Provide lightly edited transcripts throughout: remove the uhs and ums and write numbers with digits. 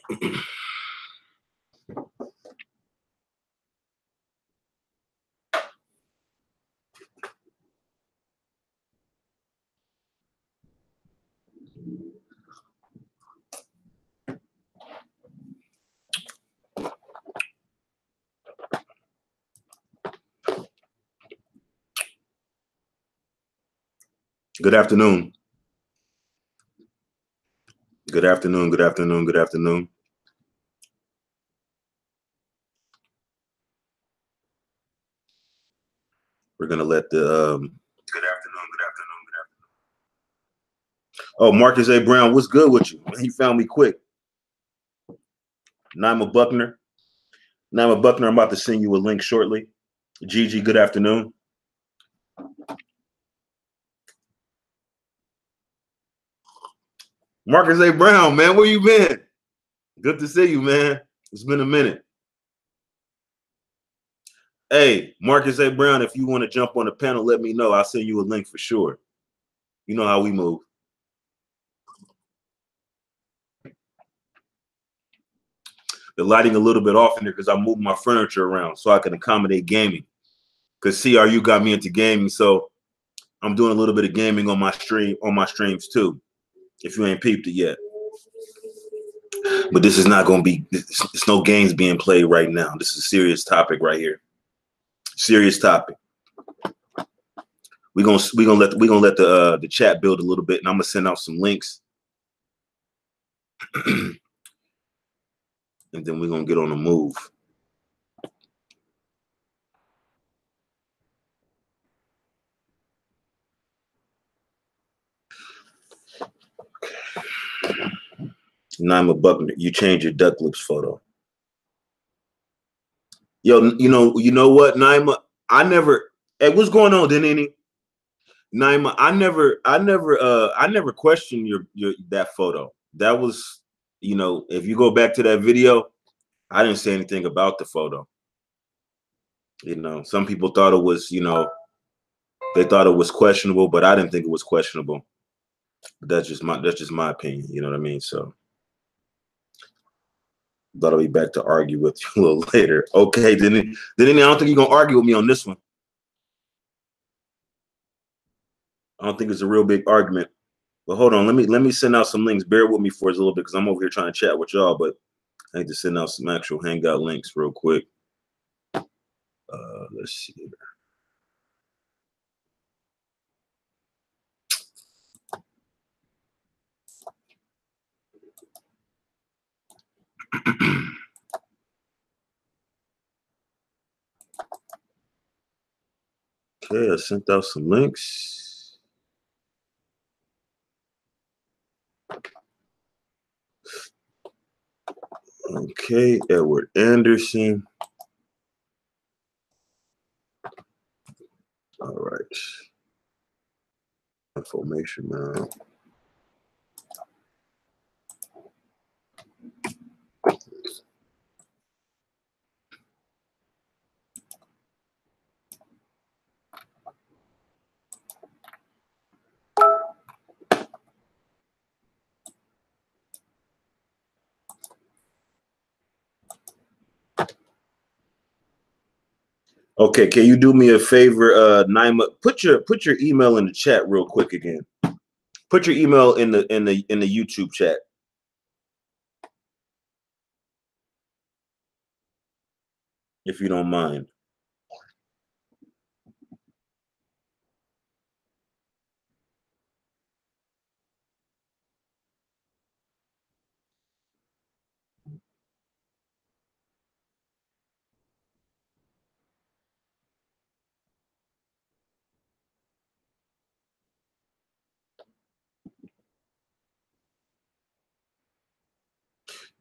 Good afternoon. Good afternoon. Good afternoon. Good afternoon. We're gonna let the good afternoon. Good afternoon. Good afternoon. Oh, Marcus A. Brown, what's good with you? He found me quick. Naimah Buckner. Naimah Buckner, I'm about to send you a link shortly. Gigi, good afternoon. Marcus A. Brown, man, where you been? Good to see you, man. It's been a minute. Hey, Marcus A. Brown, if you want to jump on the panel, let me know. I'll send you a link for sure. You know how we move. The lighting a little bit off in there because I moved my furniture around so I can accommodate gaming. Because C.R.U got me into gaming, so I'm doing a little bit of gaming on my streams too. If you ain't peeped it yet. But this is not going to be. It's no games being played right now. This is a serious topic right here. Serious topic. We're gonna let the chat build a little bit, and I'm gonna send out some links, and then we're gonna get on the move. Naimah Buckner, you changed your duck lips photo. Yo, you know what, Naimah? I never. Hey, what's going on, Denini? Naimah, I never questioned your that photo. That was, if you go back to that video, I didn't say anything about the photo. Some people thought it was, they thought it was questionable, but I didn't think it was questionable. But that's just my opinion. You know what I mean? So thought I'll be back to argue with you a little later. Okay, then I don't think you're gonna argue with me on this one. I don't think it's a real big argument. But hold on, let me send out some links. Bear with me for a little bit because I'm over here trying to chat with y'all, but I need to send out some actual Hangout links real quick. Let's see here. Okay, I sent out some links. Okay, Edward Anderson. All right. Information now. Okay, can you do me a favor, Naimah? Put your email in the chat real quick again. Put your email in the YouTube chat. If you don't mind.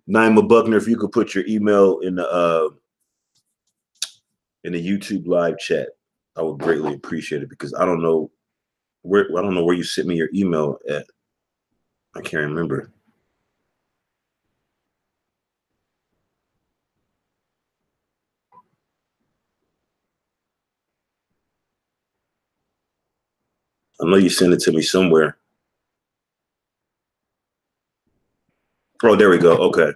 Naimah Buckner, if you could put your email in the YouTube live chat, I would greatly appreciate it because I don't know where you sent me your email at. I can't remember. I know you sent it to me somewhere. Oh, there we go. Okay.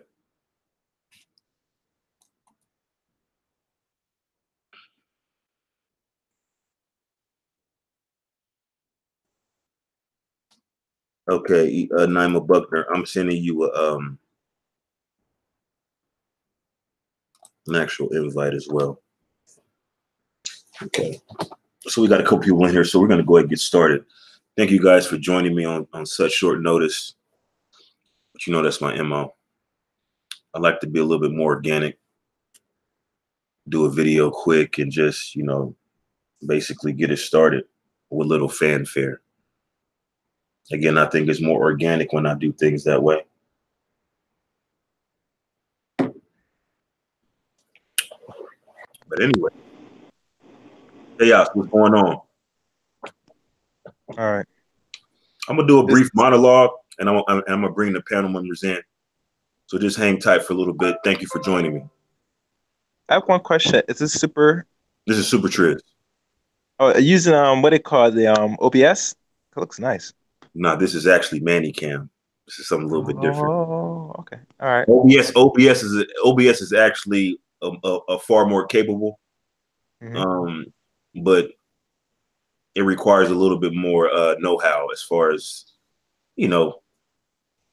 Okay, Naimah Buckner, I'm sending you an actual invite as well. Okay, so we got a couple people in here, so we're going to go ahead and get started. Thank you guys for joining me on such short notice. But you know that's my MO. I like to be a little bit more organic, do a video quick, and just, you know, basically get it started with a little fanfare. Again, I think it's more organic when I do things that way. But anyway, Chaos, what's going on? All right. I'm gonna do a brief monologue, and I'm gonna bring the panel members in. So just hang tight for a little bit. Thank you for joining me. I have one question. Is this super? This is SuperTriz. Oh, using what they call the OBS? It looks nice. No, this is actually ManyCam. This is something a little bit different. Oh, okay. All right. OBS is actually a far more capable, but it requires a little bit more know-how as far as, you know,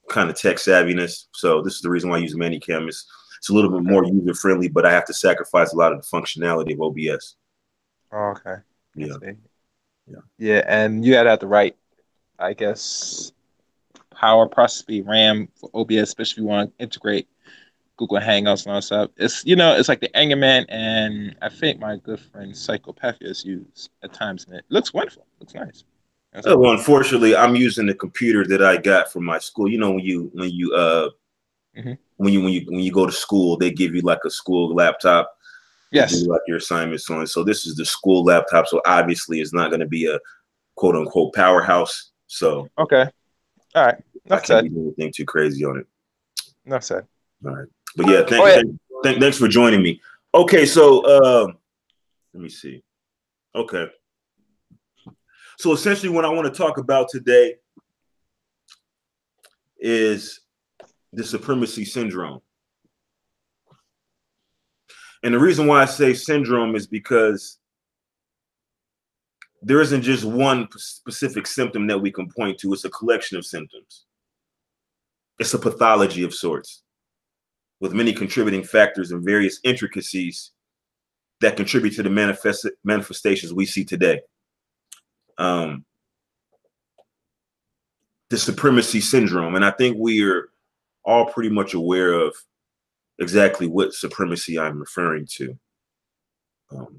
kind of tech savviness. So this is the reason why I use ManyCam. It's a little bit more user friendly, but I have to sacrifice a lot of the functionality of OBS. Oh, okay. Yeah. Yeah, and you gotta have the right, I guess, power, process speed, RAM for OBS, especially if you want to integrate Google Hangouts and all that stuff. It's like the Angerman, and I think my good friend Psychopathia used at times, and it looks wonderful. It looks nice. Well, unfortunately, I'm using the computer that I got from my school. You know, when you go to school, they give you like a school laptop. Yes. To do like your assignments on. So this is the school laptop. So obviously, it's not going to be a quote unquote powerhouse. So okay, all right. I can't be doing anything too crazy on it. Enough said. All right, but yeah, thanks for joining me. Okay, so let me see. Okay, so essentially, what I want to talk about today is the Supremacy Syndrome. And the reason why I say syndrome is because there isn't just one specific symptom that we can point to. It's a collection of symptoms. It's a pathology of sorts with many contributing factors and various intricacies that contribute to the manifestations we see today. The Supremacy Syndrome. And I think we are all pretty much aware of exactly what supremacy I'm referring to. Well,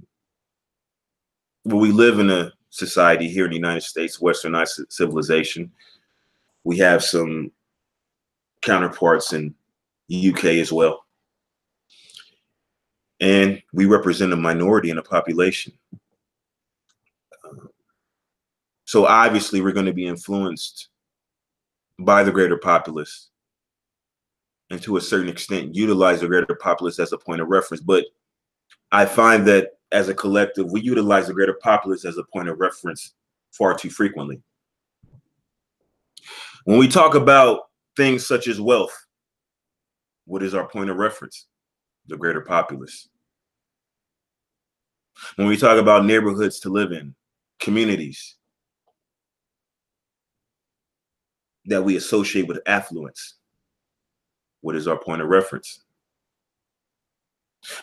we live in a society here in the United States, Westernized civilization. We have some counterparts in the UK as well. And we represent a minority in the population. So obviously we're going to be influenced by the greater populace and to a certain extent utilize the greater populace as a point of reference. But I find that as a collective, we utilize the greater populace as a point of reference far too frequently. When we talk about things such as wealth, what is our point of reference? The greater populace. When we talk about neighborhoods to live in, communities that we associate with affluence, what is our point of reference?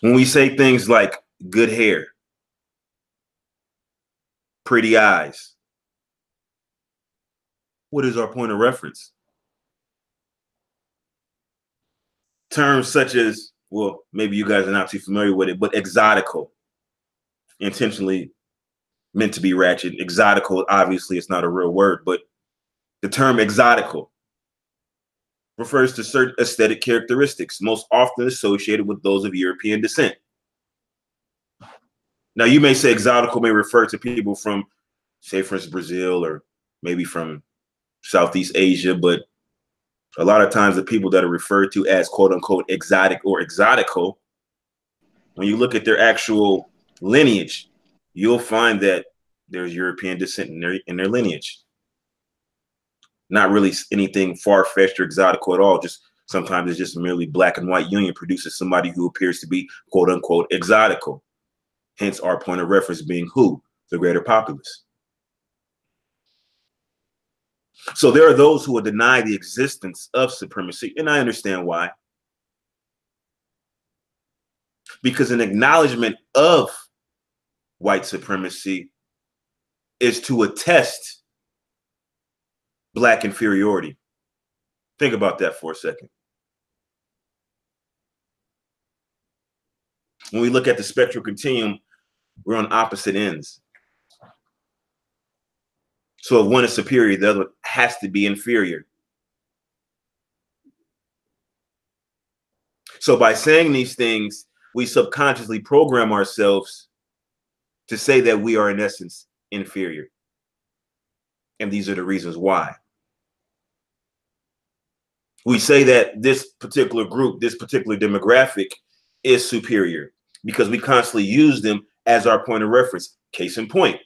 When we say things like good hair, pretty eyes, what is our point of reference? Terms such as, well, maybe you guys are not too familiar with it, but exotical, intentionally meant to be ratchet. Exotical, obviously, it's not a real word, but the term exotical refers to certain aesthetic characteristics, most often associated with those of European descent. Now, you may say exotical may refer to people from, say, for instance, Brazil or maybe from Southeast Asia, but a lot of times the people that are referred to as quote unquote exotic or exotical, when you look at their actual lineage, you'll find that there's European descent in their lineage. Not really anything far-fetched or exotical at all. Just sometimes it's just merely black and white union produces somebody who appears to be quote unquote exotical. Hence our point of reference being who? The greater populace. So there are those who will deny the existence of supremacy, and I understand why. Because an acknowledgement of white supremacy is to attest Black inferiority. Think about that for a second. When we look at the spectral continuum, we're on opposite ends. So if one is superior, the other has to be inferior. So by saying these things, we subconsciously program ourselves to say that we are in essence inferior. And these are the reasons why. We say that this particular group, this particular demographic is superior because we constantly use them as our point of reference. Case in point,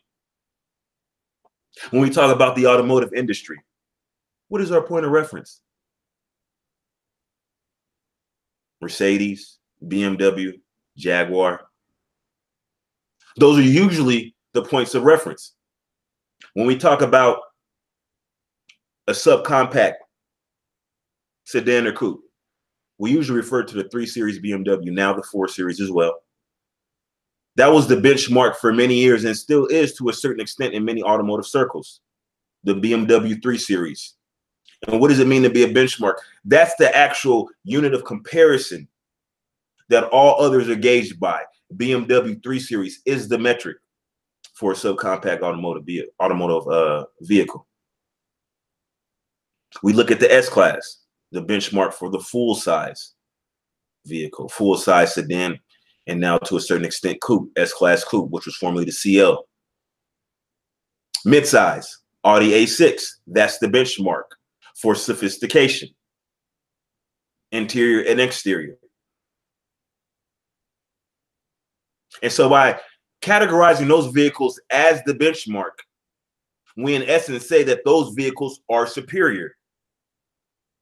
when we talk about the automotive industry, what is our point of reference? Mercedes, BMW, Jaguar. Those are usually the points of reference. When we talk about a subcompact sedan or coupe, we usually refer to the 3 Series BMW, now the 4 Series as well. That was the benchmark for many years and still is to a certain extent in many automotive circles, the BMW 3 Series. And what does it mean to be a benchmark? That's the actual unit of comparison that all others are gauged by. BMW 3 Series is the metric for a subcompact automotive vehicle. We look at the S-Class, the benchmark for the full-size vehicle, full-size sedan, and now to a certain extent coupe, S-Class coupe, which was formerly the CL. Midsize, Audi A6, that's the benchmark for sophistication, interior and exterior. And so by categorizing those vehicles as the benchmark, we in essence say that those vehicles are superior.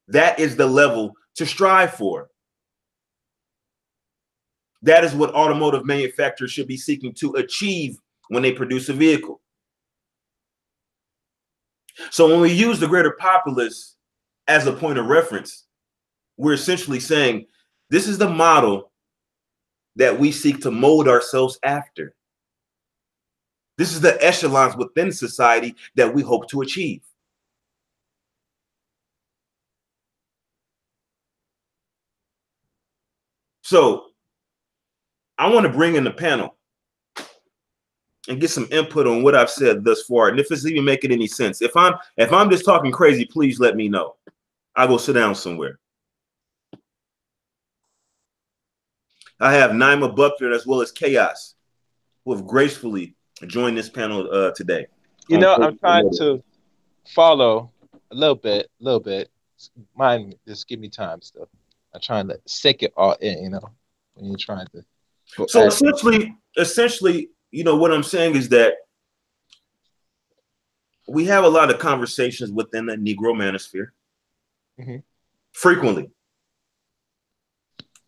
That is the level to strive for. That is what automotive manufacturers should be seeking to achieve when they produce a vehicle. So when we use the greater populace as a point of reference, we're essentially saying this is the model that we seek to mold ourselves after. This is the echelons within society that we hope to achieve. So I want to bring in the panel and get some input on what I've said thus far, and if it's even making any sense. If I'm just talking crazy, please let me know. I'll go sit down somewhere. I have Naimah, Buckner, as well as Chaos, who have gracefully joined this panel today. You know, I'm trying to follow a little bit. Mind, just give me time still. I'm trying to sink it all in, you know, when you're trying to go. So essentially, you know, what I'm saying is that we have a lot of conversations within the Negro manosphere, frequently.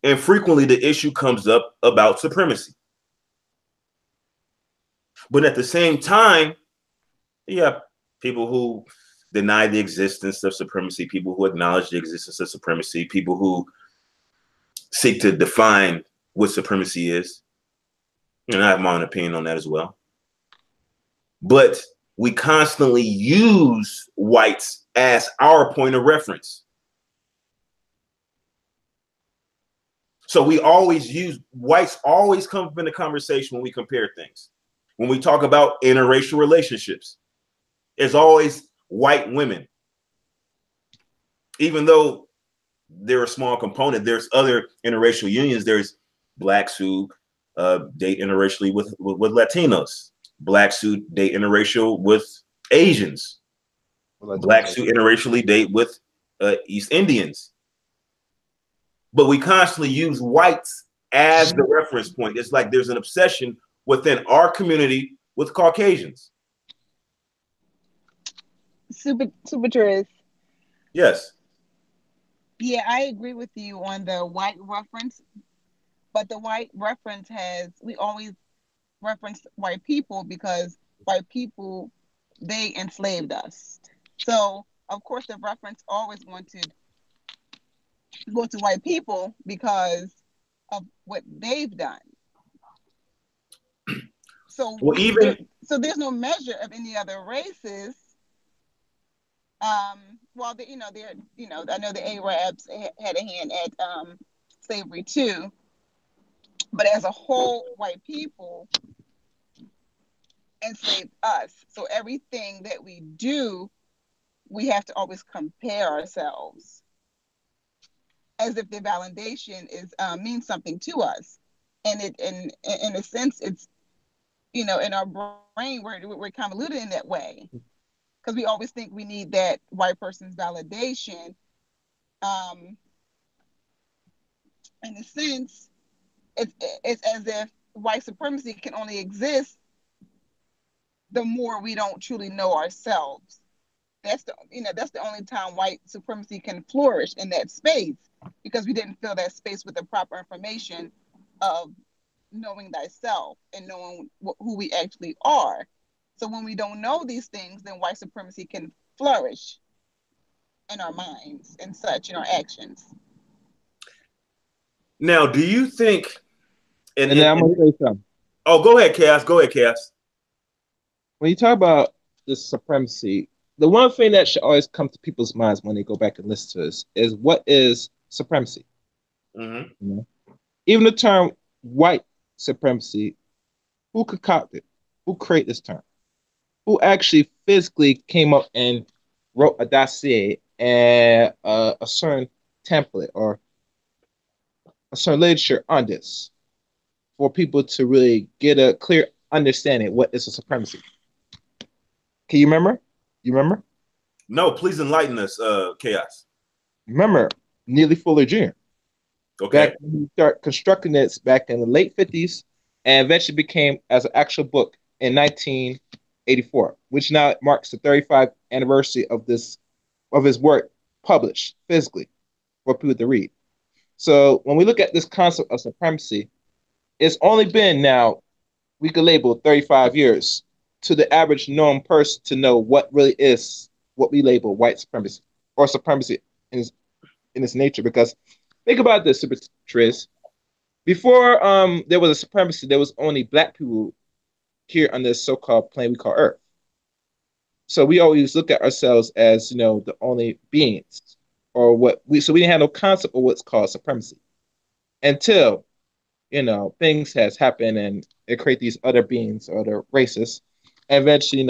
And frequently the issue comes up about supremacy. But at the same time, you have people who deny the existence of supremacy, people who acknowledge the existence of supremacy, people who seek to define what supremacy is. And I have my own opinion on that as well. But we constantly use whites as our point of reference. So we always use whites, always come up in the conversation when we compare things. When we talk about interracial relationships, it's always white women. Even though they're a small component, there's other interracial unions. There's blacks who date interracially with Latinos. Blacks who date interracial with Asians. Blacks who interracially date with East Indians. But we constantly use whites as the reference point. It's like there's an obsession within our community with Caucasians. SuperTriz. Yes. Yeah, I agree with you on the white reference, but the white reference we always reference white people because white people, they enslaved us. So of course, the reference always going to go to white people because of what they've done. So Well, even so there's no measure of any other races. Well, I know the Arabs had a hand at slavery too, but as a whole, white people enslaved us. So everything that we do, we have to always compare ourselves as if the validation is means something to us, and in a sense, it's in our brain we're convoluted in that way because we always think we need that white person's validation. In a sense, it's as if white supremacy can only exist the more we don't truly know ourselves. That's the only time white supremacy can flourish in that space, because we didn't fill that space with the proper information of knowing thyself and knowing who we actually are. So when we don't know these things, then white supremacy can flourish in our minds and such, in our actions. Now, do you think? And then I'm going to say something. Oh, go ahead, Chaos. Go ahead, Chaos. When you talk about this supremacy, the one thing that should always come to people's minds when they go back and listen to this is, what is supremacy? Mm-hmm. Even the term white supremacy, who concocted? Who created this term? Who actually physically came up and wrote a dossier and a certain template or a certain literature on this for people to really get a clear understanding what is a supremacy? Can you remember? You remember? No, please enlighten us, Chaos. Remember, Neely Fuller Jr. Okay. Back when he started constructing this back in the late 50s, and eventually became as an actual book in 1984, which now marks the 35th anniversary of his work published physically for people to read. So when we look at this concept of supremacy, it's only been now, we could label 35 years to the average known person to know what really is what we label white supremacy or supremacy in its nature. Because think about this, SuperTriz. Before there was a supremacy, there was only black people here on this so-called plane we call Earth. So we always look at ourselves as, the only beings, or so we didn't have no concept of what's called supremacy until, things has happened and it create these other beings or other races. And eventually,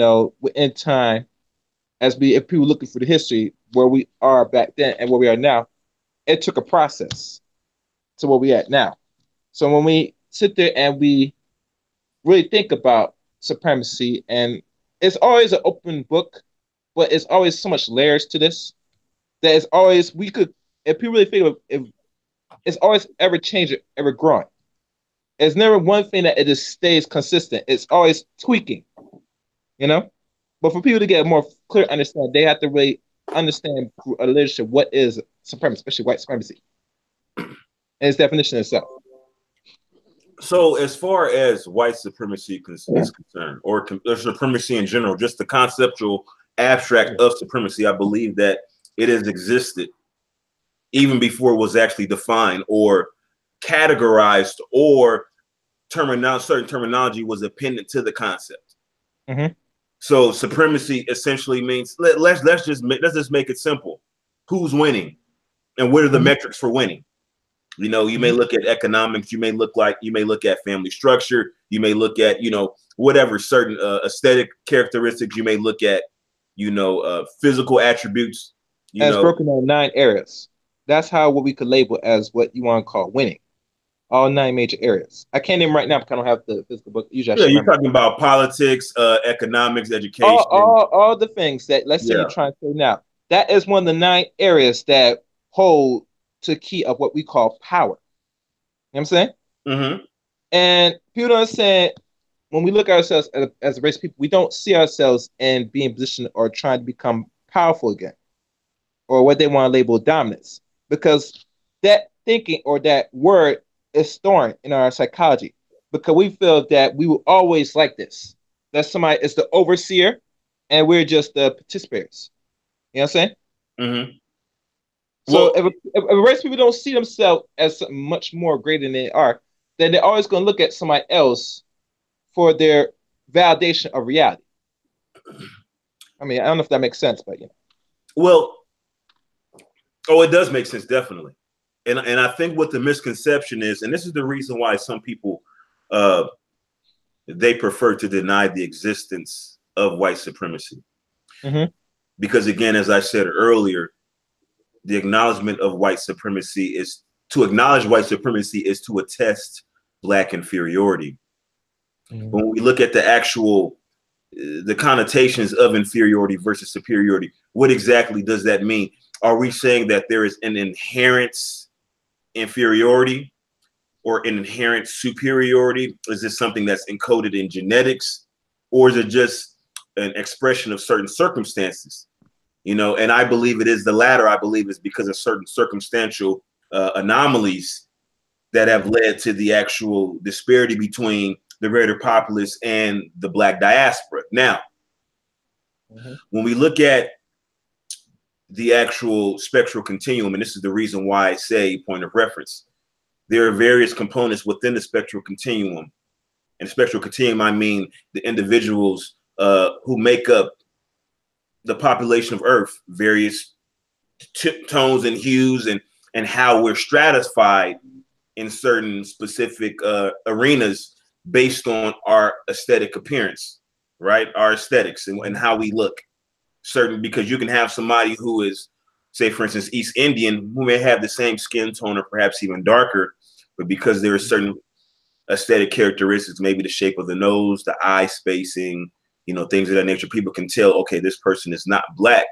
in time, if people looking for the history where we are back then and where we are now, it took a process to where we at now. So when we sit there and we really think about supremacy, and it's always an open book, but it's always so much layers to this that it's always, if people really think of it, it's always ever changing, ever growing. It's never one thing that it just stays consistent. It's always tweaking, But for people to get a more clear understanding, they have to really understand through a literature what is supremacy, especially white supremacy, and its definition itself. So as far as white supremacy is concerned, or supremacy in general, just the conceptual abstract of supremacy, I believe that it has existed even before it was actually defined or categorized, or certain terminology was appended to the concept. Mm-hmm. So supremacy essentially means, let's just make it simple. Who's winning, and what are the metrics for winning? You may look at economics, you may look at family structure, you may look at, whatever certain aesthetic characteristics, you may look at, physical attributes. And it's broken down 9 areas. That's what we could label as what you want to call winning. All 9 major areas. I can't name right now because I don't have the physical book. Usually, you're talking about politics, economics, education, all the things that, let's say, you're trying to say now. That is one of the 9 areas that hold to key of what we call power. You know what I'm saying? Mm-hmm. And people don't understand, when we look at ourselves as a race of people, we don't see ourselves in being positioned or trying to become powerful again, or what they want to label dominance, because that thinking or that word is stored in our psychology, because we feel that we will always like this, that somebody is the overseer and we're just the participators. You know what I'm saying? Mm-hmm. So Well, if race people don't see themselves as something much more greater than they are, then they're always going to look at somebody else for their validation of reality. I mean, I don't know if that makes sense, but well, oh, it does make sense, definitely. And I think what the misconception is, and this is the reason why some people they prefer to deny the existence of white supremacy. Mm-hmm. Because again, as I said earlier, the acknowledgement of white supremacy is to acknowledge white supremacy is to attest black inferiority. Mm-hmm. When we look at the actual the connotations of inferiority versus superiority, what exactly does that mean? Are we saying that there is an inherent inferiority or an inherent superiority? Is this something that's encoded in genetics, or is it just an expression of certain circumstances? You know, and I believe it is the latter. I believe it's because of certain circumstantial anomalies that have led to the actual disparity between the greater populace and the black diaspora. Now, when we look at the actual spectral continuum, and this is the reason why I say point of reference, there are various components within the spectral continuum. And spectral continuum, I mean the individuals who make up the population of Earth, various tones and hues, and how we're stratified in certain specific arenas based on our aesthetic appearance, right? Our aesthetics and how we look. Certain, because you can have somebody who is, say, for instance, East Indian, who may have the same skin tone or perhaps even darker, but because there are certain aesthetic characteristics, maybe the shape of the nose, the eye spacing, you know, things of that nature, people can tell, okay, this person is not black.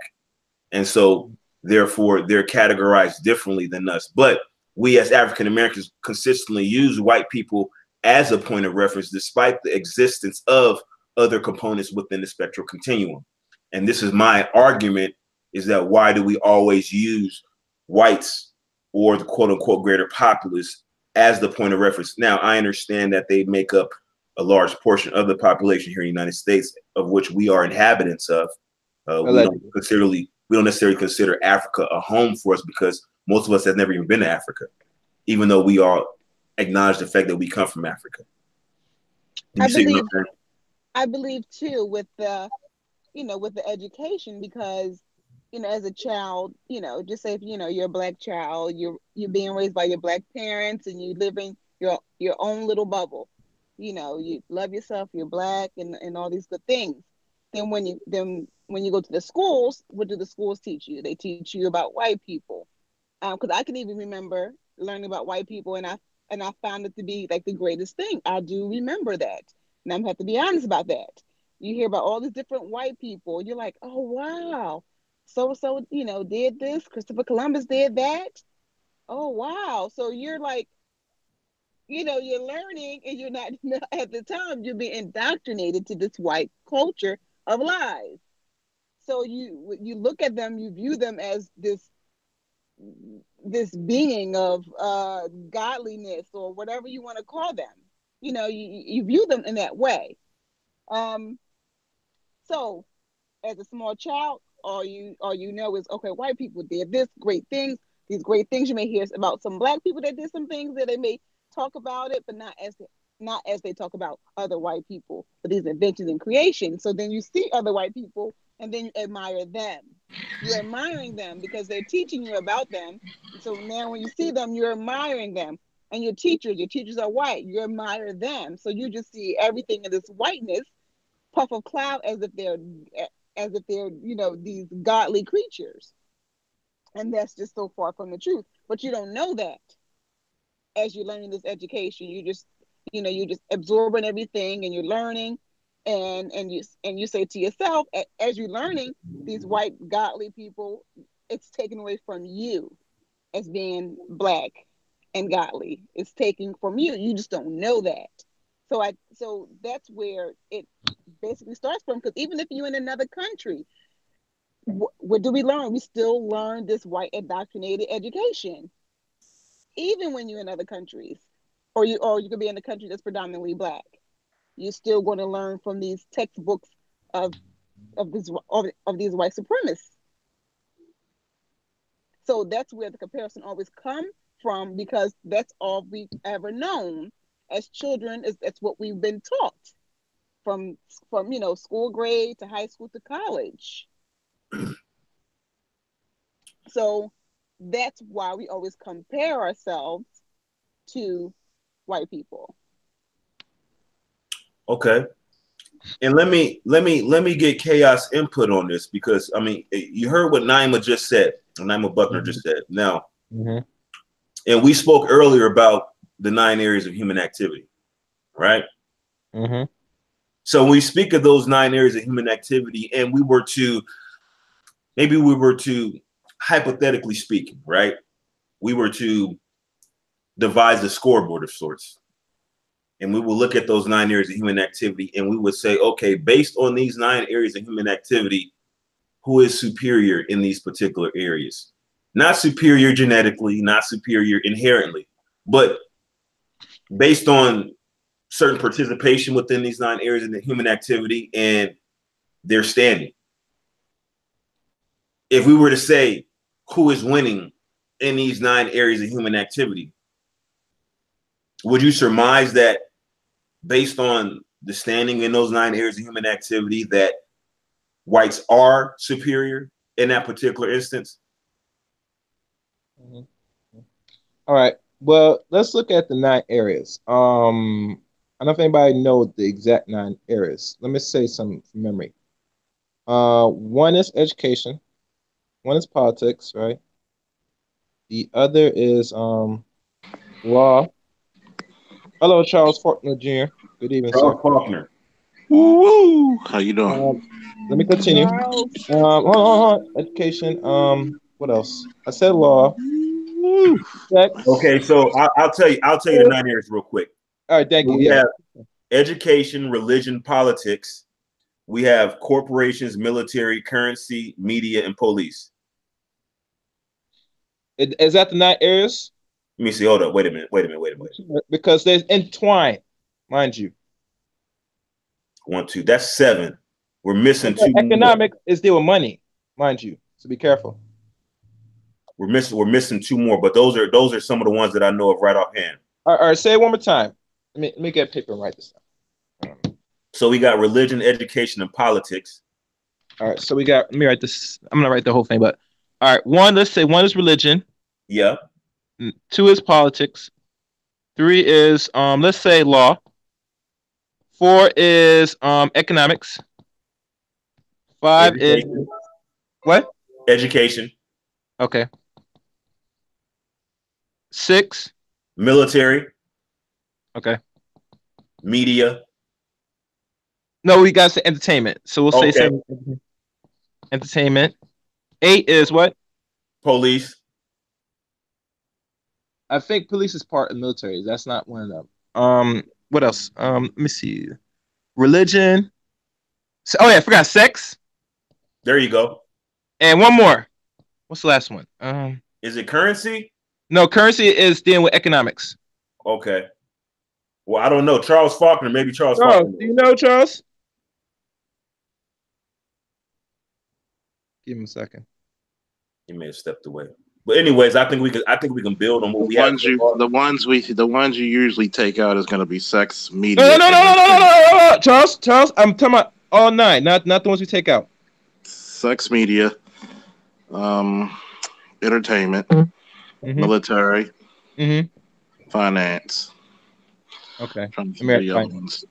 And so therefore they're categorized differently than us. But we as African Americans consistently use white people as a point of reference, despite the existence of other components within the spectral continuum. And this is my argument, is that why do we always use whites or the quote unquote greater populace as the point of reference? Now, I understand that they make up a large portion of the population here in the United States, of which we are inhabitants of. We don't necessarily consider Africa a home for us because most of us have never even been to Africa, even though we all acknowledge the fact that we come from Africa. I believe too with the with the education, because as a child, just say if you're a black child, you're being raised by your black parents and you live in your own little bubble. You love yourself, you're black, and all these good things. Then when you go to the schools, what do the schools teach you? They teach you about white people. Because I can even remember learning about white people, and I found it to be like the greatest thing. I do remember that, and I'm have to be honest about that. You hear about all these different white people, you're like, oh wow, so did this. Christopher Columbus did that. Oh wow, so you're like, you're learning, and you're not at the time you're being indoctrinated to this white culture of lies. So you look at them, you view them as this being of godliness or whatever you want to call them. You view them in that way. So as a small child, all you know is, okay, white people did this great things, these great things. You may hear about some black people that did some things, that they may talk about it, but not as they talk about other white people, but these inventions and creations. So then you see other white people and then you admire them. You're admiring them because they're teaching you about them. So now when you see them, you're admiring them. And your teachers are white. You admire them. So you just see everything in this whiteness, puff of cloud, as if they're these godly creatures. And that's just so far from the truth. But you don't know that as you're learning this education. You're just absorbing everything, and you're learning, and you say to yourself, as you're learning these white godly people, it's taken away from you as being black and godly. It's taken from you. You just don't know that. So that's where it basically starts from. Because even if you're in another country, what do we learn? We still learn this white indoctrinated education, even when you're in other countries, or you could be in a country that's predominantly black. You're still going to learn from these textbooks of these white supremacists. So that's where the comparison always comes from, because that's all we've ever known as children. That's what we've been taught from school grade to high school to college. So that's why we always compare ourselves to white people. Okay. And let me get Chaos input on this, because I mean, you heard what Naimah just said. Naimah Buckner just said. Now, and we spoke earlier about the 9 areas of human activity, right? So when we speak of those 9 areas of human activity, and we were to hypothetically speaking, right? We were to devise a scoreboard of sorts. And we will look at those 9 areas of human activity, and we would say, okay, based on these 9 areas of human activity, who is superior in these particular areas? Not superior genetically, not superior inherently, but based on certain participation within these 9 areas of the human activity and their standing. If we were to say who is winning in these 9 areas of human activity, would you surmise that based on the standing in those 9 areas of human activity that whites are superior in that particular instance? All right. Well, let's look at the 9 areas. I don't know if anybody knows the exact 9 areas. Let me say some from memory. One is education. One is politics, right? The other is law. Hello, Charles Faulkner Jr. Good evening, Charles sir. Faulkner. Woo! How you doing? Let me continue. Hold on. Education. What else? I said law. Sex. Okay, so I'll tell you the 9 areas real quick. All right, thank you. We have education, religion, politics. We have corporations, military, currency, media, and police. Is that the 9 areas? Let me see. Hold up. Wait a minute. Because there's entwined, mind you. 1, 2. That's 7. We're missing 2. Economics is deal with money, mind you. So be careful. We're missing 2 more, but those are some of the ones that I know of right offhand. All right, say it one more time. Let me get paper and write this down. So we got religion, education, and politics. All right, so we got. Let me write this. I'm gonna write the whole thing, but all right. Let's say one is religion. Yeah. 2 is politics. 3 is let's say law. 4 is economics. 5 education. Is what? Education. Okay. 6 military. Okay. Media. No, we got to say entertainment. So we'll say 7. Entertainment. 8 is what? Police. I think police is part of military. That's not one of them. What else? Let me see. Religion. Oh yeah, I forgot sex. There you go. And one more. What's the last one? Is it currency? No, currency is dealing with economics. Okay. Well, I don't know. Charles Faulkner, maybe Charles Charles, Faulkner. do you know Charles? Give him a second. He may have stepped away. But anyways, I think we can build on what we have. The ones you usually take out is going to be sex, media. No. Charles, I'm talking about all 9, not the ones we take out. Sex, media, entertainment, military, finance. Okay. Trying to think the other ones.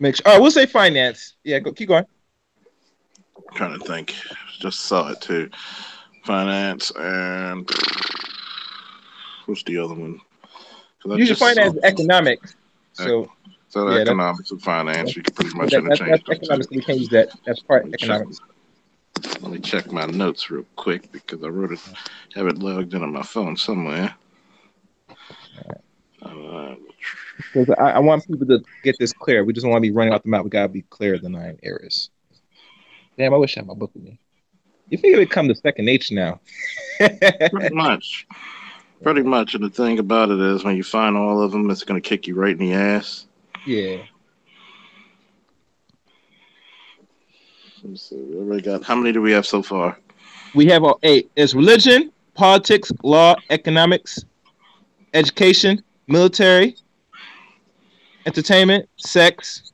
Make sure. All right, we'll say finance. Yeah, keep going. I'm trying to think. Just saw it too. Finance and what's the other one? Usually finance is economics. So economics and finance, you can pretty much interchange. That's economics. We can't use that. That's part of economics. Let me check my notes real quick because I wrote it, have it logged in on my phone somewhere. Because I want people to get this clear. We just want to be running off the map. We gotta be clear of the 9 areas. Damn, I wish I had my book with me. You think it would come to second nature now? Pretty much. And the thing about it is, when you find all of them, it's gonna kick you right in the ass. Yeah. Let's see. We already got. How many do we have so far? We have our 8. It's religion, politics, law, economics, education, military, entertainment, sex.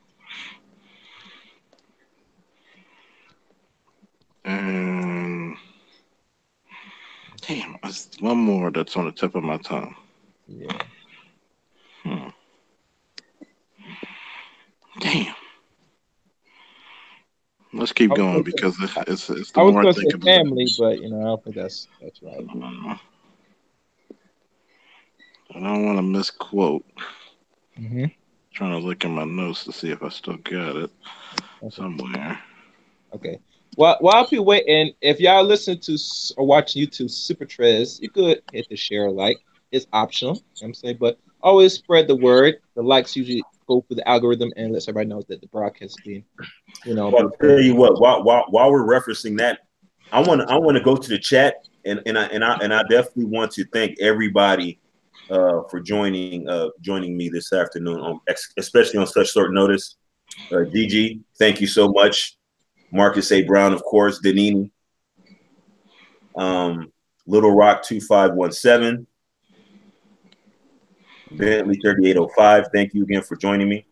And damn, there's one more that's on the tip of my tongue. Yeah. Damn. Let's keep going because it's the I was more going I to think say about family, it. but I don't think that's right. I don't want to misquote. Mm-hmm. Trying to look in my notes to see if I still got it somewhere. Okay. Well, while people waiting, if y'all listen to or watch YouTube SuperTriz, you could hit the share or like. It's optional. You know what I'm saying, but always spread the word. The likes usually go through the algorithm and lets everybody know that the broadcast is being, Well, I'll tell you what. While we're referencing that, I want to go to the chat and I definitely want to thank everybody for joining me this afternoon, especially on such short notice. DG, thank you so much. Marcus A. Brown, of course. Danini. Little Rock 2517. Bentley 3805. Thank you again for joining me.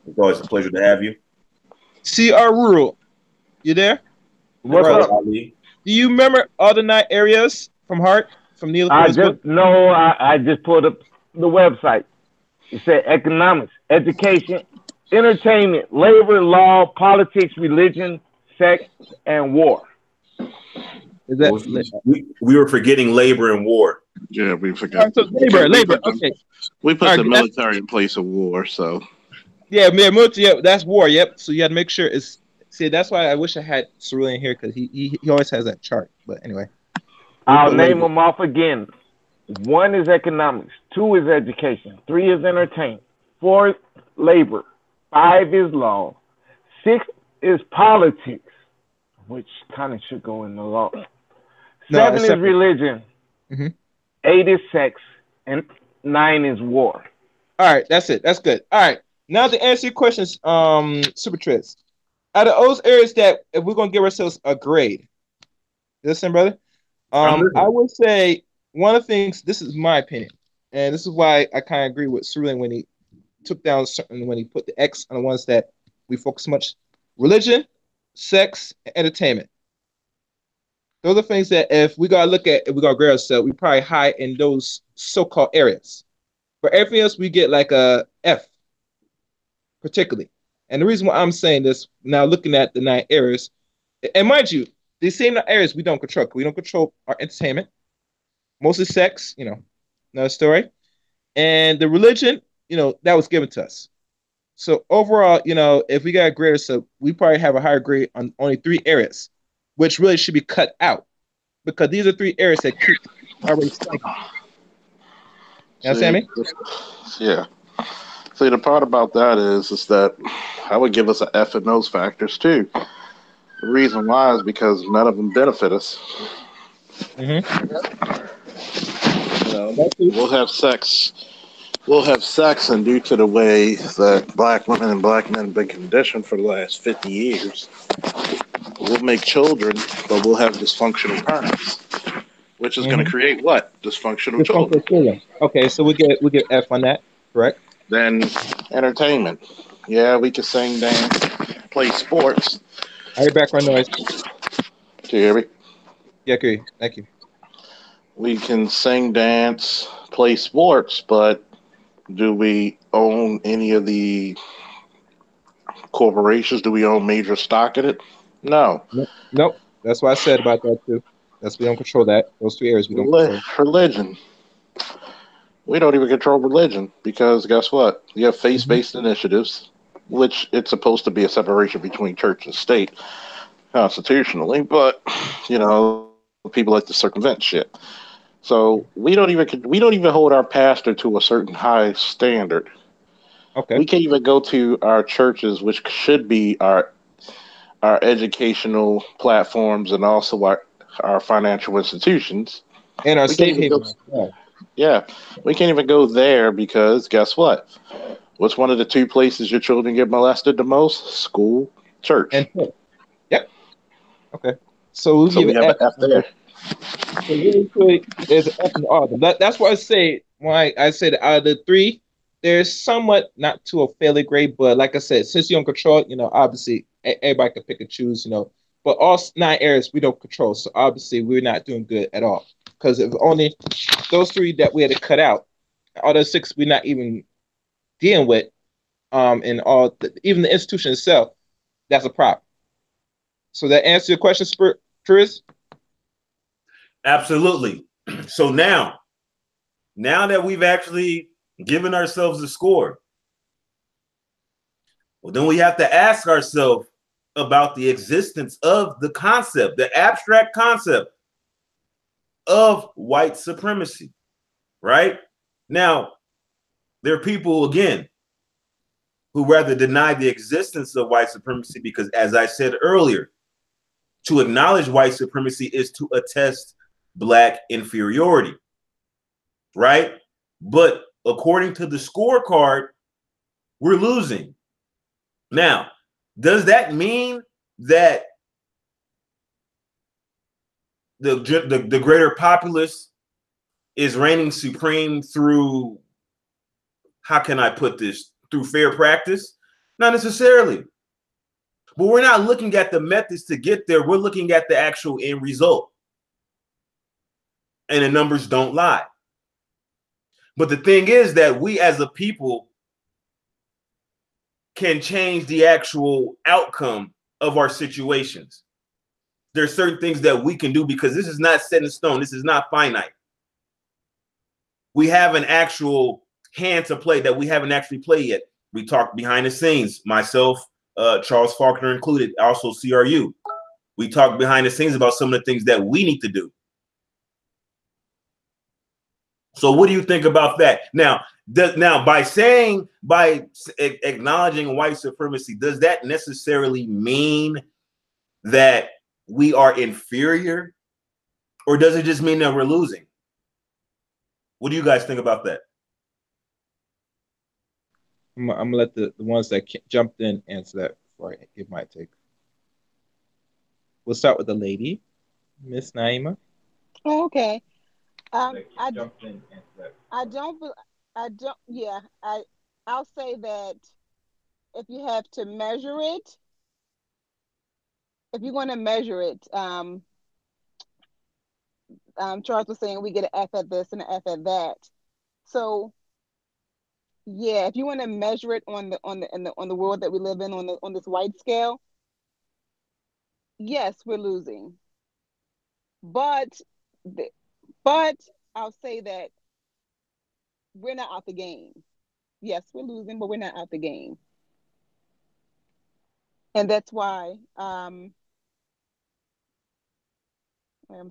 It's always a pleasure to have you. C.R.U, you there? What's Brother, up? do you remember all the 9 areas from heart from Neil? I just pulled up the website. It said economics, education, entertainment, labor, law, politics, religion, sex, and war. Is that we were forgetting labor and war? Yeah, we forgot. So labor. Okay. We put the military in place of war, so. Yeah, military. Yeah, that's war. Yep. So you got to make sure it's. See, that's why I wish I had Cerulean here because he always has that chart. But anyway, I'll name them off again. 1 is economics. 2 is education. 3 is entertainment. 4 is labor. 5 is law. 6 is politics, which kind of should go in the law. 7 is religion. Mm-hmm. 8 is sex, and 9 is war. All right, that's it. That's good. All right, now to answer your questions, SuperTriz. Out of those areas that if we're gonna give ourselves a grade, listen, brother. I would say one of the things. This is my opinion, and this is why I kind of agree with Cerulean when he took down certain when he put the X on the ones that we focus much: religion, sex, and entertainment. Those are things that if we gotta look at, if we gotta grade ourselves, we probably high in those so-called areas. For everything else, we get like a F, particularly. And the reason why I'm saying this now, looking at the 9 areas, and mind you, these same 9 areas we don't control. We don't control our entertainment, mostly sex, another story, and the religion, that was given to us. So overall, if we got a grade, so we probably have a higher grade on only 3 areas, which really should be cut out because these are 3 areas that keep already stagnant. You understand me? Yeah. See, the part about that is that I would give us an F in those factors too. The reason why is because none of them benefit us. Mm-hmm. We'll have sex. We'll have sex, and due to the way that black women and black men have been conditioned for the last 50 years, we'll make children, but we'll have dysfunctional parents, which is going to create what? Dysfunctional children. Okay, so we get F on that, correct? Then entertainment. Yeah, we can sing, dance, play sports. I hear background noise. Do you hear me? Yeah, okay. Thank you. We can sing, dance, play sports, but do we own any of the corporations? Do we own major stock in it? No. Nope. That's what I said about that too. We don't control that. Those 3 areas we don't control. Religion. We don't even control religion because guess what? You have faith-based initiatives, which it's supposed to be a separation between church and state constitutionally, but people like to circumvent shit. So we don't even hold our pastor to a certain high standard. Okay. We can't even go to our churches, which should be our educational platforms and also our financial institutions. And our safe haven. Yeah, we can't even go there because guess what? What's one of the 2 places your children get molested the most? School, church. And yep. Okay. So we'll So give we it have F. an F there. So really quick, there's an F in all of them. That's why I say that out of the three, there's somewhat not to a fairly grade, but like I said, since you don't control it, obviously everybody can pick and choose, But all 9 areas we don't control, so obviously we're not doing good at all. Because if only those 3 that we had to cut out, all those 6 we're not even dealing with, and even the institution itself, that's a problem. So that answer your question, Triz? Absolutely. So now that we've actually given ourselves a score, well, then we have to ask ourselves about the existence of the concept, the abstract concept of white supremacy, right? Now, there are people, again, who rather deny the existence of white supremacy because, as I said earlier, to acknowledge white supremacy is to attest Black inferiority, right? But according to the scorecard, we're losing. Now, does that mean that the greater populace is reigning supreme through, how can I put this, through fair practice? Not necessarily. But we're not looking at the methods to get there. We're looking at the actual end result. And the numbers don't lie. But the thing is that we as a people can change the actual outcome of our situations. There are certain things that we can do because this is not set in stone. This is not finite. We have an actual hand to play that we haven't actually played yet. We talked behind the scenes, myself, Charles Faulkner included, also C.R.U. We talked behind the scenes about some of the things that we need to do. So what do you think about that? Now, by acknowledging white supremacy, does that necessarily mean that we are inferior? Or does it just mean that we're losing? What do you guys think about that? I'm gonna let the ones that jumped in answer that before I give my take. We'll start with the lady, Miss Naimah. Oh, okay. I'll say that if you have to measure it, if you're going to measure it, Charles was saying we get an F at this and an F at that. So yeah, if you want to measure it on the world that we live in on this wide scale, yes, we're losing. But I'll say that we're not out the game. Yes, we're losing, but we're not out the game. And that's why I'm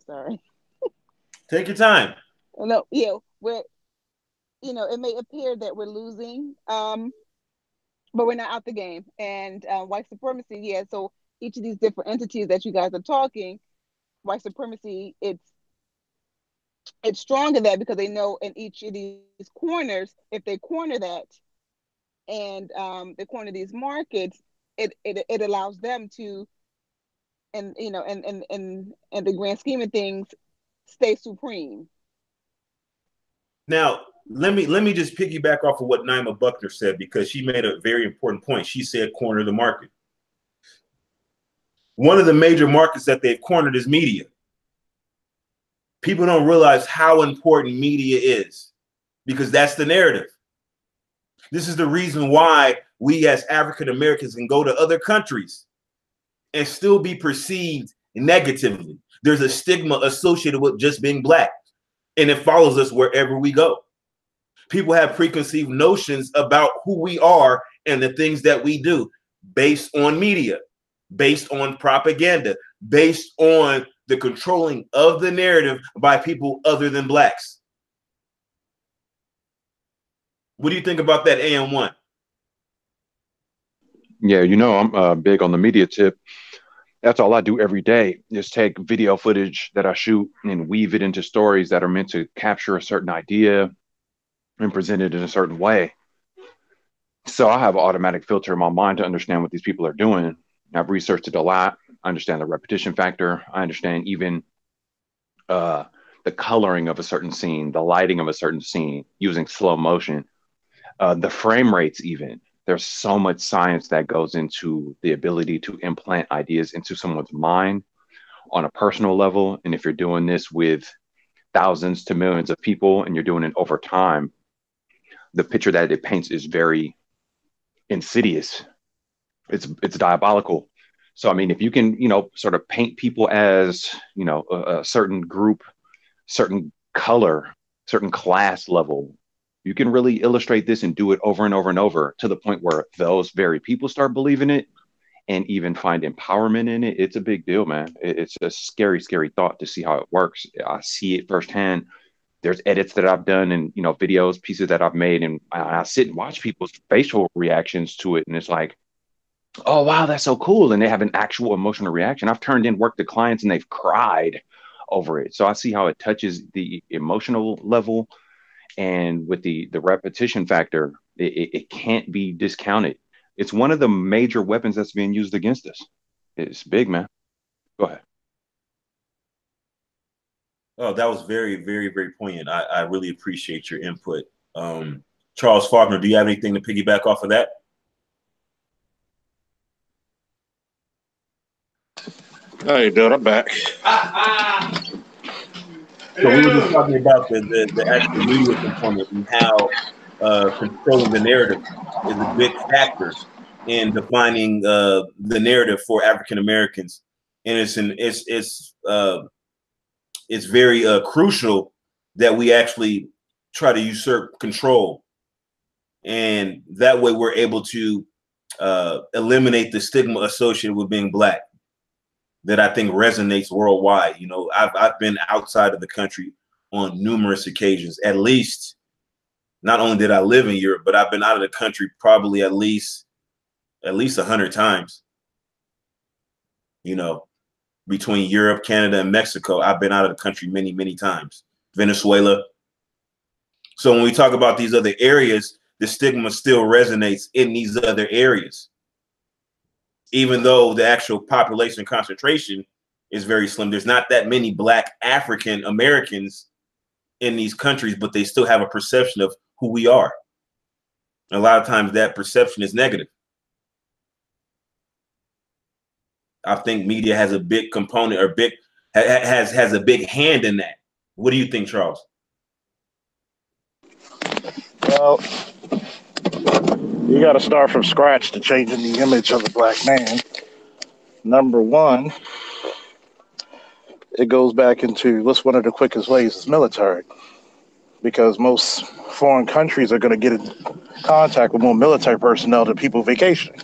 sorry. Take your time. No, yeah, it may appear that we're losing, but we're not out the game. And white supremacy, yeah. So each of these different entities that you guys are talking, white supremacy, it's strong in that because they know in each of these corners, if they corner that and they corner these markets, it allows them to, and in the grand scheme of things, stay supreme. Now, let me just piggyback off of what Naimah Buckner said, because she made a very important point. She said corner the market. One of the major markets that they've cornered is media. People don't realize how important media is because that's the narrative. This is the reason why we as African Americans can go to other countries and still be perceived negatively. There's a stigma associated with just being Black, and it follows us wherever we go. People have preconceived notions about who we are and the things that we do based on media, based on propaganda, based on the controlling of the narrative by people other than Blacks. What do you think about that, AM1? Yeah, I'm big on the media tip. That's all I do every day, is take video footage that I shoot and weave it into stories that are meant to capture a certain idea and present it in a certain way. So I have an automatic filter in my mind to understand what these people are doing. I've researched it a lot. I understand the repetition factor. I understand even the coloring of a certain scene, the lighting of a certain scene, using slow motion, the frame rates even. There's so much science that goes into the ability to implant ideas into someone's mind on a personal level. And if you're doing this with thousands to millions of people and you're doing it over time, the picture that it paints is very insidious. It's diabolical. So, I mean, if you can, sort of paint people as, a certain group, certain color, certain class level, you can really illustrate this and do it over and over and over to the point where those very people start believing it and even find empowerment in it. It's a big deal, man. It's a scary, scary thought to see how it works. I see it firsthand. There's edits that I've done and, videos, pieces that I've made, and I sit and watch people's facial reactions to it. And it's like, oh, wow, that's so cool. And they have an actual emotional reaction. I've turned in work to clients and they've cried over it. So I see how it touches the emotional level. And with the repetition factor, it can't be discounted. It's one of the major weapons that's being used against us. It's big, man. Go ahead. Oh, that was very, very, very poignant. I really appreciate your input. Charles Faulkner, do you have anything to piggyback off of that? How you doing? I'm back. So we were just talking about the actual media component and how controlling the narrative is a big factor in defining the narrative for African Americans, and it's very crucial that we actually try to usurp control, and that way we're able to eliminate the stigma associated with being Black that I think resonates worldwide. I've been outside of the country on numerous occasions. At least, not only did I live in Europe, but I've been out of the country probably at least 100 times. Between Europe, Canada, and Mexico, I've been out of the country many, many times. Venezuela. So when we talk about these other areas, the stigma still resonates in these other areas, even though the actual population concentration is very slim. There's not that many Black African Americans in these countries, but they still have a perception of who we are. And a lot of times that perception is negative. I think media has a big component or has a big hand in that. What do you think, Charles? Well, you got to start from scratch to changing the image of the Black man. Number one, it goes back into what's one of the quickest ways is military, because most foreign countries are going to get in contact with more military personnel than people vacationing.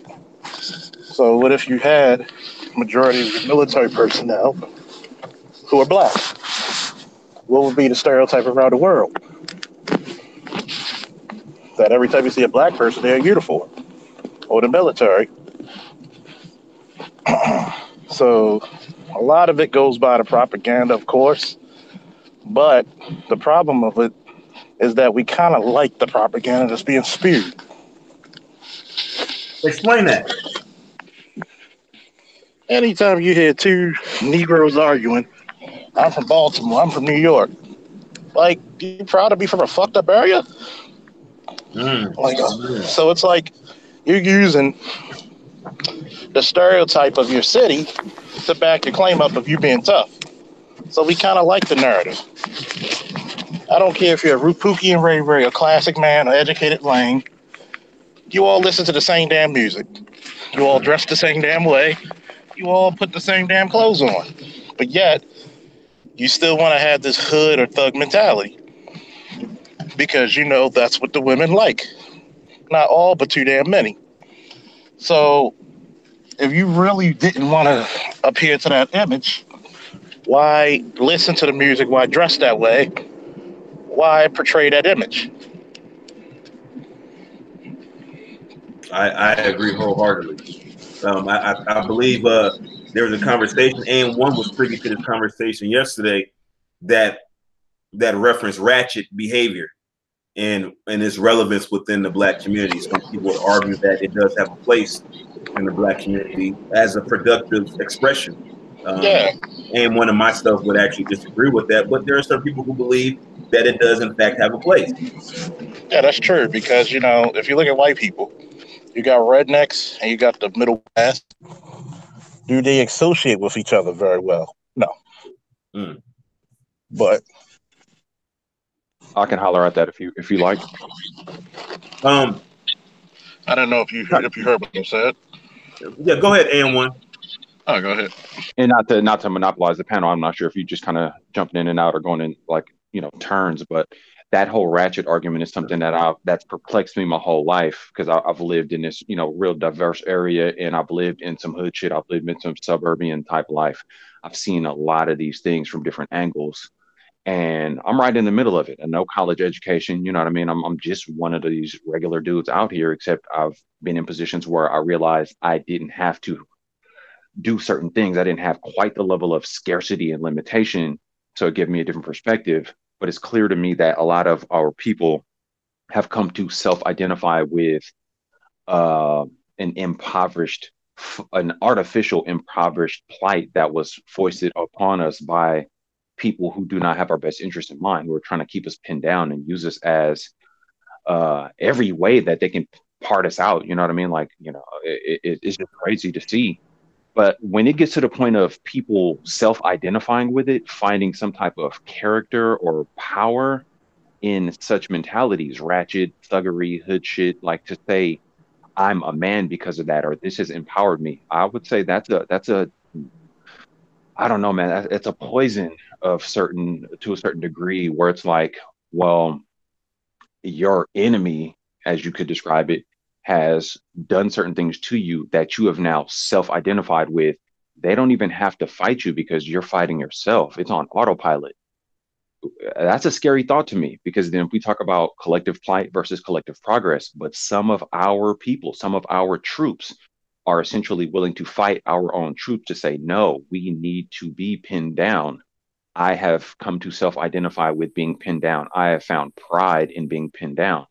So what if you had majority of the military personnel who are Black? What would be the stereotype around the world? That every time you see a Black person, they're in uniform or the military. So a lot of it goes by the propaganda, of course, but the problem of it is that we kind of like the propaganda that's being spewed. Explain that. Anytime you hear two Negroes arguing, I'm from Baltimore, I'm from New York. Like, you proud to be from a fucked up area? So it's like you're using the stereotype of your city to back your claim up of you being tough. So we kind of like the narrative. I don't care if you're a Pookie and Ray Ray, a classic man, or educated lane. You all listen to the same damn music. You all dress the same damn way. You all put the same damn clothes on. But yet, you still want to have this hood or thug mentality. Because that's what the women like. Not all, but too damn many. So, if you really didn't want to appear to that image, why listen to the music? Why dress that way? Why portray that image? I agree wholeheartedly. I believe there was a conversation, and one was privy to this conversation yesterday that referenced ratchet behavior and its relevance within the Black community. Some people would argue that it does have a place in the Black community as a productive expression. Yeah, And one of myself would actually disagree with that, but there are some people who believe that it does in fact have a place. yeah, that's true. Because if you look at white people, you got rednecks and you got the middle class. Do they associate with each other very well? No. Mm. But I can holler at that if you like. Um, I don't know if you heard what I said. yeah, go ahead, and Oh, go ahead. And not to monopolize the panel, I'm not sure if you just kind of jumping in and out or going in like turns, but that whole ratchet argument is something that's perplexed me my whole life because I've lived in this real diverse area, and I've lived in some hood shit, I've lived in some suburban type life. I've seen a lot of these things from different angles, and I'm right in the middle of it. And no college education, you know what I mean? I'm just one of these regular dudes out here, except I've been in positions where I realized I didn't have to do certain things. I didn't have quite the level of scarcity and limitation. So it gave me a different perspective. But it's clear to me that a lot of our people have come to self-identify with uh, an impoverished, an artificial impoverished plight that was foisted upon us by people who do not have our best interest in mind, who are trying to keep us pinned down and use us as every way that they can part us out. You know what I mean? Like, it's just crazy to see. But when it gets to the point of people self-identifying with it, finding some type of character or power in such mentalities, ratchet, thuggery, hood shit, like to say, I'm a man because of that, or this has empowered me. I would say that's a I don't know, man. It's a poison to a certain degree where it's like, well, your enemy, as you could describe it, has done certain things to you that you have now self-identified with. They don't even have to fight you because you're fighting yourself. It's on autopilot. That's a scary thought to me, because then we talk about collective plight versus collective progress, but some of our people, some of our troops are essentially willing to fight our own troops to say, no, we need to be pinned down. I have come to self-identify with being pinned down. I have found pride in being pinned down.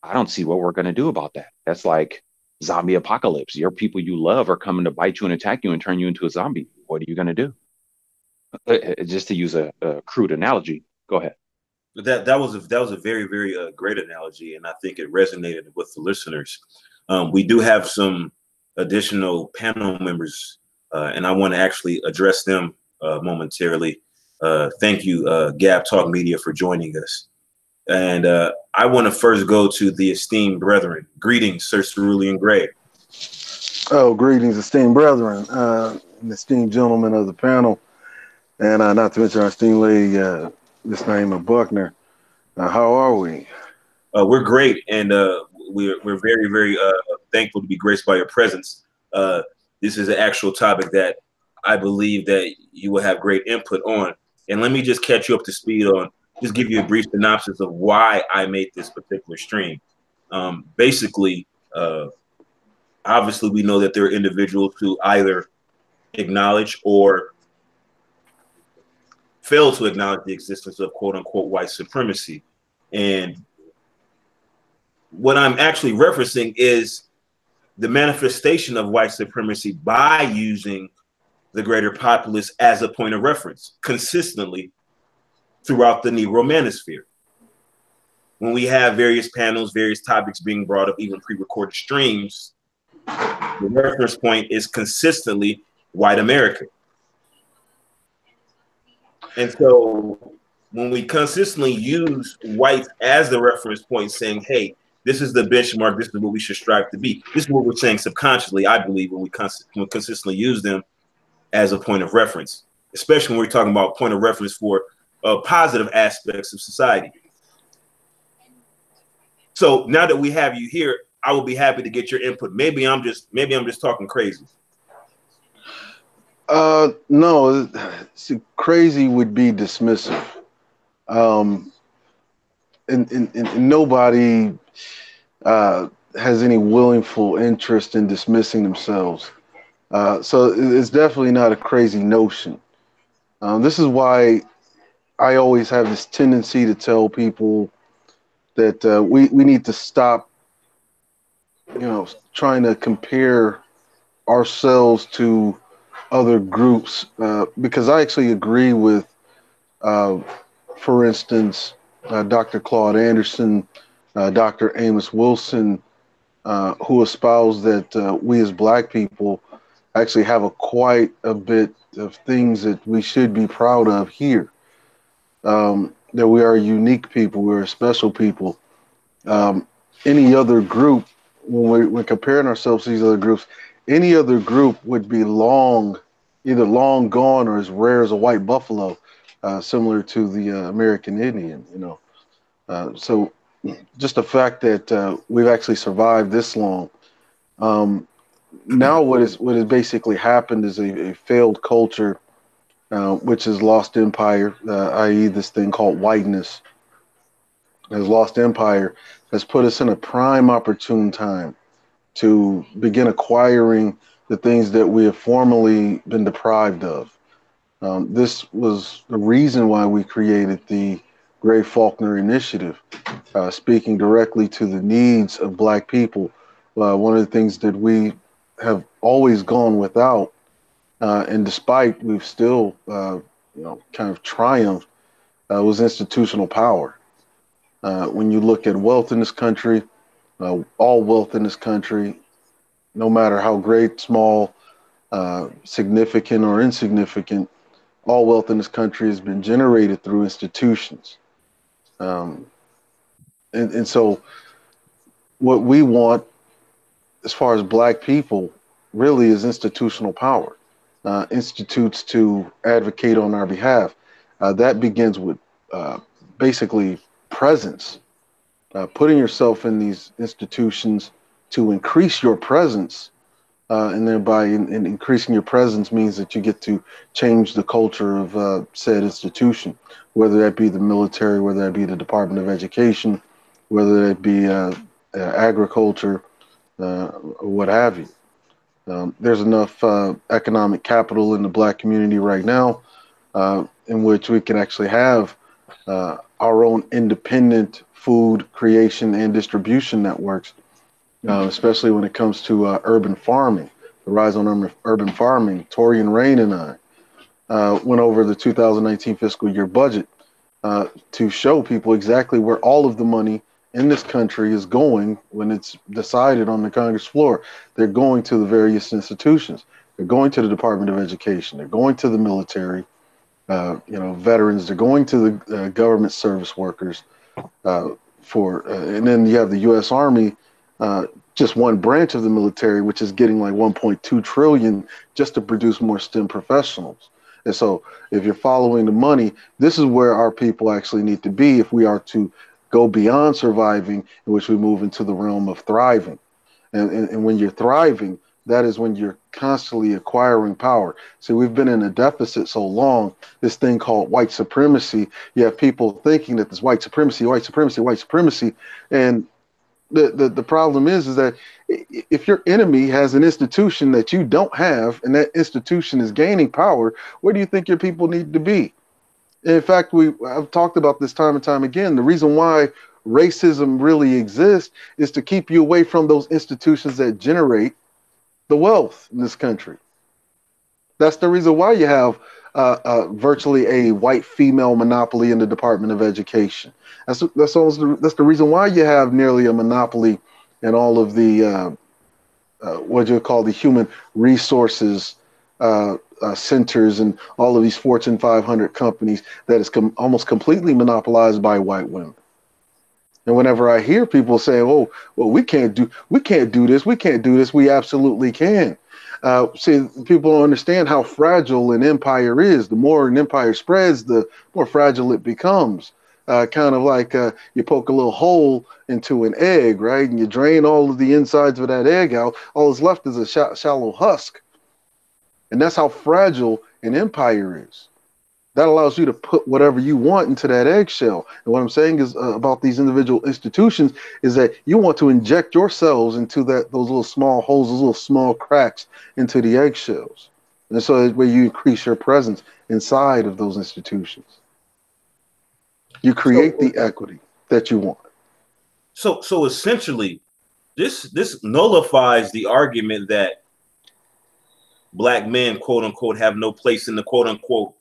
I don't see what we're going to do about that. That's like zombie apocalypse. Your people you love are coming to bite you and attack you and turn you into a zombie. What are you going to do? Just to use a crude analogy. Go ahead. That was a very, very great analogy, and I think it resonated with the listeners. We do have some additional panel members, and I want to actually address them momentarily. Thank you, GabTalkMedia, for joining us. And I want to first go to the esteemed brethren. Greetings, Sir Cerulean Gray. Oh, greetings, esteemed brethren, and esteemed gentlemen of the panel, and not to mention our esteemed lady, Miss Naimah Buckner. How are we? We're great, and we're very, very thankful to be graced by your presence. This is an actual topic that I believe that you will have great input on. And let me just catch you up to speed on, just give you a brief synopsis of why I made this particular stream. Basically, obviously, we know that there are individuals who either acknowledge or fail to acknowledge the existence of quote unquote white supremacy. And what I'm actually referencing is the manifestation of white supremacy by using the greater populace as a point of reference consistently throughout the Negro manosphere. When we have various panels, various topics being brought up, even pre-recorded streams, the reference point is consistently white America. And so when we consistently use white as the reference point, saying, hey, this is the benchmark, this is what we should strive to be. This is what we're saying subconsciously, I believe, when we consistently use them as a point of reference, especially when we're talking about point of reference for positive aspects of society. So now that we have you here, I will be happy to get your input. Maybe I'm just talking crazy. No, see, crazy would be dismissive. And nobody has any willful interest in dismissing themselves. So it's definitely not a crazy notion. This is why I always have this tendency to tell people that we need to stop trying to compare ourselves to other groups, because I actually agree with, uh, for instance, Dr. Claude Anderson, Dr. Amos Wilson, who espouse that we as Black people actually have quite a bit of things that we should be proud of here. That we are a unique people, we're a special people. Um, any other group, when we're comparing ourselves to these other groups, any other group would be either long gone or as rare as a white buffalo, similar to the American Indian. So just the fact that we've actually survived this long. Now, what has basically happened is a failed culture, which has lost empire, i.e., this thing called whiteness has lost empire, has put us in a prime opportune time to begin acquiring the things that we have formerly been deprived of. This was the reason why we created the Gray Faulkner Initiative, speaking directly to the needs of Black people. One of the things that we have always gone without, and despite we've still, kind of triumphed, was institutional power. When you look at wealth in this country, all wealth in this country, no matter how great, small, significant, or insignificant, all wealth in this country has been generated through institutions. Um, and so, what we want, as far as Black people, really is institutional power, institutes to advocate on our behalf. That begins with basically presence. Putting yourself in these institutions to increase your presence, and thereby in increasing your presence means that you get to change the culture of said institution, whether that be the military, whether that be the Department of Education, whether that be agriculture, or what have you. There's enough economic capital in the Black community right now, in which we can actually have our own independent food creation and distribution networks, especially when it comes to urban farming, the rise on urban farming. Torian Rain and I went over the 2019 fiscal year budget to show people exactly where all of the money in this country is going when it's decided on the Congress floor. They're going to the various institutions. They're going to the Department of Education. They're going to the military, veterans. They're going to the government service workers, and then you have the U.S. Army, just one branch of the military, which is getting like 1.2 trillion just to produce more STEM professionals. And so, if you're following the money, this is where our people actually need to be if we are to go beyond surviving, in which we move into the realm of thriving. And when you're thriving, that is when you're constantly acquiring power. So we've been in a deficit so long, this thing called white supremacy. You have people thinking that this white supremacy, white supremacy, white supremacy. And the problem is that if your enemy has an institution that you don't have, and that institution is gaining power, where do you think your people need to be? In fact, I've talked about this time and time again. The reason why racism really exists is to keep you away from those institutions that generate the wealth in this country. That's the reason why you have virtually a white female monopoly in the Department of Education. That's the reason why you have nearly a monopoly in all of the what you call the human resources centers and all of these Fortune 500 companies that is almost completely monopolized by white women. And whenever I hear people say, "Oh, well, we can't do this, we can't do this," we absolutely can. See, people don't understand how fragile an empire is. The more an empire spreads, the more fragile it becomes. Kind of like you poke a little hole into an egg, right? And you drain all of the insides of that egg out. All that's left is a shallow husk. And that's how fragile an empire is. That allows you to put whatever you want into that eggshell. And what I'm saying is about these individual institutions is that you want to inject yourselves into those little small holes, those little small cracks into the eggshells. And so that way you increase your presence inside of those institutions. You create the equity that you want. So essentially, this nullifies the argument that black men, quote unquote, have no place in the quote unquote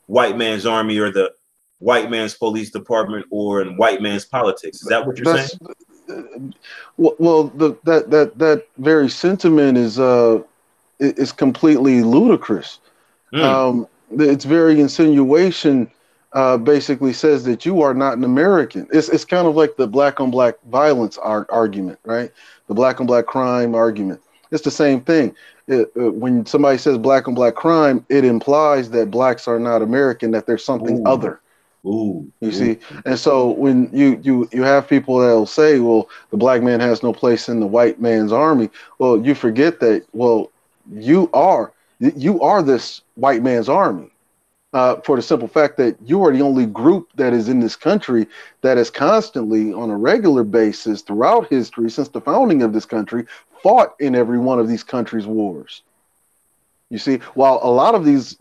white man's army or the white man's police department or in white man's politics. Is that what you're saying? Well, that very sentiment is completely ludicrous. Its very insinuation basically says that you are not an American. It's kind of like the black on black violence argument, right? The black on black crime argument. It's the same thing. When somebody says black on black crime, it implies that blacks are not American, that there's something other. You see, and so when you have people that will say, well, the black man has no place in the white man's army. Well, you forget that. Well, you are this white man's army, for the simple fact that you are the only group that is in this country that is constantly, on a regular basis throughout history since the founding of this country, fought in every one of these countries' wars. You see, while a lot of these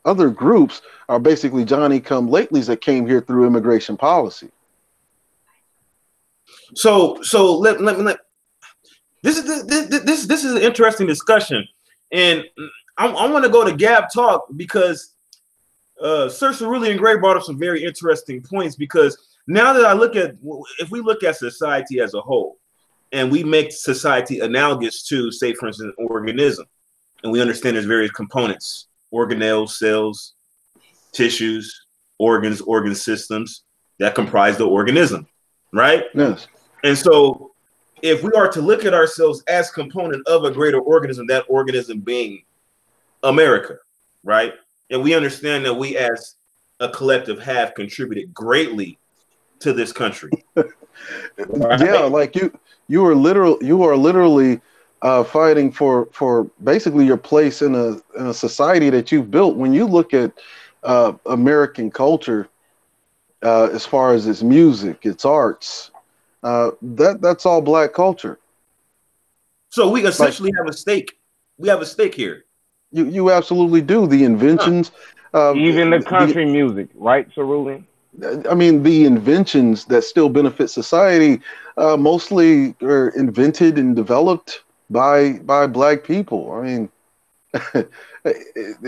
other groups are basically Johnny-come-latelys that came here through immigration policy. So let this is an interesting discussion, and I want to go to Gab Talk because Sir Cerulean Gray brought up some very interesting points. Because now that if we look at society as a whole, and we make society analogous to, say, for instance, an organism. And we understand there's various components: organelles, cells, tissues, organs, organ systems that comprise the organism, right? Yes. And so if we are to look at ourselves as component of a greater organism, that organism being America, right? And we understand that we as a collective have contributed greatly to this country. Right? Yeah, like you are literally fighting for basically your place in a society that you've built. When you look at American culture, as far as its music, its arts, that's all black culture. So we essentially have a stake. We have a stake here. You absolutely do. The inventions, even the country music, right, Cerulean? I mean, the inventions that still benefit society mostly are invented and developed by black people. I mean,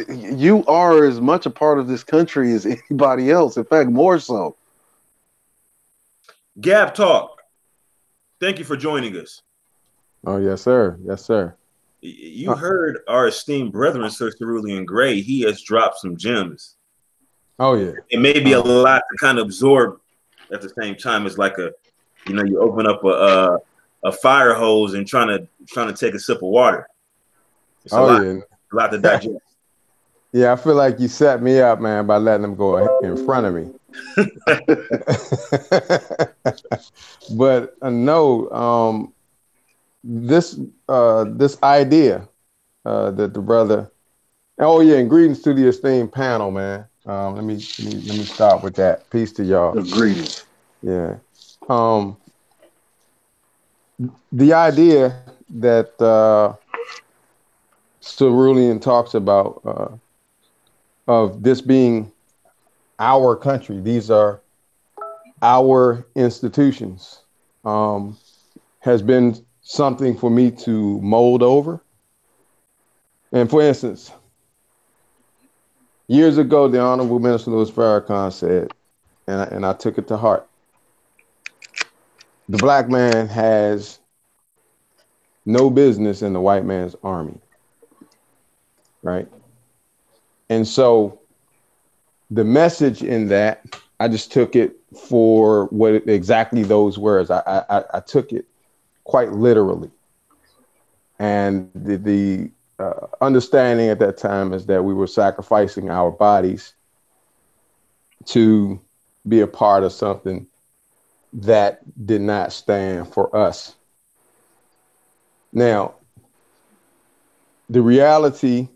you are as much a part of this country as anybody else. In fact, more so. Gab Talk, thank you for joining us. Oh, yes, sir. Yes, sir. You heard our esteemed brethren, Sir Cerulean Gray. He has dropped some gems. Oh, yeah. It may be a lot to kind of absorb at the same time. It's like you open up a fire hose and trying to take a sip of water. It's a lot to digest. Yeah, I feel like you set me up, man, by letting them go in front of me. But no, this idea that the brother. Oh yeah, and greetings to the esteemed panel, man. Let me start with that. Peace to y'all. Greetings. Yeah. The idea that Cerulean talks about of this being our country, these are our institutions, has been something for me to mold over. And for instance, years ago, the Honorable Minister Louis Farrakhan said, and I took it to heart, the black man has no business in the white man's army, right? And so the message in that, I just took it for what exactly those words. I took it quite literally. And the understanding at that time is that we were sacrificing our bodies to be a part of something that did not stand for us. Now, the reality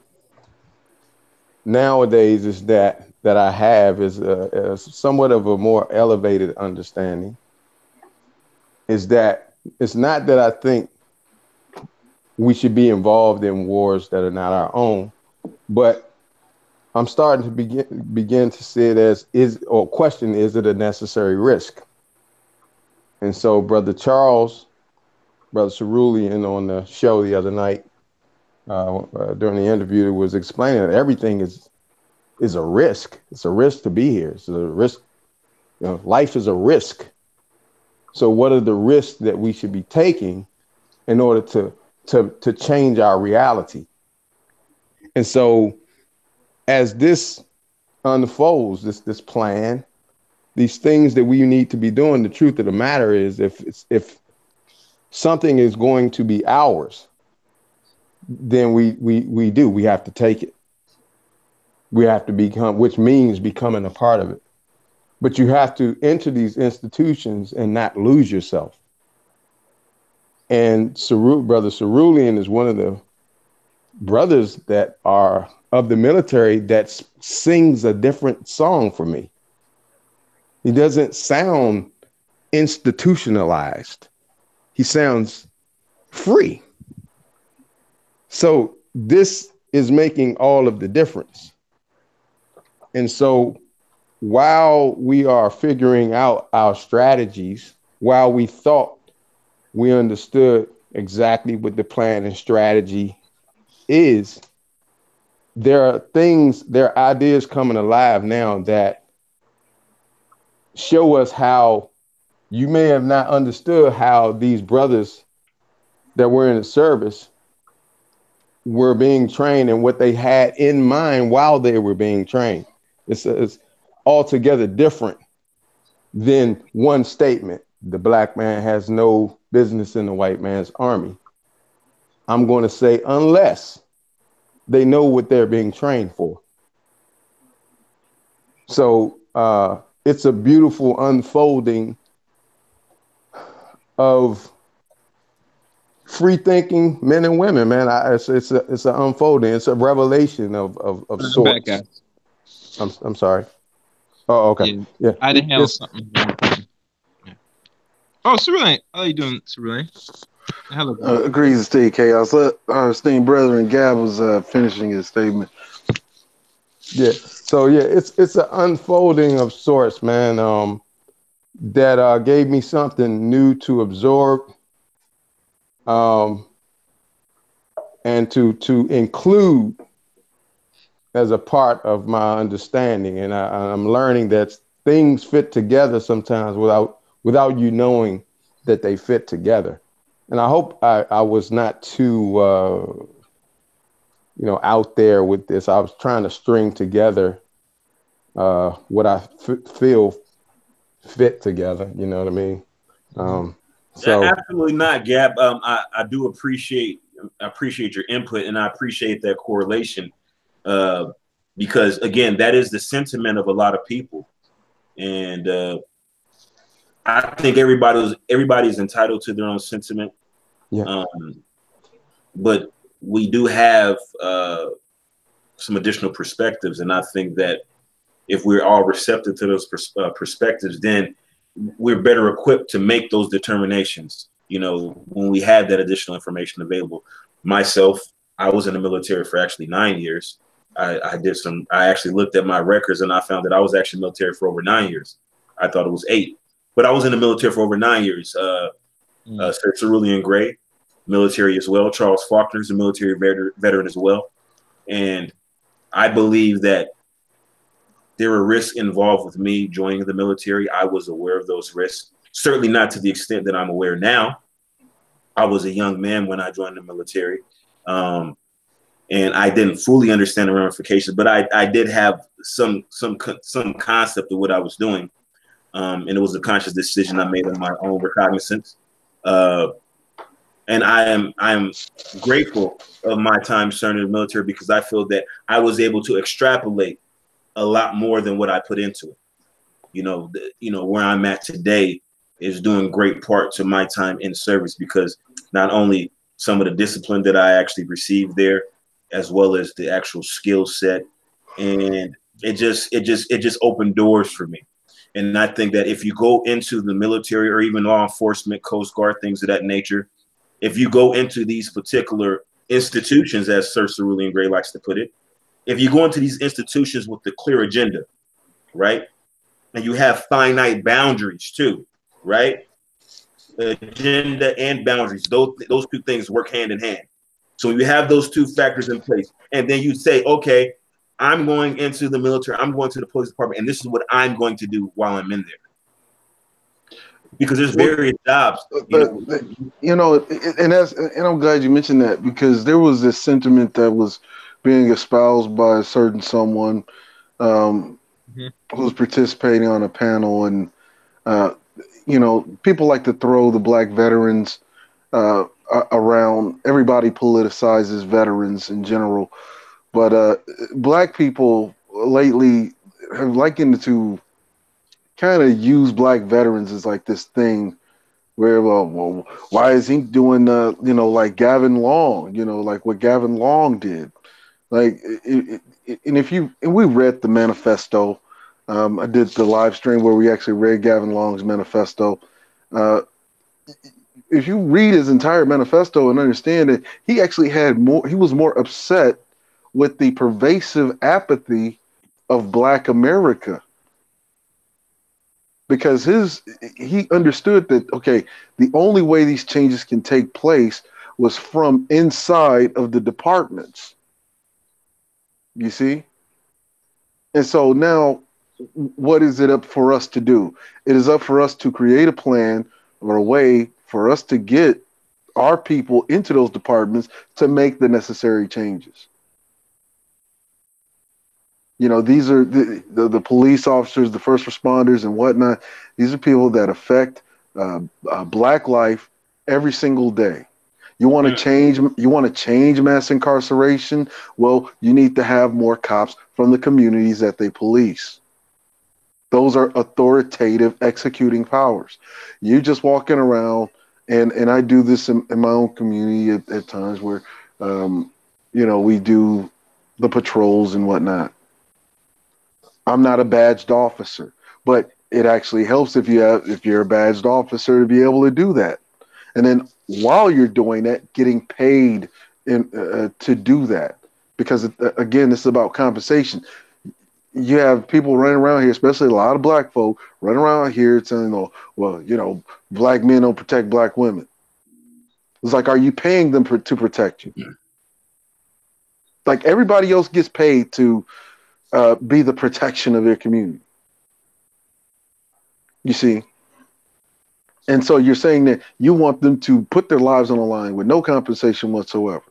nowadays is that I have is a somewhat of a more elevated understanding, is that it's not that I think we should be involved in wars that are not our own, but I'm starting to begin to see it as is it a necessary risk? And so Brother Charles Brother Cerulean on the show the other night during the interview was explaining that everything is a risk. It's a risk to be here. It's a risk. You know, life is a risk. So what are the risks that we should be taking in order to change our reality? And so as this unfolds, this plan, these things that we need to be doing, the truth of the matter is if something is going to be ours, then we have to take it. We have to become, which means becoming a part of it. But you have to enter these institutions and not lose yourself. And Brother Cerulean is one of the brothers that are of the military that sings a different song for me. He doesn't sound institutionalized. He sounds free. So this is making all of the difference. And so while we are figuring out our strategies, while we thought we understood exactly what the plan and strategy is, there are ideas coming alive now that show us how you may have not understood how these brothers that were in the service were being trained and what they had in mind while they were being trained. It's altogether different than one statement. The black man has no business in the white man's army. I'm going to say unless they know what they're being trained for. So it's a beautiful unfolding of free thinking men and women, man. It's an unfolding. It's a revelation of sorts. I'm sorry. Oh, okay. Yeah. I didn't handle something. Yeah. Oh, Cerulean. How are you doing, Cerulean? Hello. Agrees to chaos. Our esteemed brother and Gab was finishing his statement. Yeah. So yeah, it's an unfolding of sorts, man. That gave me something new to absorb, and to include as a part of my understanding. And I'm learning that things fit together sometimes without you knowing that they fit together. And I hope I was not too, out there with this. I was trying to string together what I feel fit together. You know what I mean? So absolutely not, Gab. I do appreciate your input, and I appreciate that correlation. Because again, that is the sentiment of a lot of people, and I think everybody's entitled to their own sentiment. Yeah. But we do have some additional perspectives, and I think that if we're all receptive to those perspectives, then we're better equipped to make those determinations. You know, when we have that additional information available. Myself, I was in the military for actually 9 years. I actually looked at my records and I found that I was actually military for over 9 years. I thought it was 8, but I was in the military for over 9 years. Sir Cerulean Gray, military as well. Charles Faulkner's a military veteran as well. And I believe that there were risks involved with me joining the military. I was aware of those risks, certainly not to the extent that I'm aware now. I was a young man when I joined the military. And I didn't fully understand the ramifications, but I did have some concept of what I was doing, and it was a conscious decision I made on my own recognizance. And I am grateful of my time serving in the military because I feel that I was able to extrapolate a lot more than what I put into it. You know, where I'm at today is doing great part to my time in service because not only some of the discipline that I actually received there, as well as the actual skill set. And it just opened doors for me. And I think that if you go into the military or even law enforcement, Coast Guard, things of that nature, if you go into these particular institutions, as Sir Cerulean Gray likes to put it, if you go into these institutions with the clear agenda, right? And you have finite boundaries too, right? agenda and boundaries. Those two things work hand in hand. So you have those two factors in place, and then you say, okay, I'm going into the military, I'm going to the police department, and this is what I'm going to do while I'm in there. Because there's various jobs. And I'm glad you mentioned that, because there was this sentiment that was being espoused by a certain someone who was participating on a panel, and people like to throw the black veterans around. Everybody politicizes veterans in general, but black people lately have likened to kind of use black veterans as like this thing where, well, why is he doing, like Gavin Long, like what Gavin Long did? Like, and we read the manifesto. I did the live stream where we actually read Gavin Long's manifesto. If you read his entire manifesto and understand it, he actually he was more upset with the pervasive apathy of Black America, because he understood that, okay, the only way these changes can take place was from inside of the departments. You see? And so now, what is it up for us to do? It is up for us to create a plan or a way for us to get our people into those departments to make the necessary changes. These are the police officers, the first responders and whatnot. These are people that affect Black life every single day. You want to change? You want to change mass incarceration? Well, you need to have more cops from the communities that they police. Those are authoritative executing powers. You just walking around, and I do this in my own community at times where, we do the patrols and whatnot. I'm not a badged officer, but it actually helps if you're a badged officer to be able to do that. And then while you're doing that, getting paid to do that, because again, this is about compensation. You have people running around here, especially a lot of Black folk running around here saying, well, Black men don't protect Black women. It's like, are you paying them to protect you? Like, everybody else gets paid to be the protection of their community. You see? And so you're saying that you want them to put their lives on the line with no compensation whatsoever.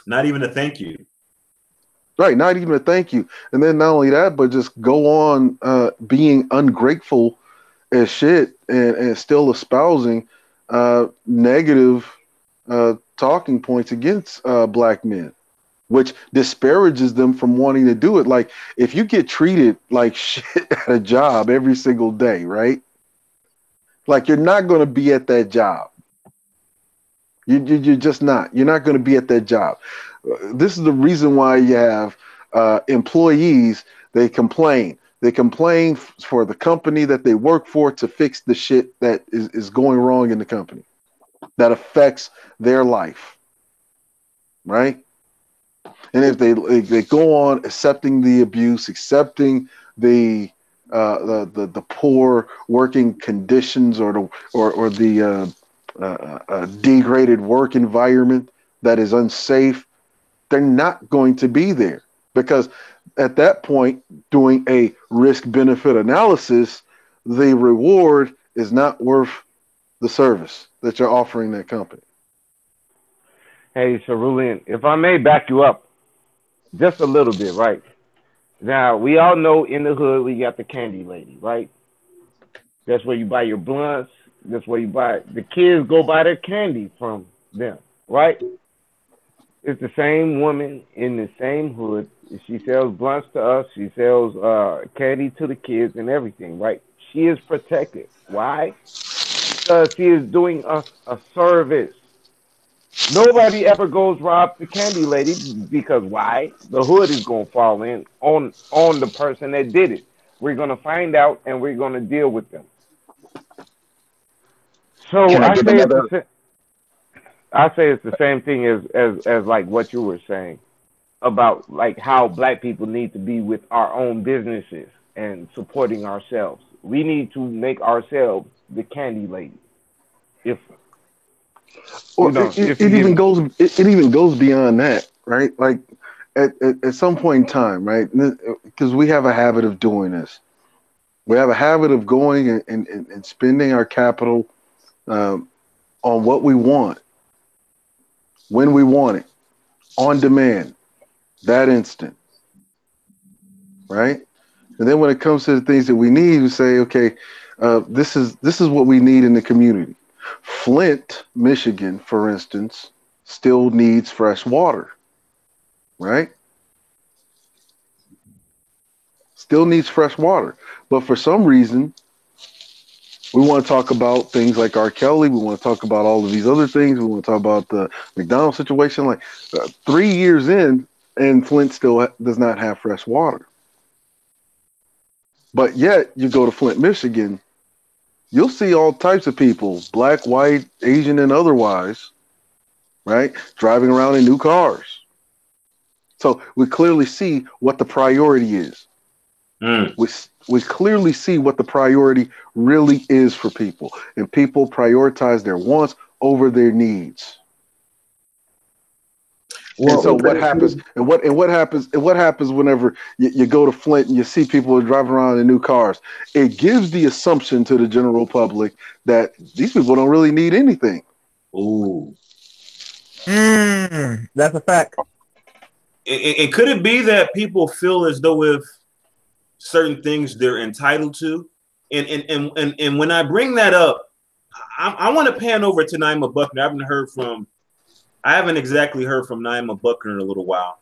Not even a thank you. Right, not even a thank you. And then not only that, but just go on being ungrateful as shit and still espousing negative talking points against Black men, which disparages them from wanting to do it. Like, if you get treated like shit at a job every single day, right? Like, you're not going to be at that job. You're just not. You're not going to be at that job. This is the reason why you have employees. They complain. They complain for the company that they work for to fix the shit that is going wrong in the company that affects their life, right? And if they go on accepting the abuse, accepting the poor working conditions or the degraded work environment that is unsafe, they're not going to be there, because at that point, doing a risk-benefit analysis, the reward is not worth the service that you're offering that company. Hey, Cerulean, if I may back you up just a little bit, right? Now, we all know in the hood we got the candy lady, right? That's where you buy your blunts. That's where you buy, the kids go buy their candy from them, right? It's the same woman in the same hood. She sells blunts to us. She sells candy to the kids and everything, right? She is protected. Why? Because she is doing us a service. Nobody ever goes rob the candy lady, because why? The hood is going to fall in on the person that did it. We're going to find out, and we're going to deal with them. So I say it's the same thing as like what you were saying about like how Black people need to be with our own businesses and supporting ourselves. We need to make ourselves the candy lady. If Or you know, it even goes it even goes beyond that, right? Like at some point in time, right? Because we have a habit of doing this. We have a habit of going and spending our capital on what we want, when we want it, on demand, that instant, right? And then when it comes to the things that we need, we say, okay, this is what we need in the community. Flint, Michigan, for instance, still needs fresh water, right? Still needs fresh water. But for some reason, we want to talk about things like R. Kelly. We want to talk about all of these other things. We want to talk about the McDonald's situation. Like 3 years in, and Flint still does not have fresh water. But yet, you go to Flint, Michigan, you'll see all types of people, black, white, Asian, and otherwise, right, driving around in new cars. So we clearly see what the priority is. We clearly see what the priority really is for people, and people prioritize their wants over their needs. Well, and so what happens? And what happens whenever you go to Flint and you see people driving around in new cars? It gives the assumption to the general public that these people don't really need anything. Ooh, that's a fact. And could it be that people feel as though if certain things they're entitled to, and when I bring that up, I want to pan over to Naimah Buckner. I haven't exactly heard from Naimah Buckner in a little while.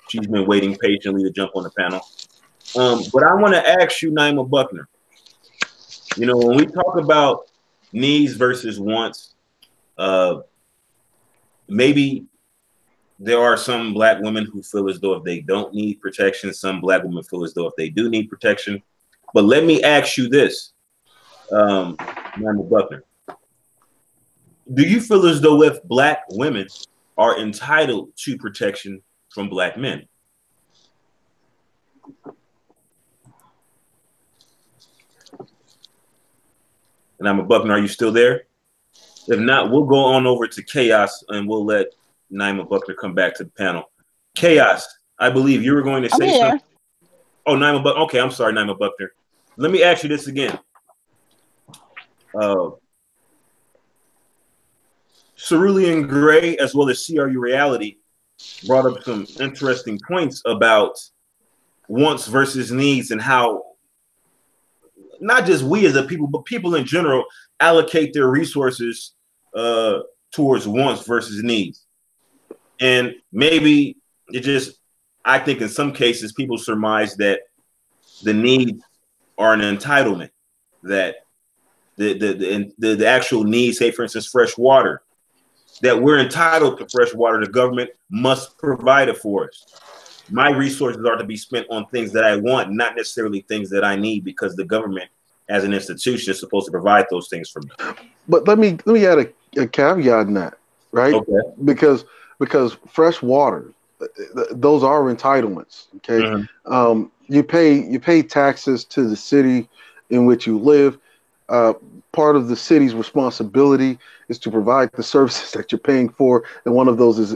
She's been waiting patiently to jump on the panel. But I want to ask you, Naimah Buckner, you know, when we talk about needs versus wants, maybe there are some black women who feel as though if they don't need protection, some black women feel as though if they do need protection. But let me ask you this, Naimah Buckner. Do you feel as though if black women are entitled to protection from black men? And I'm a Buckner, are you still there? If not, we'll go on over to Chaos and we'll let Naimah Buckner come back to the panel. Chaos, I believe you were going to say something. Oh, Naimah Buckner. Okay, I'm sorry, Naimah Buckner. Let me ask you this again. Cerulean Gray, as well as C.R.U. Rayality, brought up some interesting points about wants versus needs and how not just we as a people, but people in general allocate their resources towards wants versus needs. And maybe it just, I think in some cases, people surmise that the needs are an entitlement, that the actual needs, say, for instance, fresh water, that we're entitled to fresh water. The government must provide it for us. My resources are to be spent on things that I want, not necessarily things that I need, because the government, as an institution, is supposed to provide those things for me. But let me add a caveat in that, right? Okay. Because fresh water, those are entitlements. Okay. Mm-hmm. You pay taxes to the city in which you live. Part of the city's responsibility is to provide the services that you're paying for, and one of those is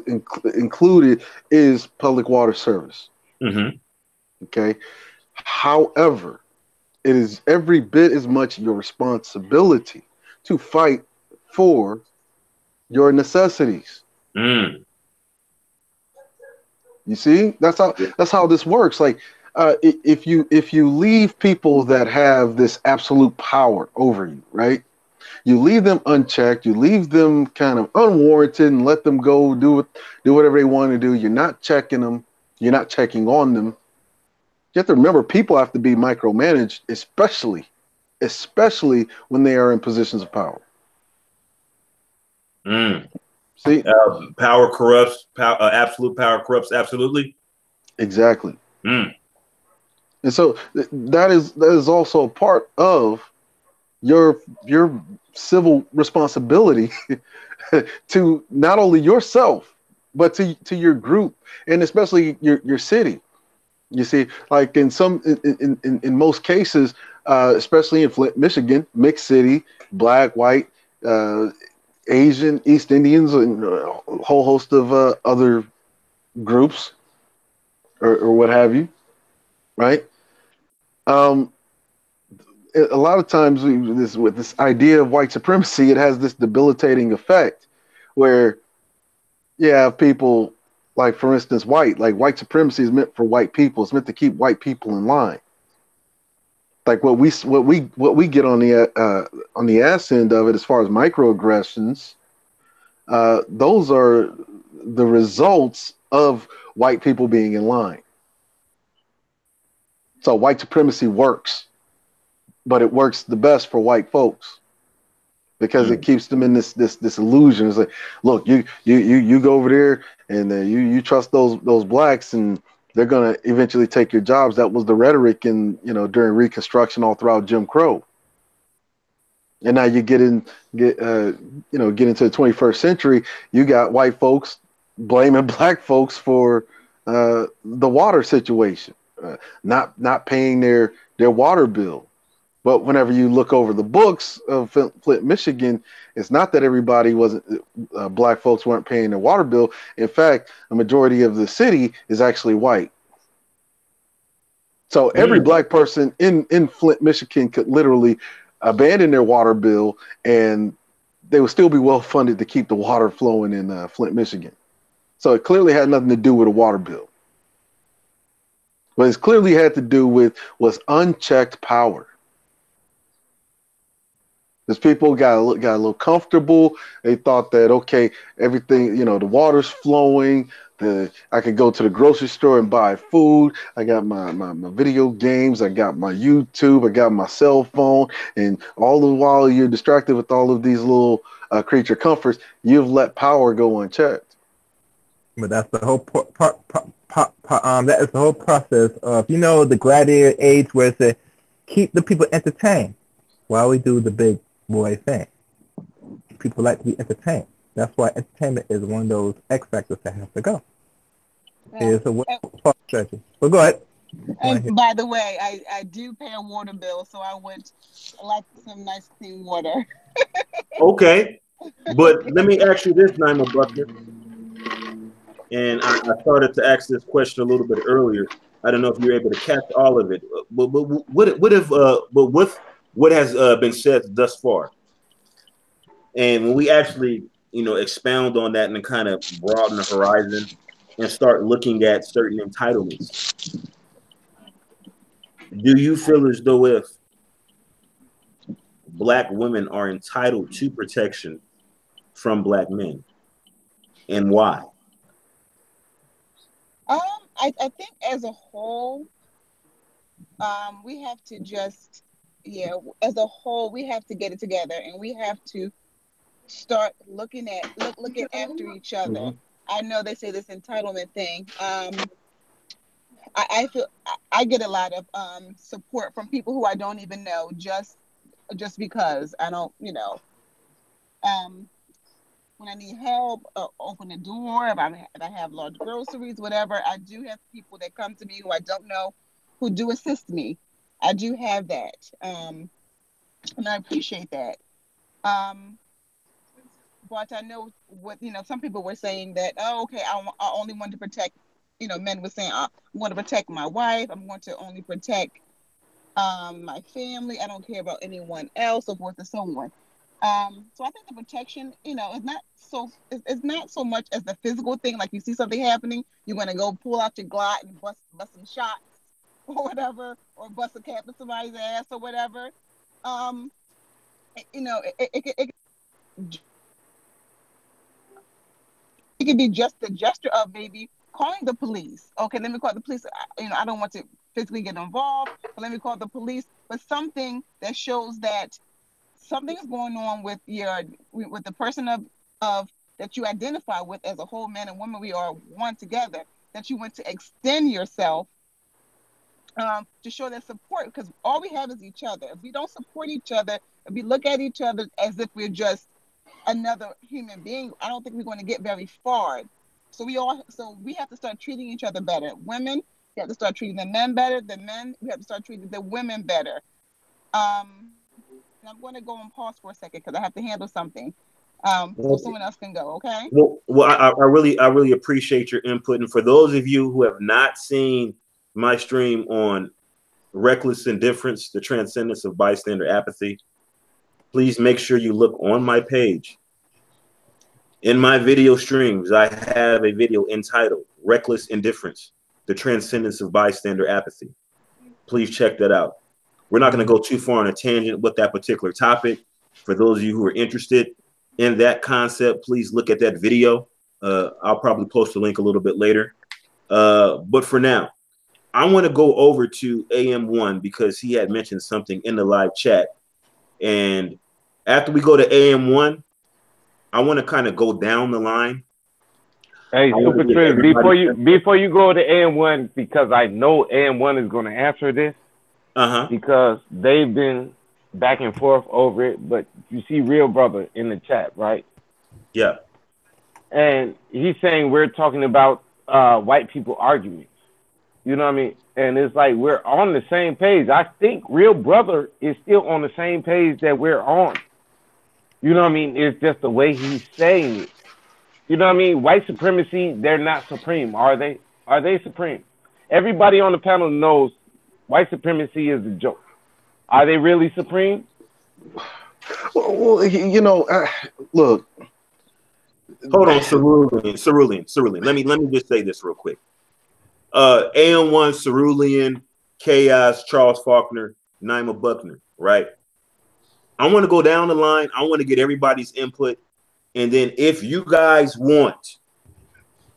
included is public water service. Mm-hmm. Okay. However, it is every bit as much your responsibility to fight for your necessities. Mm. You see, that's how this works. Like, if you leave people that have this absolute power over you, right? You leave them unchecked, you leave them kind of unwarranted and let them go do whatever they want to do. You're not checking them, you're not checking on them. You have to remember, people have to be micromanaged, especially when they are in positions of power. Mm. See, power corrupts. Absolute power corrupts. Absolutely. Exactly. Mm. And so that is also a part of your civil responsibility to not only yourself, but to your group, and especially your city. You see, like in most cases, especially in Flint, Michigan, mixed city, black, white, uh, Asian, East Indians, and a whole host of other groups or what have you, right? Um, a lot of times with this idea of white supremacy, it has this debilitating effect where you have people like, for instance, white supremacy is meant for white people. It's meant to keep white people in line. Like what we get on the ass end of it, as far as microaggressions, those are the results of white people being in line. So white supremacy works, but it works the best for white folks because it keeps them in this illusion. It's like, look, you go over there and you trust those blacks, and they're gonna eventually take your jobs. That was the rhetoric during Reconstruction, all throughout Jim Crow. And now you get into the 21st century. You got white folks blaming black folks for the water situation, not paying their water bill. But whenever you look over the books of Flint, Michigan, it's not that everybody wasn't black folks weren't paying their water bill. In fact, a majority of the city is actually white. So every black person in Flint, Michigan could literally abandon their water bill, and they would still be well funded to keep the water flowing in Flint, Michigan. So it clearly had nothing to do with a water bill. But it's clearly had to do with was unchecked power. Because people got a little comfortable. They thought that, okay, everything, the water's flowing. I could go to the grocery store and buy food. I got my video games. I got my YouTube. I got my cell phone. And all the while you're distracted with all of these little creature comforts, you've let power go unchecked. But that's the whole that is the whole process of, the gladiator age where it's keep the people entertained while we do the big boy thing. People like to be entertained. That's why entertainment is one of those X factors that has to go. It's a strategy. But go ahead. And by the way, I do pay a water bill, so I would like some nice clean water. Okay, but let me ask you this, Naimah Buckner. And I started to ask this question a little bit earlier. I don't know if you're able to catch all of it. But what has been said thus far? And when we actually, expound on that and kind of broaden the horizon and start looking at certain entitlements, do you feel as though if black women are entitled to protection from black men, and why? I think as a whole, we have to just, as a whole, we have to get it together, and we have to start looking after each other. Mm-hmm. I know they say this entitlement thing. I feel I get a lot of support from people who I don't even know, just because I don't, when I need help, open the door, if I have large groceries, whatever, I do have people that come to me who I don't know who do assist me. I do have that, and I appreciate that. But I know what, some people were saying that, oh, okay, I only want to protect, men were saying, I want to protect my wife. I'm going to only protect my family. I don't care about anyone else, so forth and so on. So I think the protection, is not so much as the physical thing. Like you see something happening, you're going to go pull out your Glock and bust some shots or whatever, or bust a cap in somebody's ass or whatever. It could be just a gesture of maybe calling the police. Okay, let me call the police. I don't want to physically get involved, but let me call the police. But something that shows that something is going on with the person of that you identify with as a whole, man and woman. We are one together. That you want to extend yourself to show that support, because all we have is each other. If we don't support each other, if we look at each other as if we're just another human being, I don't think we're going to get very far. So we have to start treating each other better. Women, We have to start treating the men better. The men, we have to start treating the women better. And I'm going to go on pause for a second because I have to handle something. So someone else can go, okay? Well, I really appreciate your input. And for those of you who have not seen my stream on reckless indifference, the transcendence of bystander apathy, please make sure you look on my page. In my video streams, I have a video entitled Reckless Indifference, the Transcendence of Bystander Apathy. Please check that out. We're not going to go too far on a tangent with that particular topic. For those of you who are interested in that concept, please look at that video. I'll probably post a link a little bit later. But for now, I want to go over to AM1 because he had mentioned something in the live chat. And after we go to AM1, I want to kind of go down the line. Hey, SuperTriz, before you go to AM1, because I know AM1 is going to answer this. Because they've been back and forth over it, but you see Real Brother in the chat, right? Yeah. And he's saying we're talking about white people arguments. You know what I mean? And it's like we're on the same page. I think Real Brother is still on the same page that we're on. You know what I mean? It's just the way he's saying it. You know what I mean? White supremacy, they're not supreme, are they? Are they supreme? Everybody on the panel knows white supremacy is a joke. Are they really supreme? Well, you know, look. Hold on, Cerulean. Let me just say this real quick. AM1, Cerulean, Chaos, Charles Faulkner, Naimah, Buckner, right? I want to go down the line. I want to get everybody's input. And then if you guys want,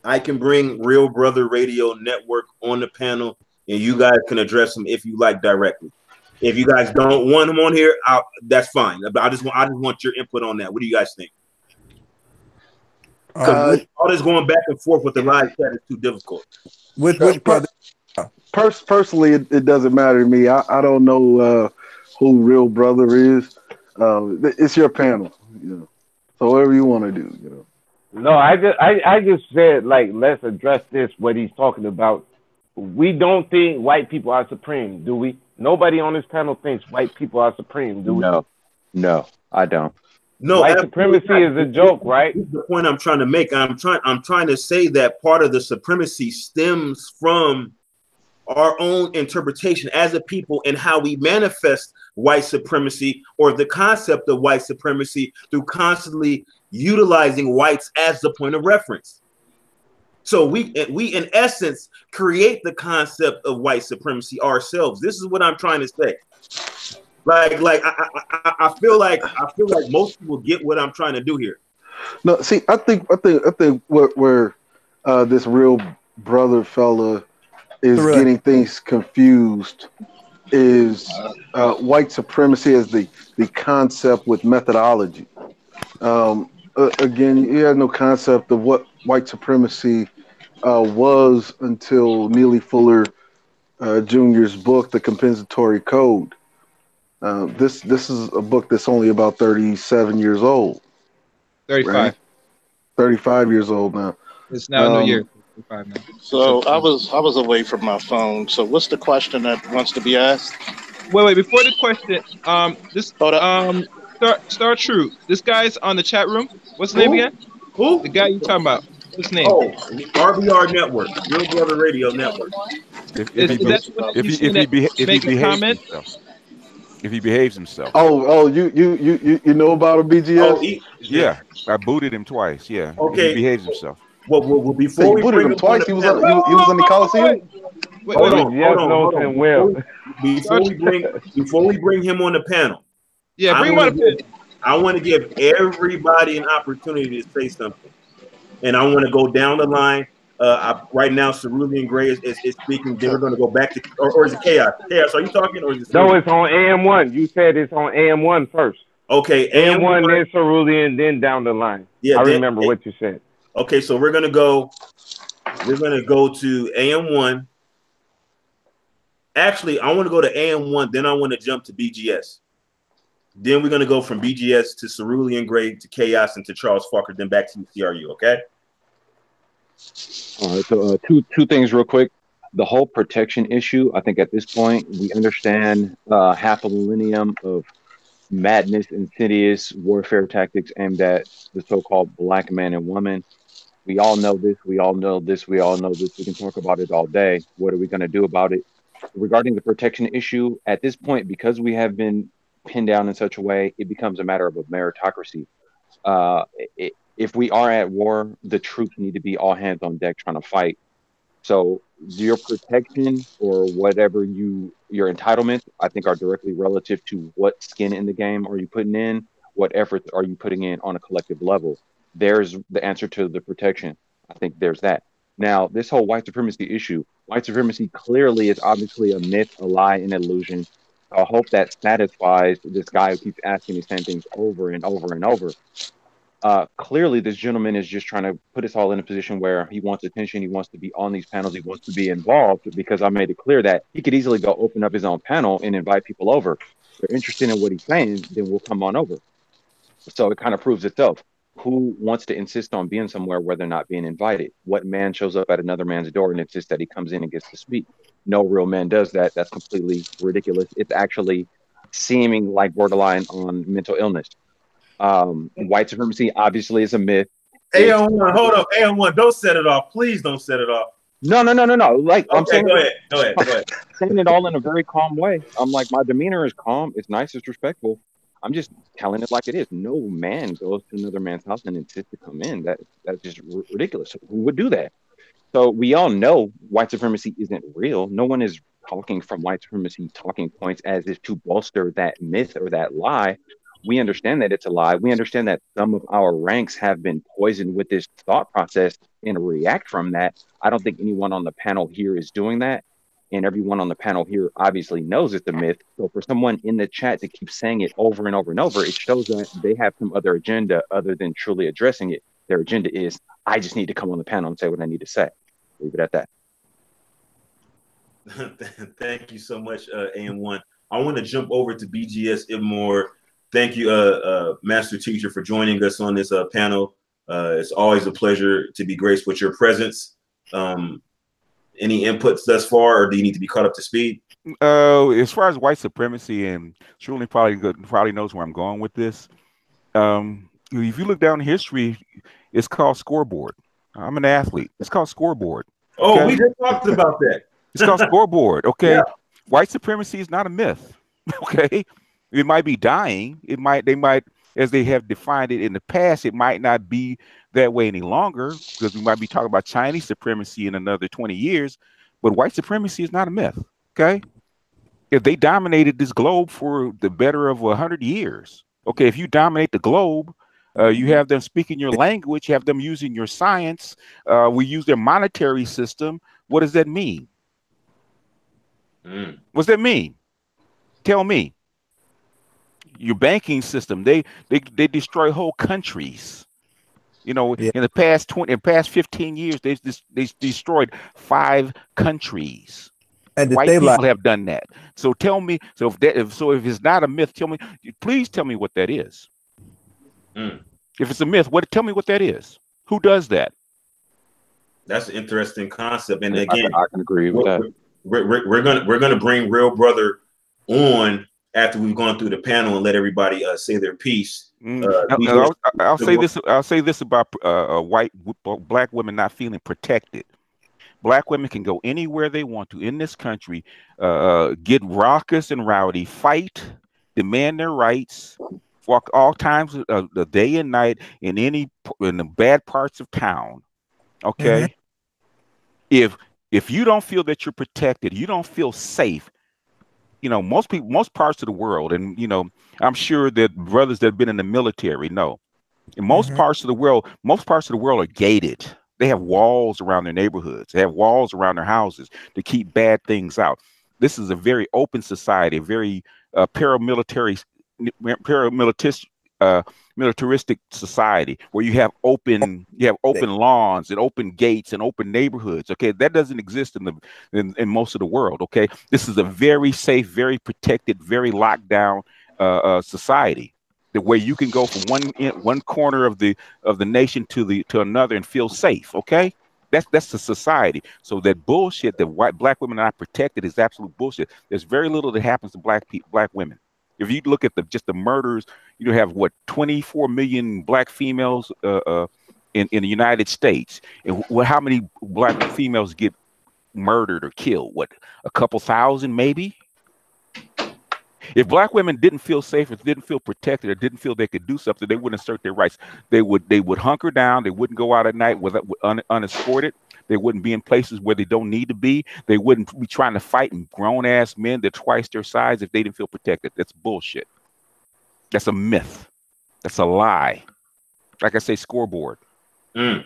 I can bring Real Brother Radio Network on the panel and you guys can address them if you like directly. If you guys don't want them on here, that's fine. I just want your input on that. What do you guys think? Because all this going back and forth with the live chat is too difficult. Which brother? Personally, it doesn't matter to me. I don't know who Real Brother is. It's your panel, you know. So whatever you want to do, you know. No, I just said, like, let's address this, what he's talking about. We don't think white people are supreme, do we? Nobody on this panel thinks white people are supreme, do we? No, I don't. No, white supremacy is a joke, right? This is the point I'm trying to make. I'm trying to say that part of the supremacy stems from our own interpretation as a people and how we manifest white supremacy or the concept of white supremacy through constantly utilizing whites as the point of reference. So we in essence create the concept of white supremacy ourselves. This is what I'm trying to say. I feel like most people get what I'm trying to do here. No, see, I think where this Real Brother fella is getting things confused is white supremacy as the concept with methodology. Again, you have no concept of what white supremacy was until Neely Fuller Jr.'s book, The Compensatory Code. This is a book that's only about 37 years old. 35. Right? 35 years old now. It's now a new year. 35 now. So I was away from my phone. So what's the question that wants to be asked? Wait. Before the question, C.R.U. This guy's on the chat room. What's his name again? Who? The guy you talking about. What's his name? Oh, RBR Network, Real Brother Radio Network. If he behaves himself. Oh, you know about a BGS? Yeah, I booted him twice. Yeah, okay. He behaves himself. Well, before we booted him twice, he was in the Coliseum. Hold on. Before we bring him on the panel, yeah, bring him on the panel. I want to give everybody an opportunity to say something, and I want to go down the line. Right now, Cerulean Gray is speaking. Then we're going to go back to, or is it Chaos? Chaos, are you talking, or is it? No, it's on AM1. You said it's on AM1 first. Okay, AM1, then Cerulean, then down the line. Yeah, I remember what you said. Okay, so we're gonna go to AM1. Actually, I want to go to AM1, then I want to jump to BGS. Then we're gonna go from BGS to Cerulean Gray to Chaos and to Charles Faulkner, then back to C.R.U. Okay. All right. So two things real quick. The whole protection issue, I think at this point, we understand half a millennium of madness, insidious warfare tactics aimed at the so-called black man and woman. We all know this. We all know this. We all know this. We can talk about it all day. What are we going to do about it? Regarding the protection issue, at this point, because we have been pinned down in such a way, it becomes a matter of a meritocracy. Uh, if we are at war, the troops need to be all hands on deck trying to fight. So your protection or whatever your entitlements, I think, are directly relative to what skin in the game are you putting in, what efforts are you putting in on a collective level. There's the answer to the protection. I think there's that. Now, this whole white supremacy issue, white supremacy clearly is obviously a myth, a lie, an illusion. I hope that satisfies this guy who keeps asking the same things over and over and over. Clearly, this gentleman is just trying to put us all in a position where he wants attention. He wants to be on these panels. He wants to be involved because I made it clear that he could easily go open up his own panel and invite people over. If they're interested in what he's saying, then we'll come on over. So it kind of proves itself. Who wants to insist on being somewhere where they're not being invited? What man shows up at another man's door and insists that he comes in and gets to speak? No real man does that. That's completely ridiculous. It's actually seeming like borderline on mental illness. White supremacy obviously is a myth. AM1, hold up. AM1, don't set it off. Please don't set it off. No. Like, okay, I'm saying, go ahead. Saying it all in a very calm way. I'm like, my demeanor is calm. It's nice. It's respectful. I'm just telling it like it is. No man goes to another man's house and insists to come in. That's just ridiculous. Who would do that? So we all know white supremacy isn't real. No one is talking from white supremacy talking points as if to bolster that myth or that lie. We understand that it's a lie. We understand that some of our ranks have been poisoned with this thought process and react from that. I don't think anyone on the panel here is doing that. And everyone on the panel here obviously knows it's a myth. So for someone in the chat to keep saying it over and over and over, it shows that they have some other agenda other than truly addressing it. Their agenda is, I just need to come on the panel and say what I need to say. Leave it at that. Thank you so much, AM1. I want to jump over to BGS IBMOR. Thank you, Master Teacher, for joining us on this panel. It's always a pleasure to be graced with your presence. Any inputs thus far, or do you need to be caught up to speed? As far as white supremacy, and Cerulean probably knows where I'm going with this. If you look down history, it's called scoreboard. I'm an athlete. It's called scoreboard. Okay? Oh, we just talked about that. It's called scoreboard. Okay, yeah. White supremacy is not a myth. Okay, it might be dying. They might, as they have defined it in the past, it might not be that way any longer because we might be talking about Chinese supremacy in another 20 years. But white supremacy is not a myth. Okay, if they dominated this globe for the better of 100 years, okay, if you dominate the globe. You have them speaking your language, you have them using your science. We use their monetary system. What does that mean? What's that mean? Tell me. Your banking system, they destroy whole countries. You know, in the past 15 years, they destroyed 5 countries. And white people have done that. So tell me, if it's not a myth, please tell me what that is. If it's a myth, tell me what that is. Who does that? That's an interesting concept. And again, I can agree with that. We're gonna bring Real Brother on after we've gone through the panel and let everybody say their piece. I'll say this about black women not feeling protected. Black women can go anywhere they want to in this country, get raucous and rowdy, fight, demand their rights. Walk all times of the day and night in the bad parts of town. Okay. If you don't feel that you're protected, you don't feel safe. You know, most parts of the world, and you know, I'm sure that brothers that have been in the military know. In most parts of the world are gated. They have walls around their neighborhoods. They have walls around their houses to keep bad things out. This is a very open society, a very militaristic society where you have open lawns and open gates and open neighborhoods. Okay, that doesn't exist in most of the world. Okay, this is a very safe, very protected, very locked down society, the way you can go from one corner of the nation to another and feel safe. Okay, That's the society. So that bullshit that black women are not protected is absolute bullshit. There's very little that happens to black women. If you look at just the murders, you have what 24 million black females in the United States, and how many black females get murdered or killed? What, a couple thousand maybe? If black women didn't feel safe, or didn't feel protected, or didn't feel they could do something, they wouldn't assert their rights. They would hunker down. They wouldn't go out at night unescorted. They wouldn't be in places where they don't need to be. They wouldn't be trying to fight grown ass men that twice their size if they didn't feel protected. That's bullshit. That's a myth. That's a lie. Like I say, scoreboard. And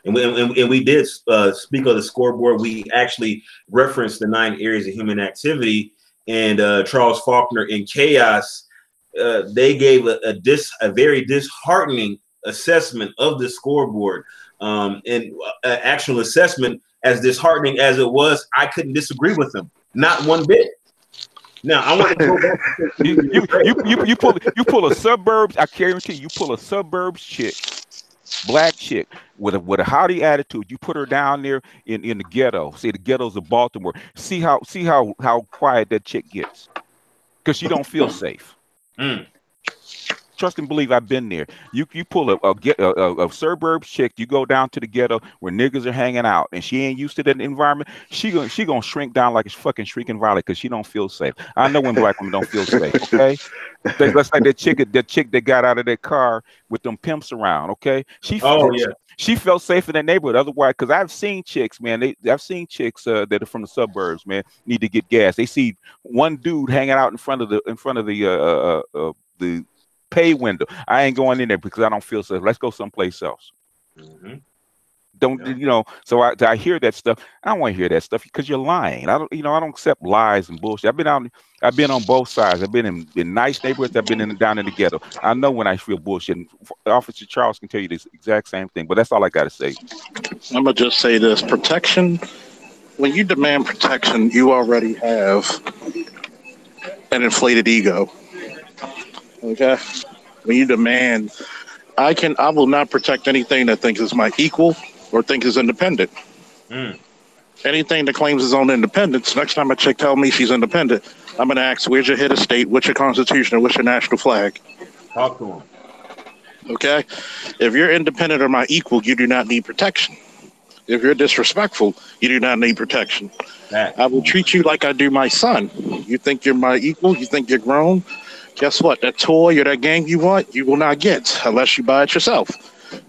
we did speak of the scoreboard. We actually referenced the 9 areas of human activity, and Charles Faulkner in Chaos, they gave a very disheartening assessment of the scoreboard. And actual assessment, as disheartening as it was, I couldn't disagree with them, not one bit. Now I want to go back. You pull a suburbs. I guarantee you pull a suburbs chick, black chick with a howdy attitude. You put her down there in the ghetto. Say the ghettos of Baltimore. See how quiet that chick gets, because she don't feel safe. Trust and believe, I've been there. You pull a suburb chick, you go down to the ghetto where niggas are hanging out, and she ain't used to that environment. She gonna shrink down like a fucking shrieking violet because she don't feel safe. I know when black women don't feel safe. Okay, that's like that chick that got out of that car with them pimps around. Okay, she felt safe in that neighborhood. Otherwise, because I've seen chicks, man. I've seen chicks that are from the suburbs, man, need to get gas. They see one dude hanging out in front of the pay window. I ain't going in there because I don't feel safe. Let's go someplace else. So I hear that stuff. I don't want to hear that stuff because you're lying. I don't accept lies and bullshit. I've been on both sides. I've been in nice neighborhoods. I've been down in the ghetto. I know when I feel bullshit. And Officer Charles can tell you this exact same thing, but that's all I got to say. I'm going to just say this. Protection, when you demand protection, you already have an inflated ego. Okay, when you demand, I will not protect anything that thinks is my equal or thinks is independent. Anything that claims its own independence, next time a chick tell me she's independent, I'm going to ask, where's your head of state, what's your constitution, or what's your national flag? Talk to them. Okay, if you're independent or my equal, you do not need protection. If you're disrespectful, you do not need protection. I will treat you like I do my son. You think you're my equal, you think you're grown, guess what? That toy or that game you want, you will not get unless you buy it yourself.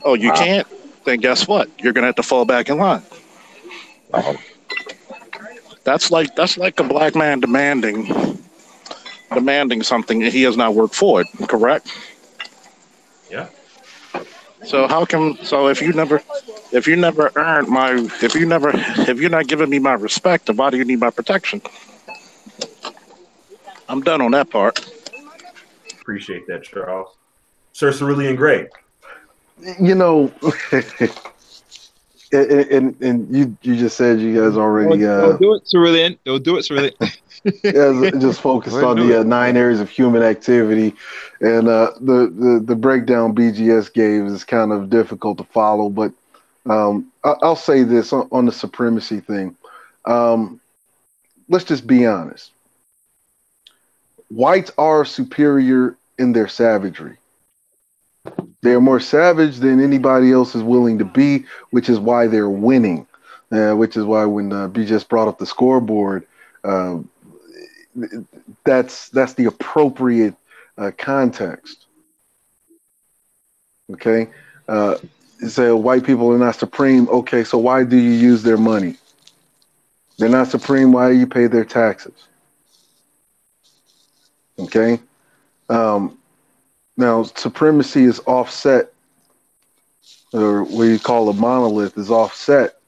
Oh, you can't? Then guess what? You're gonna have to fall back in line. That's like a black man demanding something that he has not worked for it. Correct? Yeah. So if you're not giving me my respect, then why do you need my protection? I'm done on that part. Appreciate that, Charles. Sir Cerulean Gray. You know, and you just said you guys already don't do it, Cerulean. Don't do it, Cerulean. just focused on the 9 areas of human activity, and the breakdown BGS gave is kind of difficult to follow, but I'll say this on the supremacy thing. Let's just be honest. Whites are superior in their savagery. They're more savage than anybody else is willing to be, which is why they're winning. Which is why when BGS brought up the scoreboard, that's the appropriate context. Okay, say white people are not supreme. Okay, so why do you use their money? They're not supreme. Why do you pay their taxes? Okay. Now, supremacy is offset, or what you call a monolith is offset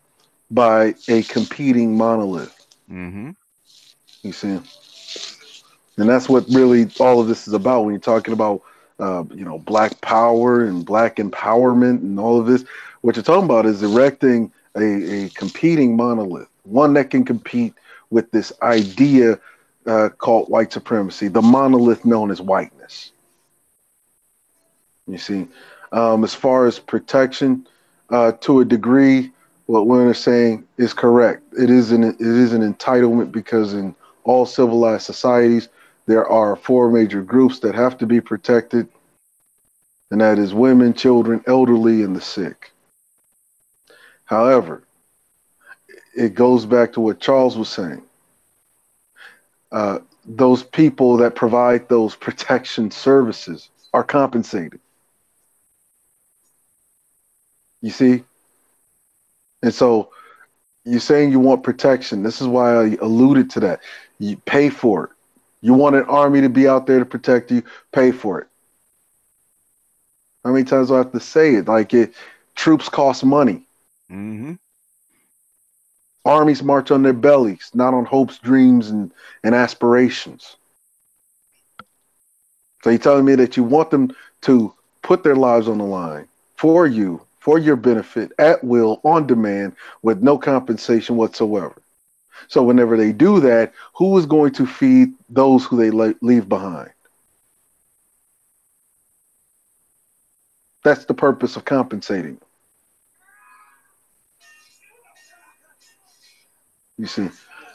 by a competing monolith. You see, and that's what really all of this is about when you're talking about, black power and black empowerment and all of this. What you're talking about is erecting a competing monolith, one that can compete with this idea called white supremacy, the monolith known as whiteness. You see, as far as protection, to a degree, what women are saying is correct. It is an entitlement because in all civilized societies, there are four major groups that have to be protected, and that is women, children, elderly, and the sick. However, it goes back to what Charles was saying. Those people that provide those protection services are compensated. You see? And so you're saying you want protection. This is why I alluded to that. You pay for it. You want an army to be out there to protect you, pay for it. How many times do I have to say it? Like, troops cost money. Mm-hmm. Armies march on their bellies, not on hopes, dreams, and aspirations. So you're telling me that you want them to put their lives on the line for you, for your benefit, at will, on demand, with no compensation whatsoever. So whenever they do that, who is going to feed those who they leave behind? That's the purpose of compensating. You see.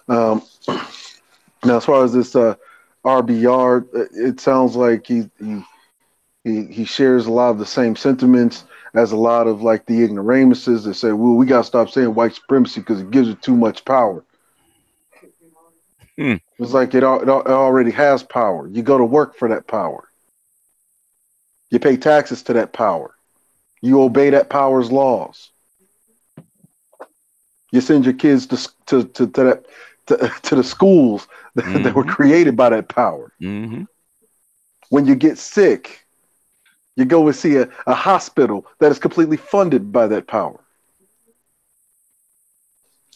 Now, as far as this RBR, it sounds like he shares a lot of the same sentiments as a lot of like the ignoramuses that say, well, we got to stop saying white supremacy because it gives it too much power. It's like it already has power. You go to work for that power. You pay taxes to that power. You obey that power's laws. You send your kids to the schools that were created by that power. Mm-hmm. When you get sick, you go and see a hospital that is completely funded by that power.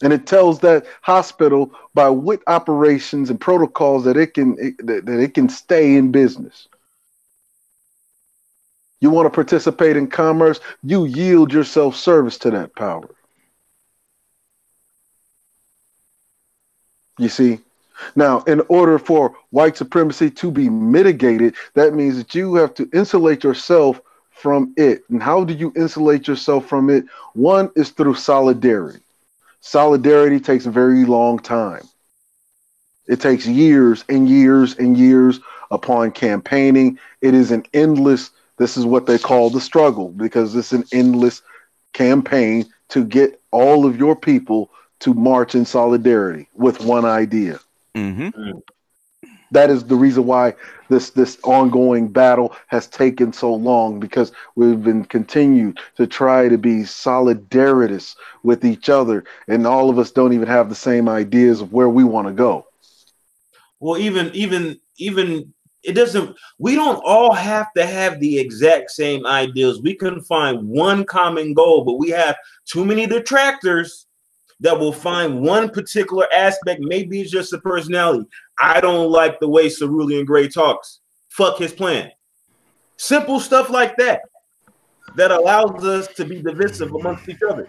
And it tells that hospital by what operations and protocols that it can stay in business. You want to participate in commerce, you yield your self-service to that power. You see? Now, in order for white supremacy to be mitigated, that means that you have to insulate yourself from it. And how do you insulate yourself from it? One is through solidarity. Solidarity takes a very long time. It takes years and years and years upon campaigning. It is an endless, this is what they call the struggle, because it's an endless campaign to get all of your people to march in solidarity with one idea. Mm-hmm. That is the reason why this ongoing battle has taken so long, because we've been continued to try to be solidaritous with each other, and all of us don't even have the same ideas of where we want to go. Well, even it doesn't. We don't all have to have the exact same ideas. We can find one common goal, but we have too many detractors that will find one particular aspect. Maybe it's just a personality. I don't like the way Cerulean Gray talks. Fuck his plan. Simple stuff like that allows us to be divisive amongst each other.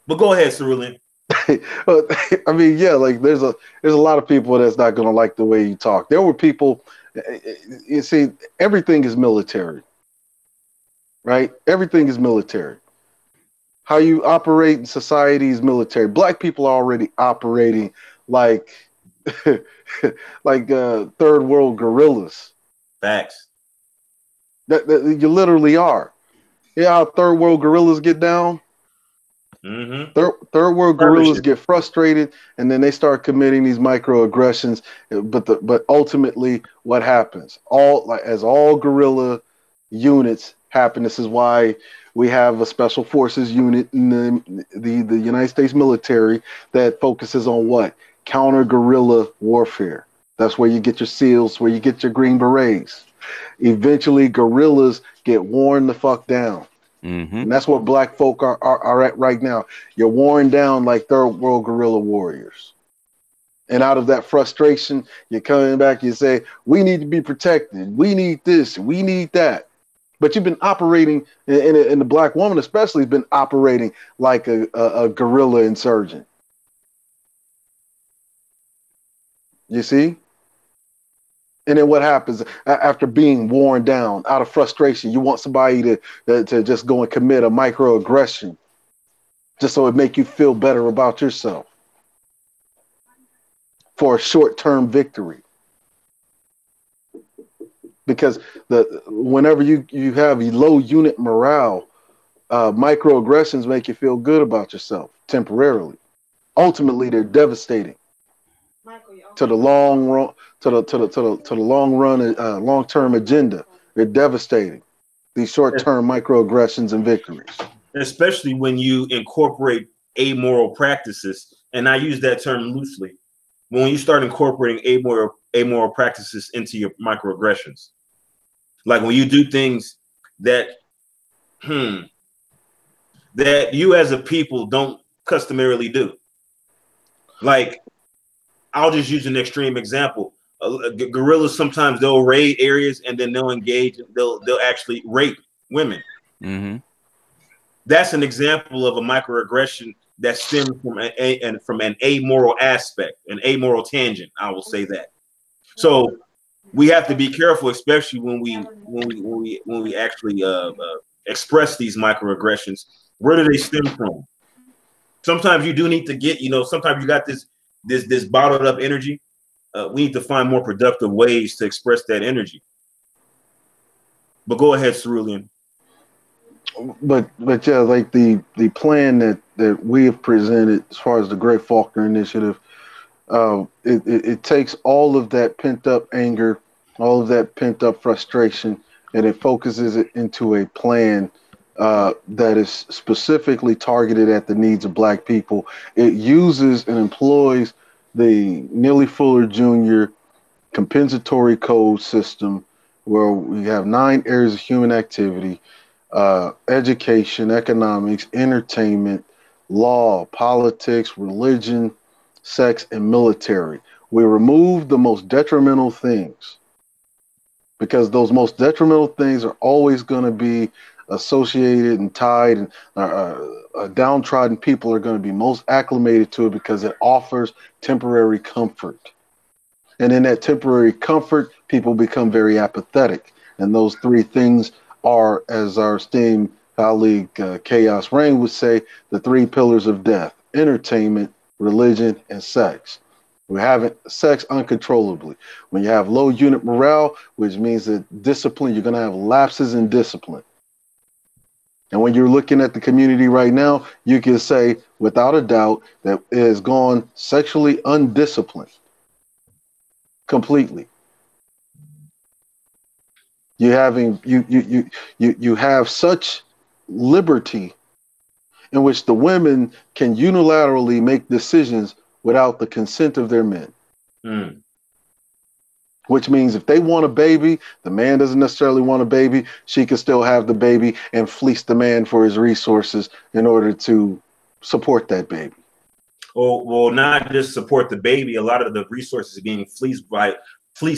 But go ahead, Cerulean. I mean, yeah, like there's a lot of people that's not going to like the way you talk. There were people, you see, everything is military, right? Everything is military. How you operate in society is military. Black people are already operating like third world guerrillas. Facts. That you literally are. Yeah, how third world guerrillas get down. Mm-hmm. Third world guerrillas get frustrated, and then they start committing these microaggressions. But ultimately, what happens? As all guerrilla units happen. This is why we have a special forces unit in the United States military that focuses on what? Counter guerrilla warfare. That's where you get your SEALs, where you get your Green Berets. Eventually, guerrillas get worn the fuck down. Mm-hmm. And that's what black folk are at right now. You're worn down like third world guerrilla warriors. And out of that frustration, you're coming back, you say, we need to be protected. We need this. We need that. But you've been operating, and the black woman especially has been operating like a guerrilla insurgent. You see? And then what happens after being worn down, out of frustration? You want somebody to just go and commit a microaggression just so it make you feel better about yourself for a short-term victory. Because whenever you have low unit morale, microaggressions make you feel good about yourself temporarily. Ultimately, they're devastating to the long run, to the long run, long-term agenda. They're devastating. These short-term microaggressions and victories, especially when you incorporate amoral practices, and I use that term loosely. When you start incorporating amoral practices into your microaggressions, like when you do things that that you as a people don't customarily do. Like, I'll just use an extreme example. Gorillas, sometimes they'll raid areas and then they'll engage. They'll actually rape women. Mm-hmm. That's an example of a microaggression that stems from an amoral aspect, an amoral tangent. I will say that. So we have to be careful, especially when we actually express these microaggressions. Where do they stem from? Sometimes you do need to get, sometimes you got this bottled up energy. We need to find more productive ways to express that energy. But go ahead, Cerulean. But yeah, like the plan that we have presented as far as the Great Faulkner Initiative, it takes all of that pent up anger, all of that pent up frustration, and it focuses it into a plan that is specifically targeted at the needs of Black people. It uses and employs the Neely Fuller Jr. compensatory code system, where we have 9 areas of human activity: education, economics, entertainment, law, politics, religion, sex, and military. We remove the most detrimental things, because those most detrimental things are always going to be associated and tied, and downtrodden people are going to be most acclimated to it because it offers temporary comfort. And in that temporary comfort, people become very apathetic. And those 3 things are, as our esteemed colleague Chaos Rain would say, the 3 pillars of death: entertainment, religion, and sex. We're having sex uncontrollably. When you have low unit morale, which means that discipline, you're going to have lapses in discipline. And when you're looking at the community right now, you can say without a doubt that it has gone sexually undisciplined completely. You have such liberty in which the women can unilaterally make decisions without the consent of their men. Which means if they want a baby, the man doesn't necessarily want a baby, she can still have the baby and fleece the man for his resources in order to support that baby. Well, not just support the baby. A lot of the resources being fleeced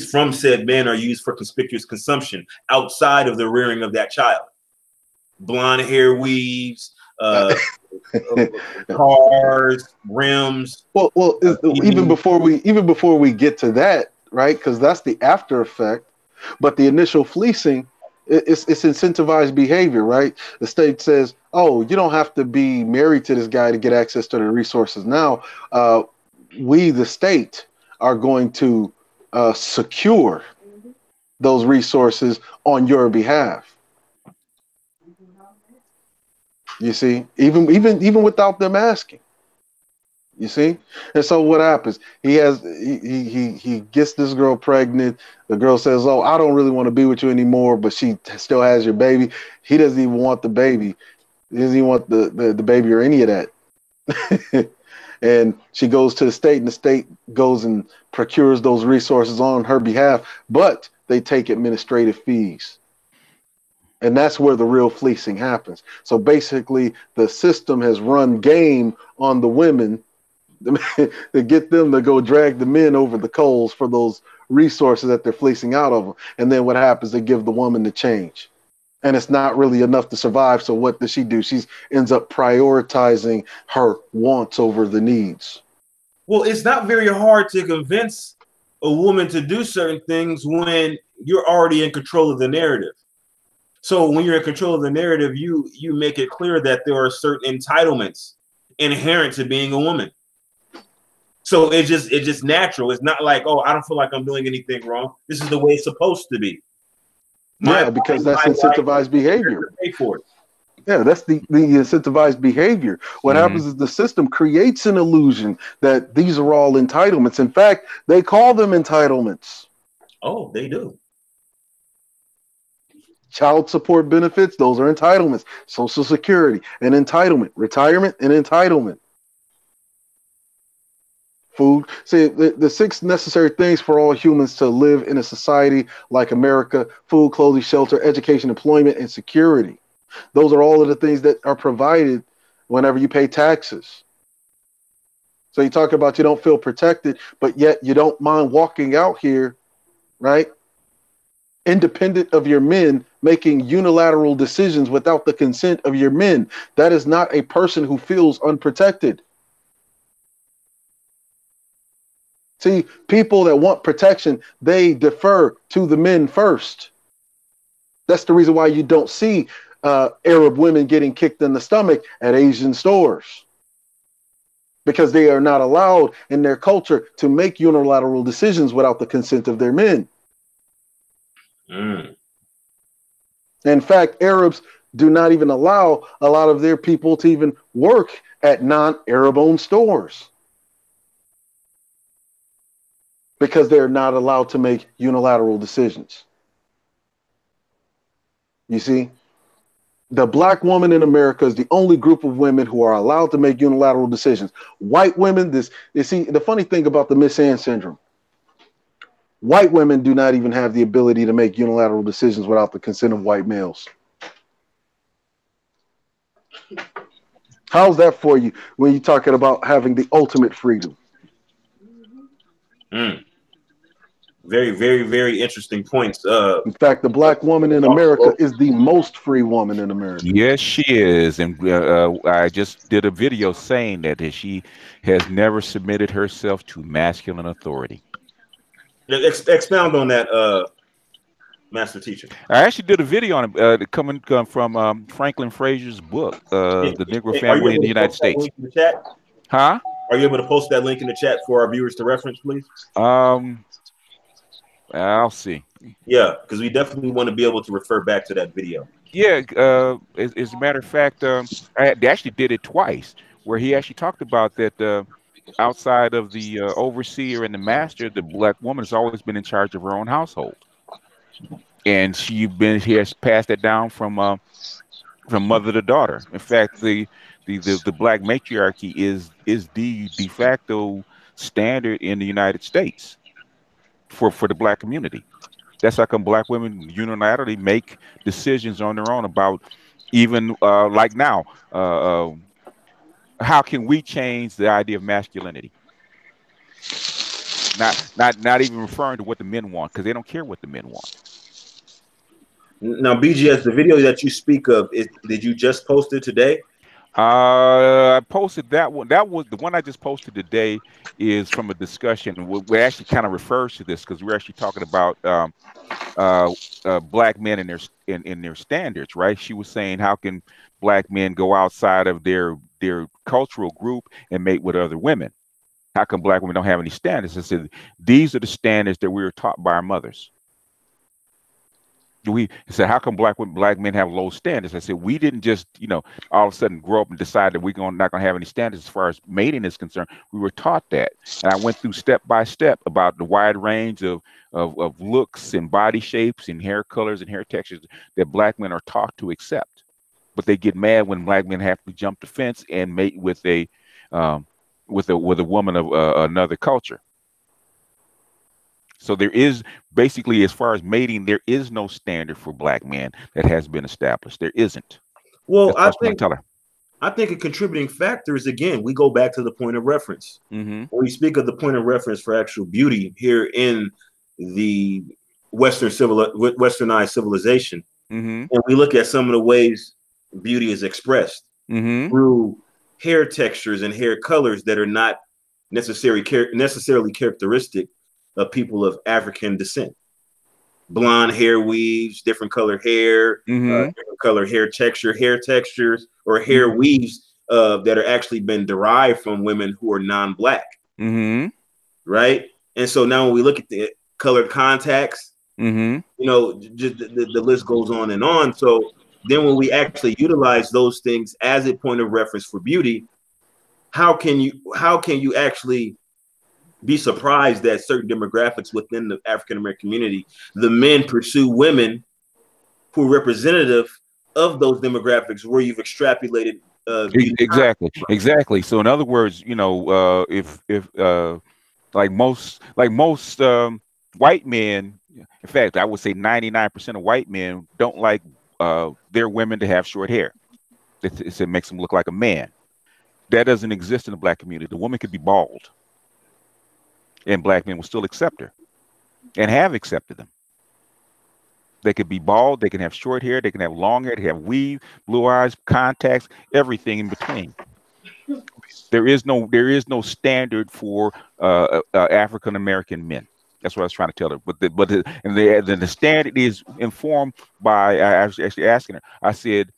from said men are used for conspicuous consumption outside of the rearing of that child. Blonde hair weaves, cars, rims. Well, even before we get to that, right? Because that's the after effect. But the initial fleecing, it's incentivized behavior, right? The state says, "Oh, you don't have to be married to this guy to get access to the resources." Now, we, the state, are going to secure those resources on your behalf. You see, even without them asking. You see, and so what happens? He gets this girl pregnant. The girl says, "Oh, I don't really want to be with you anymore," but she still has your baby. He doesn't even want the baby. He doesn't even want the baby or any of that. And she goes to the state, and the state goes and procures those resources on her behalf, but they take administrative fees. And that's where the real fleecing happens. So basically, the system has run game on the women to get them to go drag the men over the coals for those resources that they're fleecing out of them. And then what happens? They give the woman the change. And it's not really enough to survive. So what does she do? She ends up prioritizing her wants over the needs. Well, it's not very hard to convince a woman to do certain things when you're already in control of the narrative. So when you're in control of the narrative, you make it clear that there are certain entitlements inherent to being a woman. So it's just natural. It's not like, oh, I don't feel like I'm doing anything wrong. This is the way it's supposed to be. Because that's incentivized behavior. Pay for it. Yeah, that's the incentivized behavior. What happens is the system creates an illusion that these are all entitlements. In fact, they call them entitlements. Oh, they do. Child support benefits, those are entitlements. Social Security, an entitlement. Retirement, an entitlement. Food. See, the 6 necessary things for all humans to live in a society like America: food, clothing, shelter, education, employment, and security. Those are all of the things that are provided whenever you pay taxes. So you talk about you don't feel protected, but yet you don't mind walking out here, right? Independent of your men, making unilateral decisions without the consent of your men. That is not a person who feels unprotected. See, people that want protection, they defer to the men first. That's the reason why you don't see Arab women getting kicked in the stomach at Asian stores, because they are not allowed in their culture to make unilateral decisions without the consent of their men. In fact, Arabs do not even allow a lot of their people to even work at non-Arab owned stores, because they're not allowed to make unilateral decisions. You see, the black woman in America is the only group of women who are allowed to make unilateral decisions. White women, you see, the funny thing about the Miss Ann syndrome, white women do not even have the ability to make unilateral decisions without the consent of white males. How's that for you when you're talking about having the ultimate freedom? Very, very, very interesting points. In fact, the black woman in America is the most free woman in America. Yes, she is. And I just did a video saying that she has never submitted herself to masculine authority. Expound on that, Master Teacher. I actually did a video on it coming from Franklin Frazier's book, The Negro Family in the United States. In the chat? Huh? Are you able to post that link in the chat for our viewers to reference, please? I'll see. Yeah, because we definitely want to be able to refer back to that video. Yeah, as a matter of fact, I actually did it twice, where he actually talked about that outside of the overseer and the master, the black woman has always been in charge of her own household, and she has passed that down from mother to daughter. In fact, the black matriarchy is the de facto standard in the United States for the black community. That's how come black women unilaterally make decisions on their own about even like now. How can we change the idea of masculinity? Not even referring to what the men want, because they don't care what the men want. Now, BGS, the video that you speak of, did you just post it today? I posted that one. That was the one I just posted today. Is from a discussion. We actually kind of refers to this because we're actually talking about black men and their standards, right? She was saying, how can black men go outside of their cultural group and mate with other women? How come black women don't have any standards? I said, these are the standards that we were taught by our mothers. We said, how come black men have low standards? I said, we didn't just, all of a sudden grow up and decide that we're not going to have any standards as far as mating is concerned. We were taught that. And I went through step by step about the wide range of looks and body shapes and hair colors and hair textures that black men are taught to accept. But they get mad when black men have to jump the fence and mate with a woman of another culture. So there is basically, as far as mating, there is no standard for black men that has been established. There isn't. Well, I think a contributing factor is, again, we go back to the point of reference. When we speak of the point of reference for actual beauty here in the westernized civilization, and we look at some of the ways beauty is expressed through hair textures and hair colors that are not necessarily characteristic of people of African descent. Blonde hair weaves, different color hair, different color hair textures, or hair weaves that are actually been derived from women who are non-black. Right? And so now when we look at the colored contacts, you know, just the list goes on and on. So then when we actually utilize those things as a point of reference for beauty, how can you actually be surprised that certain demographics within the African American community, the men pursue women who are representative of those demographics where you've extrapolated exactly. So in other words, you know, if like most white men, in fact, I would say 99% of white men don't like their women to have short hair. It makes them look like a man. That doesn't exist in the black community. The woman could be bald, and black men will still accept her, and have accepted them. They could be bald, they can have short hair, they can have long hair, they have weave, blue eyes, contacts, everything in between. There is no standard for African American men. That's what I was trying to tell her. But the standard is informed by, I was actually asking her. I said,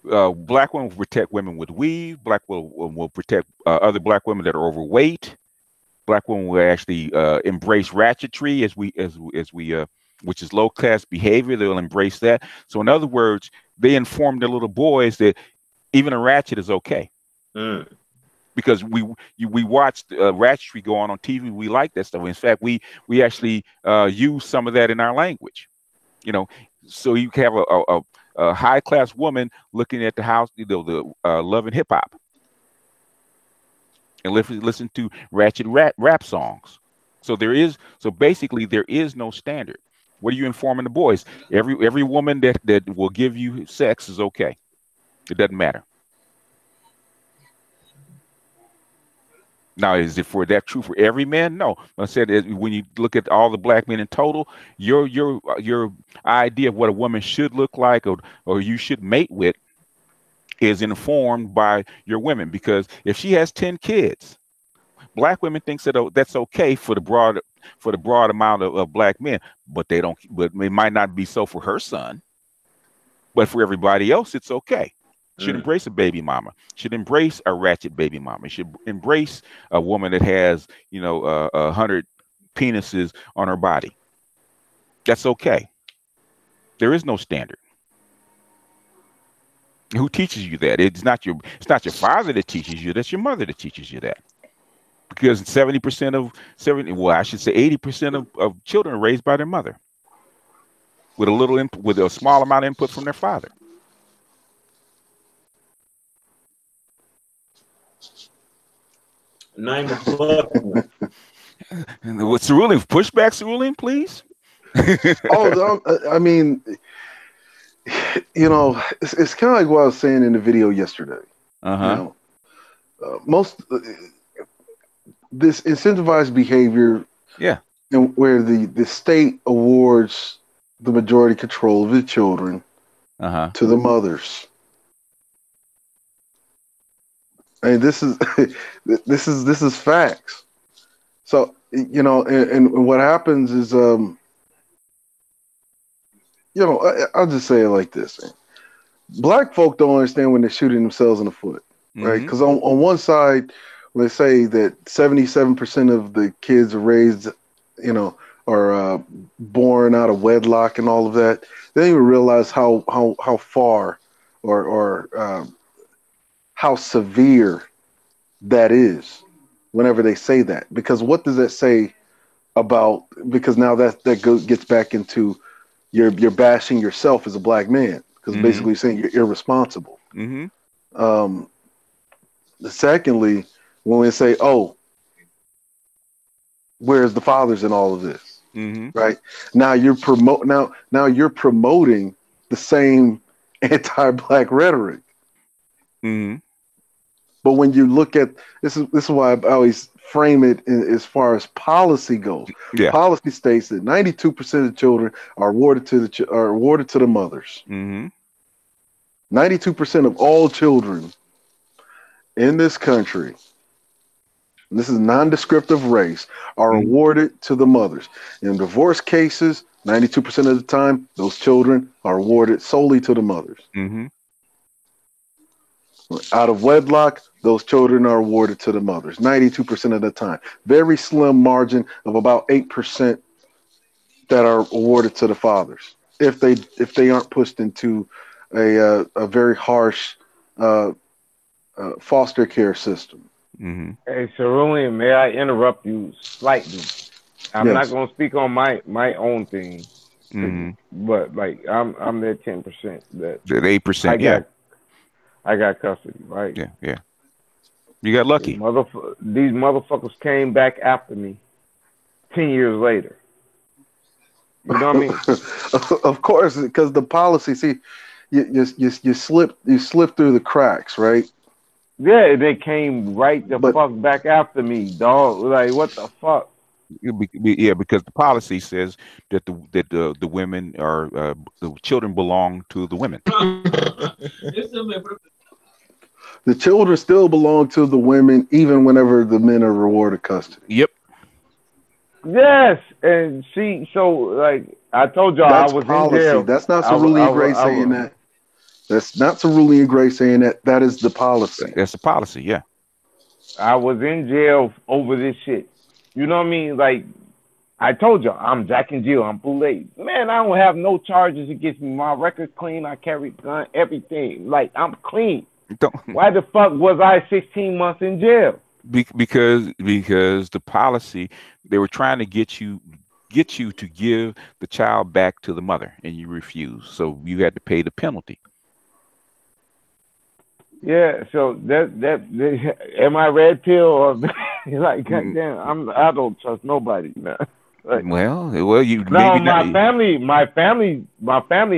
black women will protect women with weave. Black will protect other black women that are overweight. Black women will actually embrace ratchetry as we which is low class behavior. They'll embrace that. So in other words, they inform their little boys that even a ratchet is okay. Because we watched ratchetry go on TV. We like that stuff. In fact, we actually use some of that in our language. You know, so you can have a high class woman looking at the house, you know, the loving hip hop, and listen to ratchet rap songs. So basically there is no standard. What are you informing the boys? Every woman that will give you sex is okay. It doesn't matter. Now, is it for that true for every man? No. I said when you look at all the black men in total, your idea of what a woman should look like or you should mate with is informed by your women. Because if she has 10 kids, black women think that that's okay for the broad amount of black men, but they don't. But it might not be so for her son. But for everybody else, it's okay. Should embrace a baby mama. Should embrace a ratchet baby mama. Should embrace a woman that has, you know, 100 penises on her body. That's okay. There is no standard. Who teaches you that? It's not your father that teaches you. That's your mother that teaches you that. Because 70% of 80% of children are raised by their mother with a small amount of input from their father. Naimah. What's Cerulean? Pushback, Cerulean, please. I mean, you know, it's kind of like what I was saying in the video yesterday. You know, most this incentivized behavior, and where the state awards the majority control of the children to the mothers. I mean, this is facts. So, you know, and what happens is, you know, I'll just say it like this: man. Black folk don't understand when they're shooting themselves in the foot, right? Because on one side, when they say that 77% of the kids are raised, you know, are born out of wedlock and all of that, they don't even realize how far or how severe that is whenever they say that. Because what does that say about, because now that gets back into you're bashing yourself as a black man, because basically saying you're irresponsible. Secondly, when we say, oh, where's the fathers in all of this? Right? Now you're promoting the same anti-black rhetoric. But when you look at this is why I always frame it as far as policy goes. Policy states that 92% of children are awarded to the mothers. 92% of all children in this country and this is non-descriptive race, are awarded to the mothers. In divorce cases, 92% of the time, those children are awarded solely to the mothers. Out of wedlock, those children are awarded to the mothers, 92% of the time. Very slim margin of about 8% that are awarded to the fathers, if they aren't pushed into a very harsh foster care system. Hey, Cerulean, may I interrupt you slightly? I'm not Yes. gonna speak on my own thing, but like I'm that 10%. That 8%. I got custody, right? Yeah. You got lucky. These motherfuckers came back after me 10 years later. You know what I mean? Of course, because the policy. See, you slip through the cracks, right? Yeah, they came right the fuck back after me, dog. Like, what the fuck? Yeah, because the policy says that the women are the children belong to the women. The children still belong to the women, even whenever the men are rewarded custody. Yep. Yes, and so like I told y'all, That's I was policy. in jail. That's not Cerulean Gray saying that. That's not Cerulean Gray saying that. That is the policy. That's the policy. Yeah. I was in jail over this shit. You know what I mean? Like I told y'all, I'm Jack and Jill. I'm Boulay. Man, I don't have no charges against me. My record's clean. I carry gun, everything. Like I'm clean. Why the fuck was I 16 months in jail? Because the policy, they were trying to get you to give the child back to the mother, and you refused. So you had to pay the penalty. Yeah. So that am I red pill or like goddamn? I don't trust nobody, man. Like, well, you no, maybe my family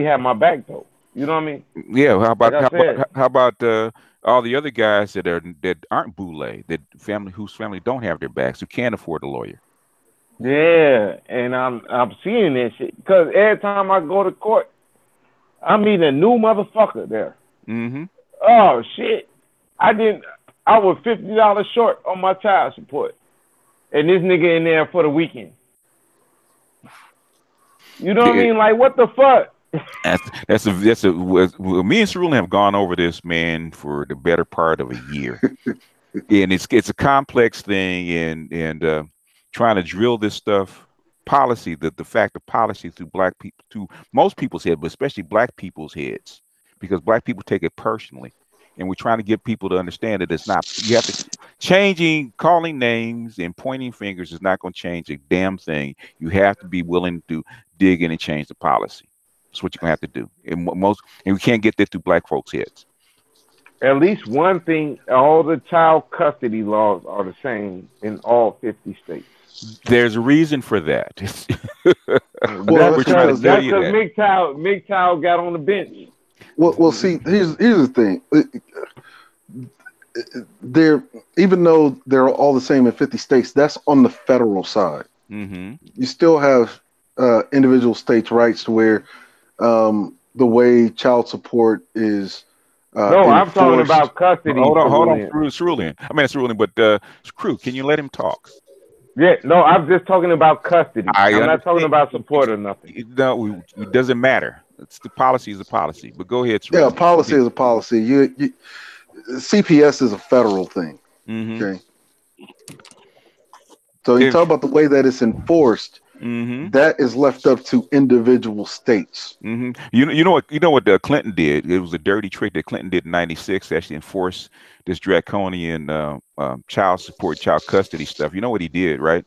had my back though. You know what I mean? Yeah. How about like all the other guys that aren't boule, whose family don't have their backs, who can't afford a lawyer? Yeah, and I'm seeing this shit because every time I go to court, I meet a new motherfucker there. Oh shit! I was $50 short on my child support, and this nigga in there for the weekend. You know what I mean? Like what the fuck? Me and Cerulean have gone over this, man, for the better part of a year, and it's a complex thing, and trying to drill this stuff policy, the fact of policy through through most people's head, but especially black people's heads, because black people take it personally, and we're trying to get people to understand that it's not. You have to calling names and pointing fingers is not going to change a damn thing. You have to be willing to dig in and change the policy. That's what you're gonna have to do. And we can't get that through black folks' heads. At least one thing: all the child custody laws are the same in all 50 states. There's a reason for that. Well, that's because MGTOW got on the bench. Well, see, here's the thing. Even though they're all the same in 50 states, that's on the federal side. You still have individual states' rights to where the way child support is. No, I'm talking about custody. Hold on, Cerulean. I mean, Cerulean, but C.R.U, can you let him talk? Yeah, no, I'm just talking about custody. I'm not talking about support or nothing. No, it doesn't matter. The policy is a policy. But go ahead, Cerulean. Yeah, policy is a policy. CPS is a federal thing. Okay. So you talk about the way that it's enforced. That is left up to individual states. You know what Clinton did? It was a dirty trick that Clinton did in '96 to actually enforce this draconian child support, child custody stuff. You know what he did, right?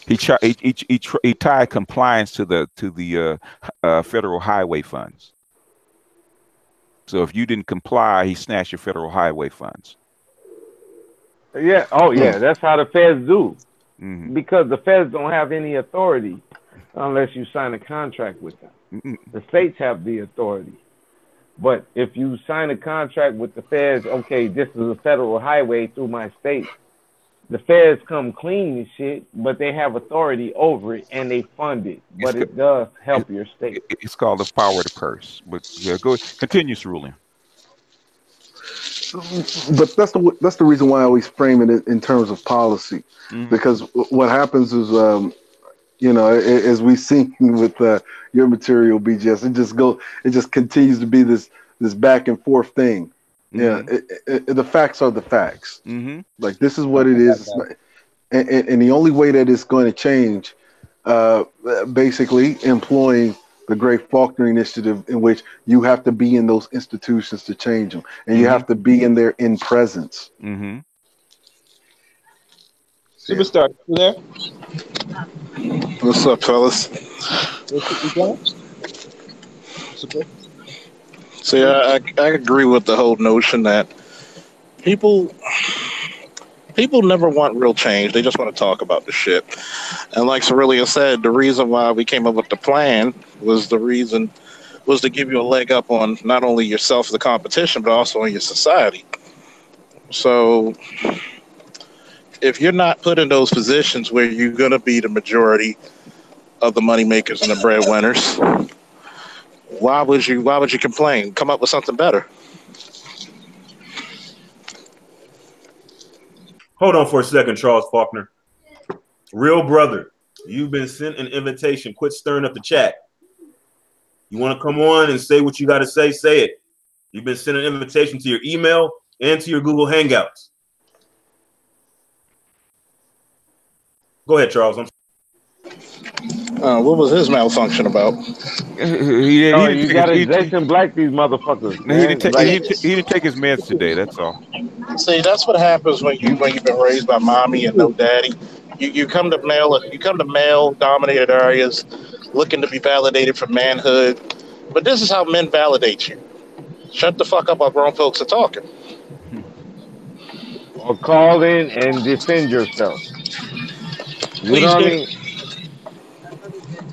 He tied compliance to the federal highway funds. So if you didn't comply, he snatched your federal highway funds. Yeah. Oh, yeah. That's how the feds do. Because the feds don't have any authority unless you sign a contract with them. The states have the authority. But if you sign a contract with the feds, okay, this is a federal highway through my state. The feds come clean and shit, but they have authority over it and they fund it. But it does help your state. It's called the power of the purse. But go continue, Cerulean. But that's the reason why I always frame it in terms of policy, because what happens is, as we see with your material, BGS, it just continues to be this back and forth thing. Yeah, the facts are the facts. Like, this is what it is, and the only way that it's going to change, basically employing the Great Faulkner Initiative, in which you have to be in those institutions to change them, and you have to be in there in presence. Superstar, you there? What's up, fellas? See, I agree with the whole notion that people never want real change. They just want to talk about the shit. And like Cerulean said, the reason why we came up with the plan was to give you a leg up on not only yourself, the competition, but also on your society. So if you're not put in those positions where you're going to be the majority of the money makers and the breadwinners, why would you complain? Come up with something better. Hold on for a second, Charles Faulkner. Real brother, you've been sent an invitation. Quit stirring up the chat. You want to come on and say what you got to say? Say it. You've been sent an invitation to your email and to your Google Hangouts. Go ahead, Charles. What was his malfunction about? You got to Jason Black these motherfuckers. He didn't take his meds today. That's all. See, that's what happens when you've been raised by mommy and no daddy. You come to male dominated areas, looking to be validated for manhood. But this is how men validate you. Shut the fuck up while grown folks are talking. Or call in and defend yourself. You know what I mean?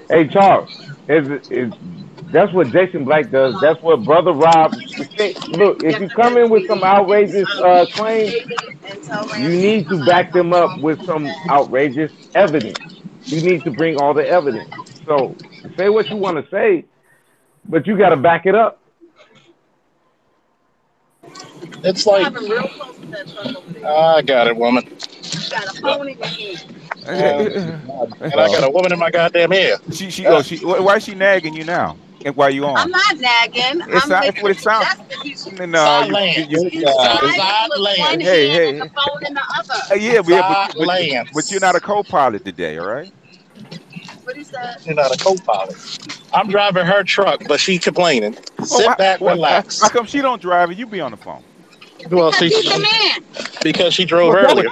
Hey, Charles, that's what Jason Black does. That's what Brother Rob. Look, if you come in with some outrageous claims, you need to back them up with some outrageous evidence. You need to bring all the evidence. So say what you want to say, but you got to back it up. It's like, I got it, woman. You got a phone in your hand. And I got a woman in my goddamn ear. Why is she nagging you now? And why you on? I'm not nagging. That's what it sounds. No, hey. The phone in the other. But you're not a co-pilot today, all right? What he said? You're not a co-pilot. I'm driving her truck, but she complaining. Sit back, relax. How come she don't drive and you be on the phone? Well, because she drove earlier.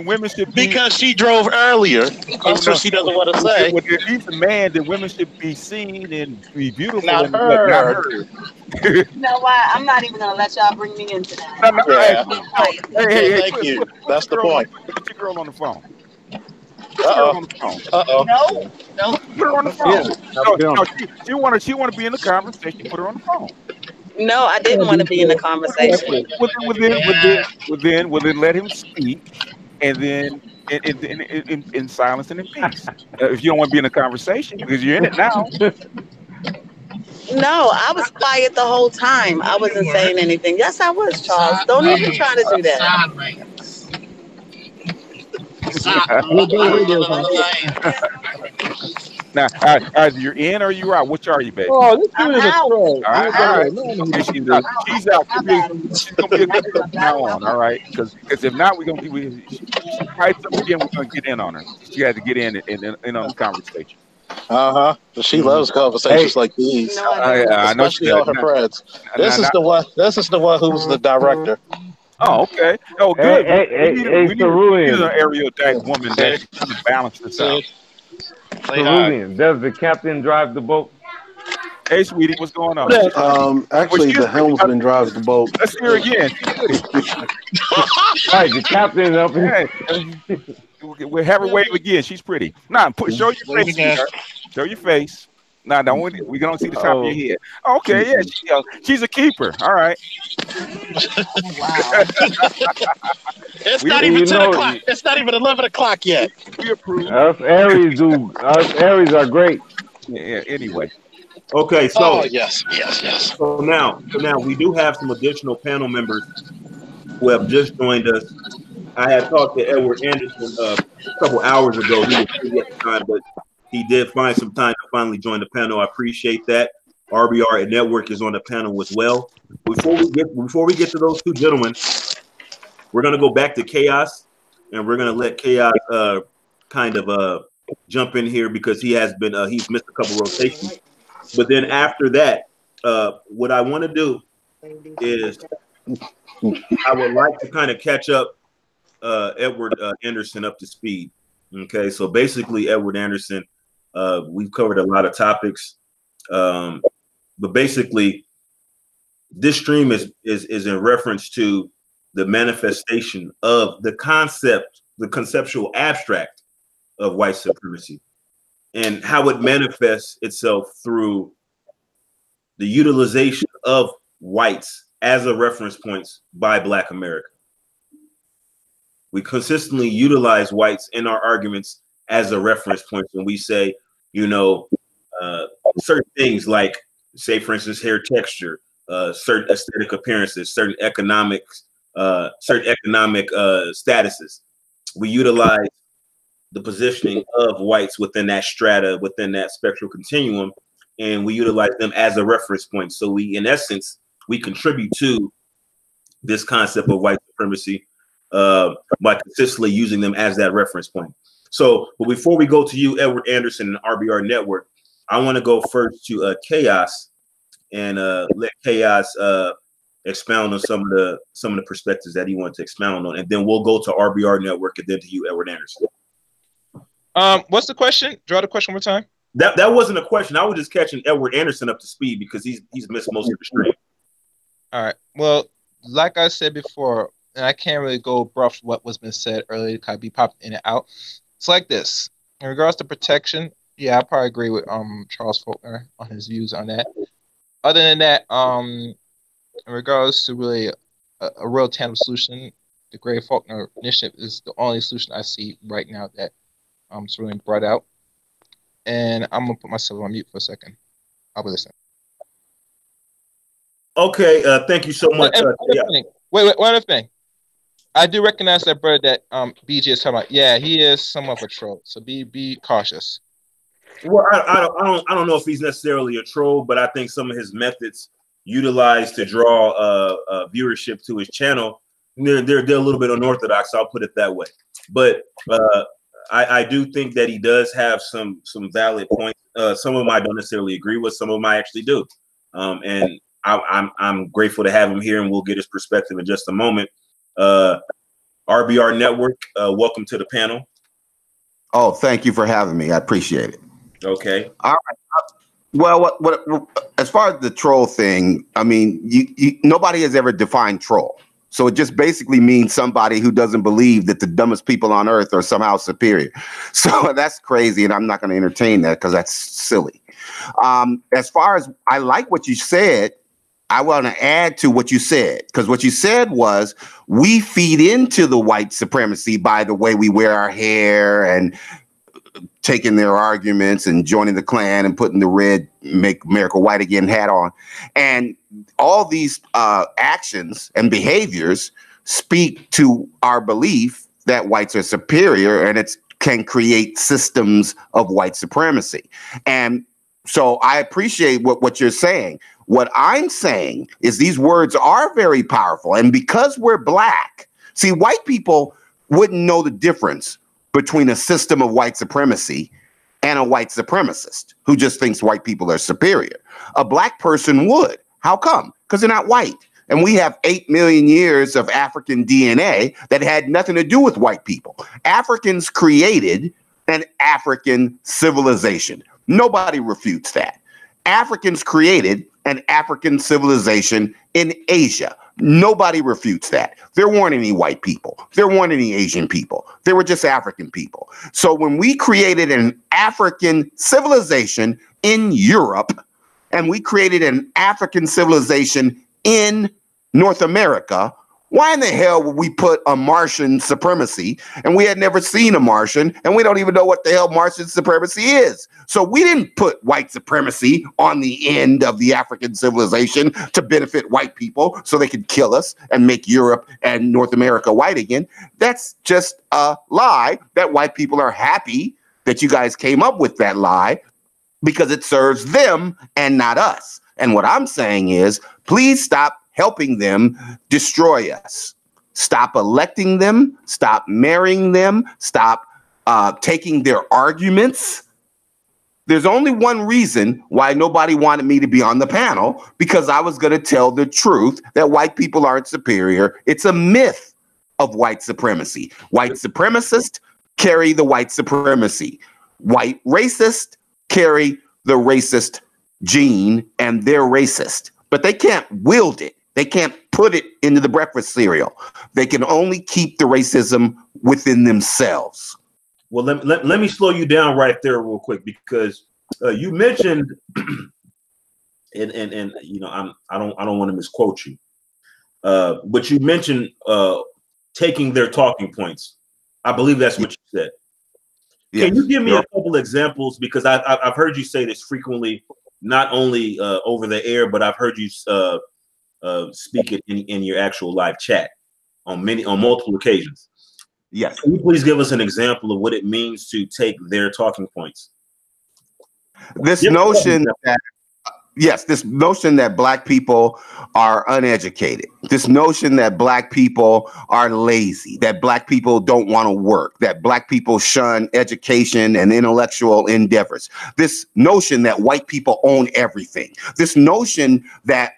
Women should be, because she drove earlier. That's what she doesn't want to say. If he's a man, then women should be seen and be beautiful. Not heard. You know why? I'm not even gonna let y'all bring me into that. Hey, thank you. That's the point. Put your girl on the phone. No. Put her on the phone. She want to be in the conversation. Put her on the phone. No, I didn't want to be in the conversation. Well, then let him speak, and then in silence and in peace. If you don't want to be in the conversation, because you're in it now. No, I was quiet the whole time. I wasn't saying anything. Yes, I was, Charles. Don't even try to do that. Now, either you're in or you're out. Which are you, baby? Oh, this dude is a All troll. right. She's out. She's gonna be a good from now on. All right, because if not, we're gonna she pipes up again. We're gonna get in on her. She had to get in on the conversation. She loves conversations like these. I know especially all her friends. This is the one who's the director. Oh, okay. Oh, good. Hey, Cerulean. She's an aerodynamic woman that kind of balance this out. Cerulean, does the captain drive the boat? Hey, sweetie, what's going on? Actually, the helmsman drives the boat. Let's hear it again. Right, the captain up here. We'll have her wave again. She's pretty. Show your face. Show your face. We're gonna see the top of your head. Okay, yeah, she's a keeper. All right. Wow. It's not even 10 o'clock. It's not even 11 o'clock yet. We approve. Us Aries are great. Yeah. Anyway, Okay, so Oh yes. so now we do have some additional panel members who have just joined us. I had talked to Edward Anderson a couple hours ago. He was busy at the time, but he did find some time to finally join the panel. I appreciate that. RBR Network is on the panel as well. Before we get to those two gentlemen, we're gonna go back to Chaos, and we're gonna let Chaos kind of jump in here because he has been he's missed a couple rotations. But then after that, what I want to do is I would like to kind of catch up Edward Anderson up to speed. Okay, so basically, Edward Anderson, we've covered a lot of topics, but basically, this stream is in reference to the manifestation of the concept, the conceptual abstract of white supremacy, and how it manifests itself through the utilization of whites as a reference points by Black America. We consistently utilize whites in our arguments as a reference point when we say, you know, certain things like, say, for instance, hair texture, certain aesthetic appearances, certain economic statuses. We utilize the positioning of whites within that strata, within that spectral continuum, and we utilize them as a reference point. So we, in essence, we contribute to this concept of white supremacy by consistently using them as that reference point. So, but before we go to you, Edward Anderson and RBR Network, I want to go first to Chaos and let Chaos expound on some of the perspectives that he wanted to expound on, and then we'll go to RBR Network and then to you, Edward Anderson. What's the question? Draw the question one more time. That wasn't a question. I was just catching Edward Anderson up to speed because he's missed most of the stream. All right. Well, like I said before, and I can't really go brush what was been said earlier because I be popping in and out. It's like this. In regards to protection, yeah, I probably agree with Charles Faulkner on his views on that. Other than that, in regards to really a real tangible solution, the Gray Faulkner initiative is the only solution I see right now that Cerulean brought out. And I'm gonna put myself on mute for a second. I'll be listening. Okay, thank you so much. Wait, one other thing. I do recognize that brother that BG is talking about. Yeah, he is somewhat of a troll, so be cautious. Well, I don't know if he's necessarily a troll, but I think some of his methods utilized to draw viewership to his channel, they're a little bit unorthodox. I'll put it that way. But I do think that he does have some valid points. Some of them I don't necessarily agree with. Some of them I actually do. And I'm grateful to have him here, and we'll get his perspective in just a moment. RBR Network, welcome to the panel. Oh, thank you for having me. I appreciate it. Okay. All right. Well, what as far as the troll thing, I mean, nobody has ever defined troll. So it just basically means somebody who doesn't believe that the dumbest people on earth are somehow superior. So that's crazy, and I'm not going to entertain that because that's silly. As far as I like what you said, I want to add to what you said, because what you said was we feed into the white supremacy by the way we wear our hair and taking their arguments and joining the Klan and putting the red "Make America White Again" hat on. And all these actions and behaviors speak to our belief that whites are superior, and it can create systems of white supremacy. And so I appreciate what you're saying. What I'm saying is these words are very powerful. And because we're Black, see, white people wouldn't know the difference between a system of white supremacy and a white supremacist who just thinks white people are superior. A Black person would. How come? Because they're not white. And we have 8 million years of African DNA that had nothing to do with white people. Africans created an African civilization. Nobody refutes that. Africans created an African civilization in Asia. Nobody refutes that. There weren't any white people. There weren't any Asian people. There were just African people. So when we created an African civilization in Europe, and we created an African civilization in North America, Why in the hell would we put a Martian supremacy? And we had never seen a Martian, and we don't even know what the hell Martian supremacy is. So we didn't put white supremacy on the end of the African civilization to benefit white people so they could kill us and make Europe and North America white again. That's just a lie that white people are happy that you guys came up with that lie because it serves them and not us. And what I'm saying is, please stop helping them destroy us. Stop electing them. Stop marrying them. Stop taking their arguments. There's only one reason why nobody wanted me to be on the panel, because I was going to tell the truth that white people aren't superior. It's a myth of white supremacy. White supremacists carry the white supremacy. White racists carry the racist gene, and they're racist. But they can't wield it. They can't put it into the breakfast cereal. They can only keep the racism within themselves. Well, let me slow you down right there real quick, because you mentioned, and you know, I don't want to misquote you, but you mentioned taking their talking points. I believe that's what you said. Yes. Can you give me a couple examples? Because I've heard you say this frequently, not only over the air, but I've heard you speak it in your actual live chat on multiple occasions. Yes. Can you please give us an example of what it means to take their talking points? This notion that black people are uneducated, this notion that black people are lazy, that black people don't want to work, that black people shun education and intellectual endeavors, this notion that white people own everything, this notion that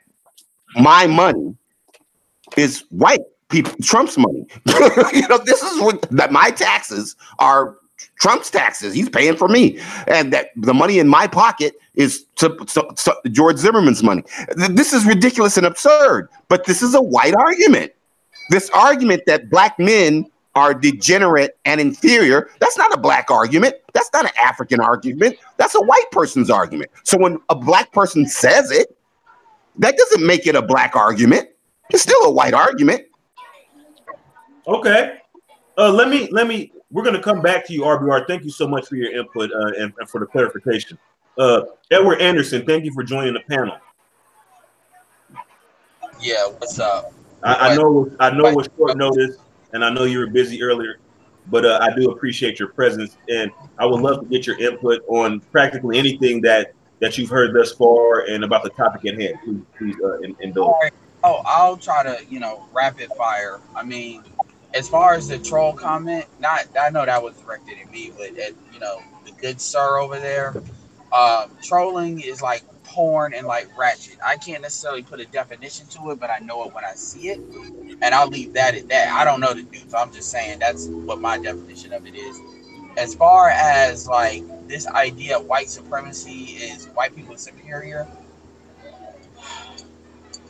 my money is white people, Trump's money. You know, this is that my taxes are Trump's taxes. He's paying for me, and that the money in my pocket is George Zimmerman's money. This is ridiculous and absurd, but this is a white argument. This argument that black men are degenerate and inferior, that's not a black argument. That's not an African argument. That's a white person's argument. So when a black person says it, that doesn't make it a black argument. It's still a white argument. Okay. Let me. We're going to come back to you, RBR. Thank you so much for your input and for the clarification. Edward Anderson, thank you for joining the panel. Yeah, what's up? I know it was short notice, and I know you were busy earlier, but I do appreciate your presence, and I would love to get your input on practically anything that you've heard thus far and about the topic at hand. Please indulge. Right. Oh, I'll try to, rapid fire. I mean, as far as the troll comment, I know that was directed at me, but the good sir over there, trolling is like porn and like ratchet. I can't necessarily put a definition to it, but I know it when I see it, and I'll leave that at that. I don't know the dude, so I'm just saying that's what my definition of it is. As far as like this idea of white supremacy is white people superior,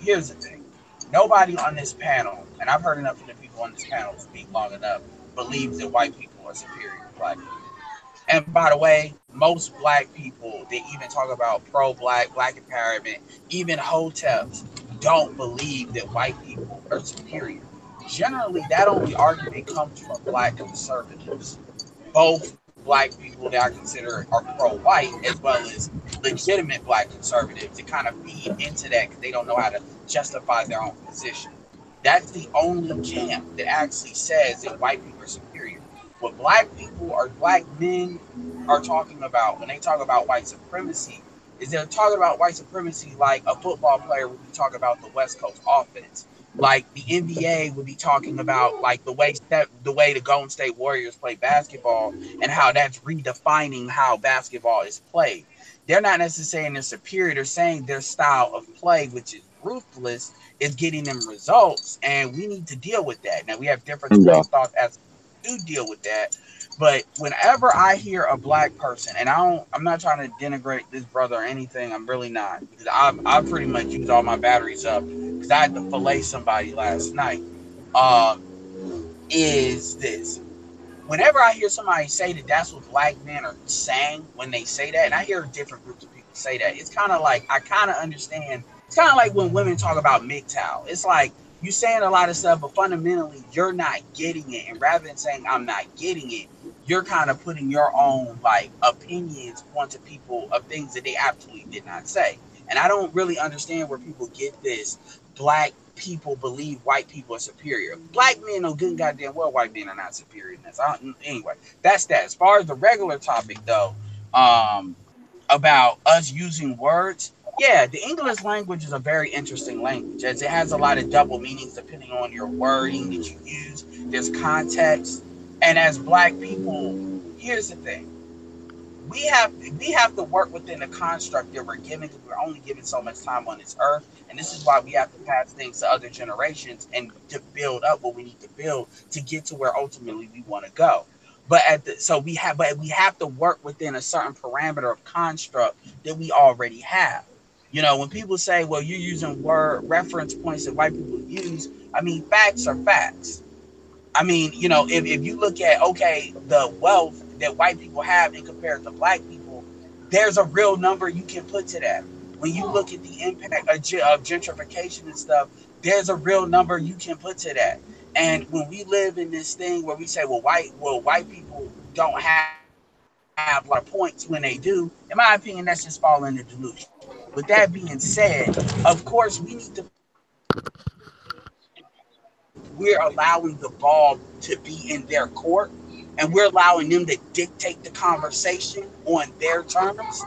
here's the thing. Nobody on this panel, and I've heard enough of the people on this panel speak long enough, believes that white people are superior to black people. And by the way, most black people that even talk about pro-black, black empowerment, even hoteps, don't believe that white people are superior. Generally, that only argument comes from black conservatives. Both black people that I consider are pro-white, as well as legitimate black conservatives that kind of feed into that because they don't know how to justify their own position. That's the only camp that actually says that white people are superior. What black people or black men are talking about when they talk about white supremacy is they're talking about white supremacy like a football player would be talking about the West Coast offense. Like the NBA would be talking about like the way the Golden State Warriors play basketball and how that's redefining how basketball is played. They're not necessarily saying they're superior. They're saying their style of play, which is ruthless, is getting them results, and we need to deal with that. Now we have different schools of thought as to deal with that. But whenever I hear a black person, and I'm not trying to denigrate this brother or anything, I'm really not, because I pretty much used all my batteries up because I had to fillet somebody last night. Is this? Whenever I hear somebody say that that's what black men are saying when they say that, and I hear different groups of people say that, it's kind of like, I kind of understand. It's kind of like when women talk about MGTOW. It's like, You're saying a lot of stuff, but fundamentally, you're not getting it. And rather than saying I'm not getting it, you're kind of putting your own like opinions onto people of things that they absolutely did not say. And I don't really understand where people get this. Black people believe white people are superior. Black men know good and goddamn well white men are not superior in this. Anyway, that's that. As far as the regular topic, though, about us using words, yeah, the English language is a very interesting language as it has a lot of double meanings depending on your wording that you use. There's context. And as black people, here's the thing. We have to work within the construct that we're given because we're only given so much time on this earth. And this is why we have to pass things to other generations and to build up what we need to build to get to where ultimately we want to go. But we have to work within a certain parameter of construct that we already have. You know, when people say, well, you're using word reference points that white people use, I mean, facts are facts. I mean, you know, if you look at, okay, the wealth that white people have in comparison to black people, there's a real number you can put to that. When you look at the impact of gentrification and stuff, there's a real number you can put to that. And when we live in this thing where we say, well, white people don't have a lot of points when they do, in my opinion, that's just falling into delusion. With that being said, of course, we're allowing the ball to be in their court, and we're allowing them to dictate the conversation on their terms.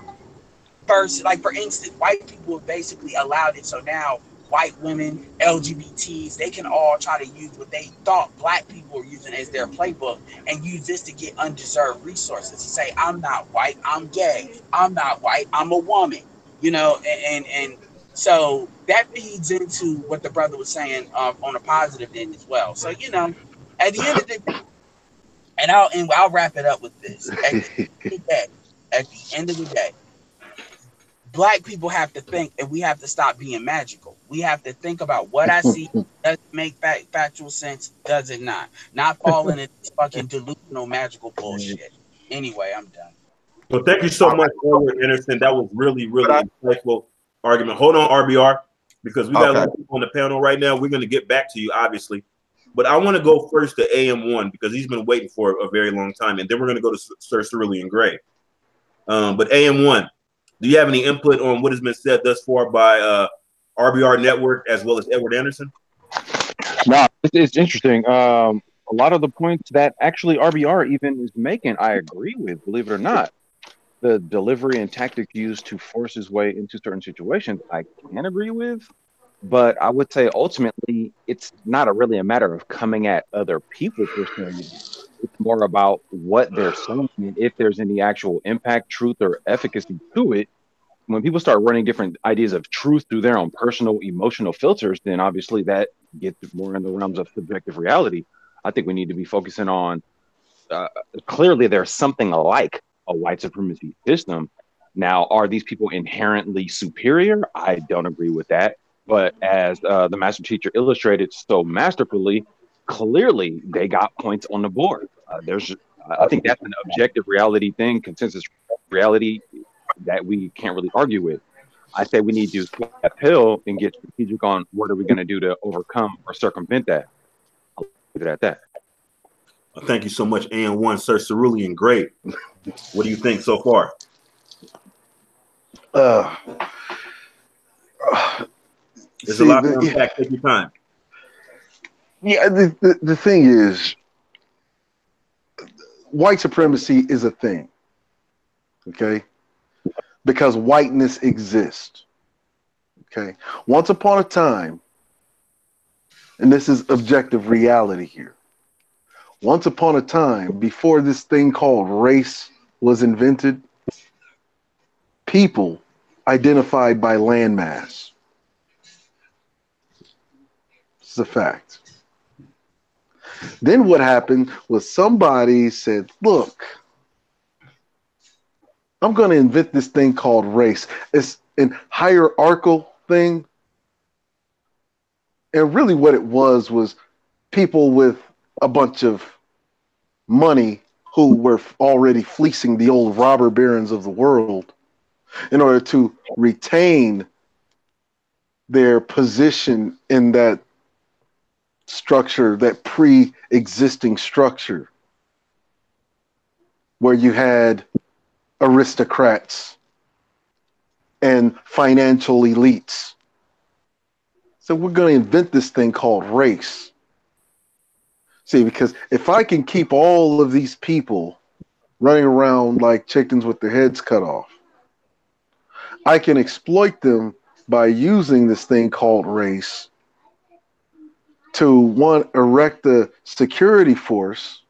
First, like for instance, white people have basically allowed it, so now white women, LGBTs, they can all try to use what they thought black people were using as their playbook and use this to get undeserved resources. To say, I'm not white, I'm gay. I'm not white, I'm a woman. You know, and so that feeds into what the brother was saying on a positive end as well. So, you know, at the end of the day, and I'll wrap it up with this. At the end of the day, black people have to think, and we have to stop being magical. We have to think about what I see. Does it make factual sense? Does it not? Not fall into this fucking delusional magical bullshit. Anyway, I'm done. Well, thank you so much, Edward Anderson. That was really, really insightful argument. Hold on, RBR, because we got a lot of people on the panel right now. We're going to get back to you, obviously. But I want to go first to AM1 because he's been waiting for a very long time. And then we're going to go to Sir Cerulean Gray. But AM1, do you have any input on what has been said thus far by RBR Network as well as Edward Anderson? No, it's interesting. A lot of the points that actually RBR even is making, I agree with, believe it or not. The delivery and tactics used to force his way into certain situations, I can agree with. But I would say ultimately, it's not really a matter of coming at other people per se. It's more about what they're saying and if there's any actual impact, truth, or efficacy to it. When people start running different ideas of truth through their own personal emotional filters, then obviously that gets more in the realms of subjective reality. I think we need to be focusing on clearly there's something like a white supremacy system. Now, are these people inherently superior? I don't agree with that. But as the master teacher illustrated so masterfully, clearly they got points on the board. I think that's an objective reality thing, consensus reality that we can't really argue with. I say we need to swap that pill and get strategic on what are we going to do to overcome or circumvent that. I'll leave it at that. Thank you so much, AM1, Sir Cerulean. Great. What do you think so far? There's a lot to unpack. Take your time. Yeah, the thing is, white supremacy is a thing, okay? Because whiteness exists, okay? Once upon a time, and this is objective reality here, once upon a time, before this thing called race was invented, people identified by landmass. It's a fact. Then what happened was somebody said, look, I'm going to invent this thing called race. It's an hierarchical thing. And really what it was people with a bunch of money who were already fleecing the old robber barons of the world in order to retain their position in that structure, that pre-existing structure, where you had aristocrats and financial elites. So we're going to invent this thing called race. See, because if I can keep all of these people running around like chickens with their heads cut off, I can exploit them by using this thing called race to, one, erect a security force.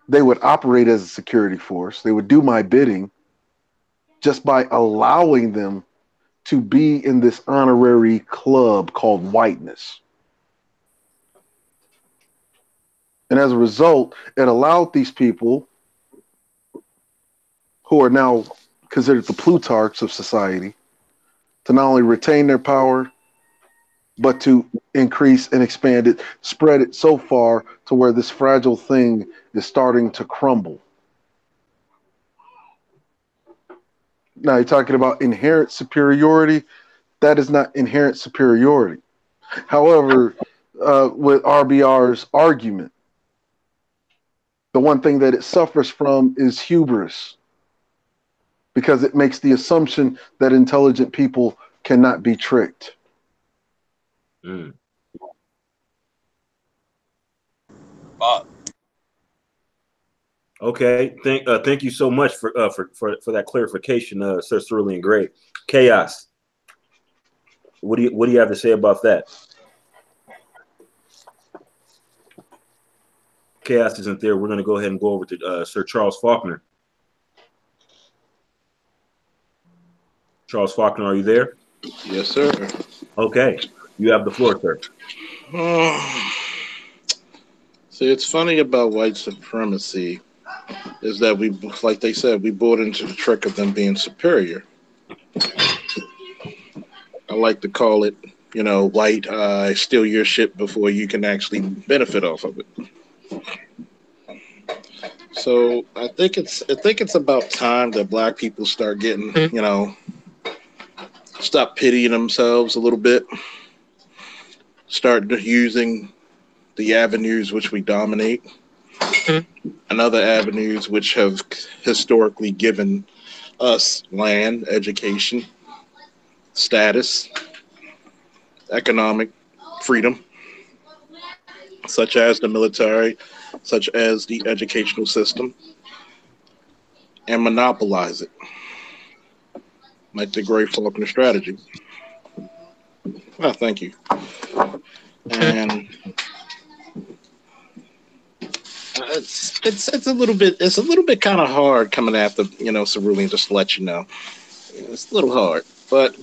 They would operate as a security force. They would do my bidding just by allowing them to be in this honorary club called whiteness. And as a result, it allowed these people, who are now considered the Plutarchs of society, to not only retain their power, but to increase and expand it, spread it so far to where this fragile thing is starting to crumble. Now, you're talking about inherent superiority. That is not inherent superiority. However, with RBR's argument, the one thing that it suffers from is hubris, because it makes the assumption that intelligent people cannot be tricked. Mm. Okay, thank you so much for that clarification, Sir Cerulean. Great. Chaos. What do you have to say about that? Chaos isn't there. We're going to go ahead and go over to Sir Charles Faulkner. Charles Faulkner, are you there? Yes, sir. Okay, you have the floor, sir. See, it's funny about white supremacy is that we, like they said, we bought into the trick of them being superior. I like to call it, white, steal your shit before you can actually benefit off of it. So I think it's about time that black people start getting, stop pitying themselves a little bit, start using the avenues which we dominate, and other avenues which have historically given us land, education, status, economic freedom, such as the military, such as the educational system, and monopolize it, like the Great Faulkner strategy. Well, thank you. And it's a little bit kind of hard coming after Cerulean, just to let you know. It's a little hard, but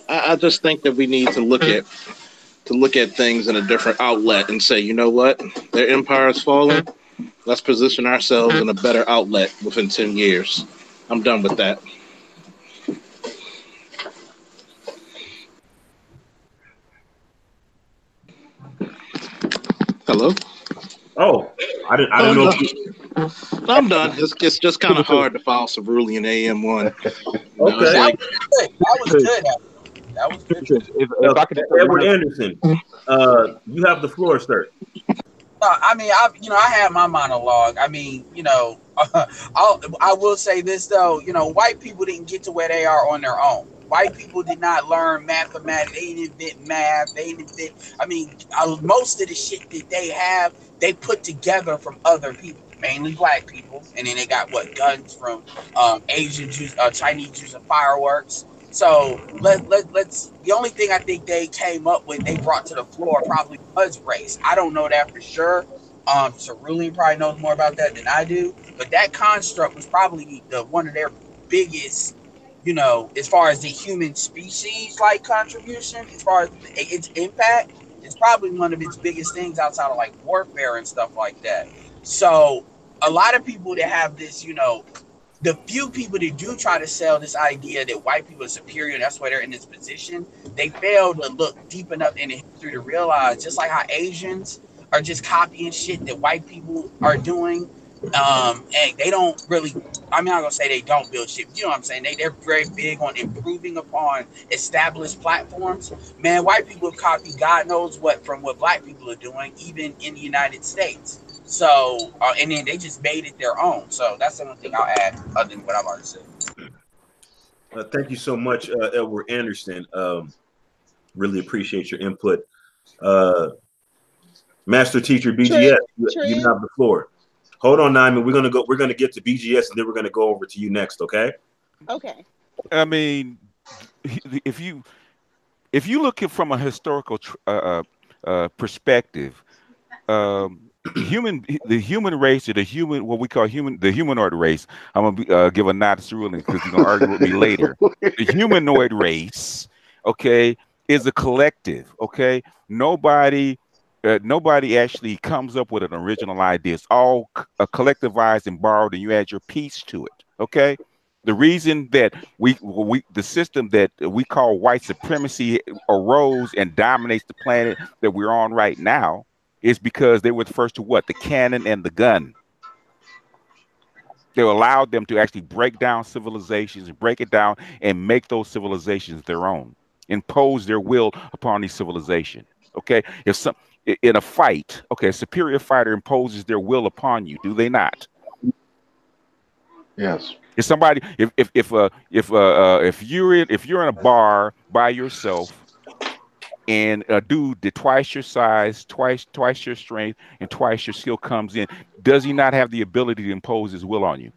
I just think that we need to look at things in a different outlet and say, you know what, their empire is falling. Let's position ourselves in a better outlet within 10 years. I'm done with that. Hello? Oh, I didn't know. I'm done. It's just kind of hard to follow Cerulean AM1. Okay. That was good. That was good. If I could, Edward Anderson, you have the floor, sir. I mean, I had my monologue. I mean, I will say this though. White people didn't get to where they are on their own. White people did not learn mathematics. They didn't invent math. They didn't invent. I mean, most of the shit that they have, they put together from other people, mainly black people, and then they got guns from Asian Jews, Chinese Jews, and fireworks. So let's. The only thing I think they came up with, they brought to the floor, probably was race. I don't know that for sure. Cerulean probably knows more about that than I do. But that construct was probably one of their biggest, as far as the human species like contribution, as far as its impact, it's probably one of its biggest things outside of like warfare and stuff like that. So a lot of people that have this, the few people that do try to sell this idea that white people are superior, that's why they're in this position, they fail to look deep enough in history to realize, just like how Asians are just copying shit that white people are doing, and they don't really I'm not gonna say they don't build shit, but you know what I'm saying? They're very big on improving upon established platforms. Man, white people have copied God knows what from what black people are doing, even in the United States. So, and then they just made it their own. So that's the only thing I'll add, other than what I've already said. Thank you so much, Edward Anderson. Really appreciate your input. Master Teacher BGS, you have the floor. Hold on, Naimah. We're gonna get to BGS, and then we're gonna go over to you next. Okay? Okay. I mean, if you look at from a historical perspective, the human race, or what we call the humanoid race. I'm gonna give a nod to Cerulean because he's gonna argue with me later. The humanoid race, okay, is a collective. Okay, nobody actually comes up with an original idea. It's all collectivized and borrowed, and you add your piece to it. Okay. The reason that the system that we call white supremacy arose and dominates the planet that we're on right now is because they were the first to what? The cannon and the gun. They allowed them to actually break down civilizations and break it down and make those civilizations their own, impose their will upon these civilizations. Okay. In a fight, okay, a superior fighter imposes their will upon you, do they not? Yes. If somebody, if you're in a bar by yourself, and a dude that twice your size, twice your strength, and twice your skill comes in, does he not have the ability to impose his will on you?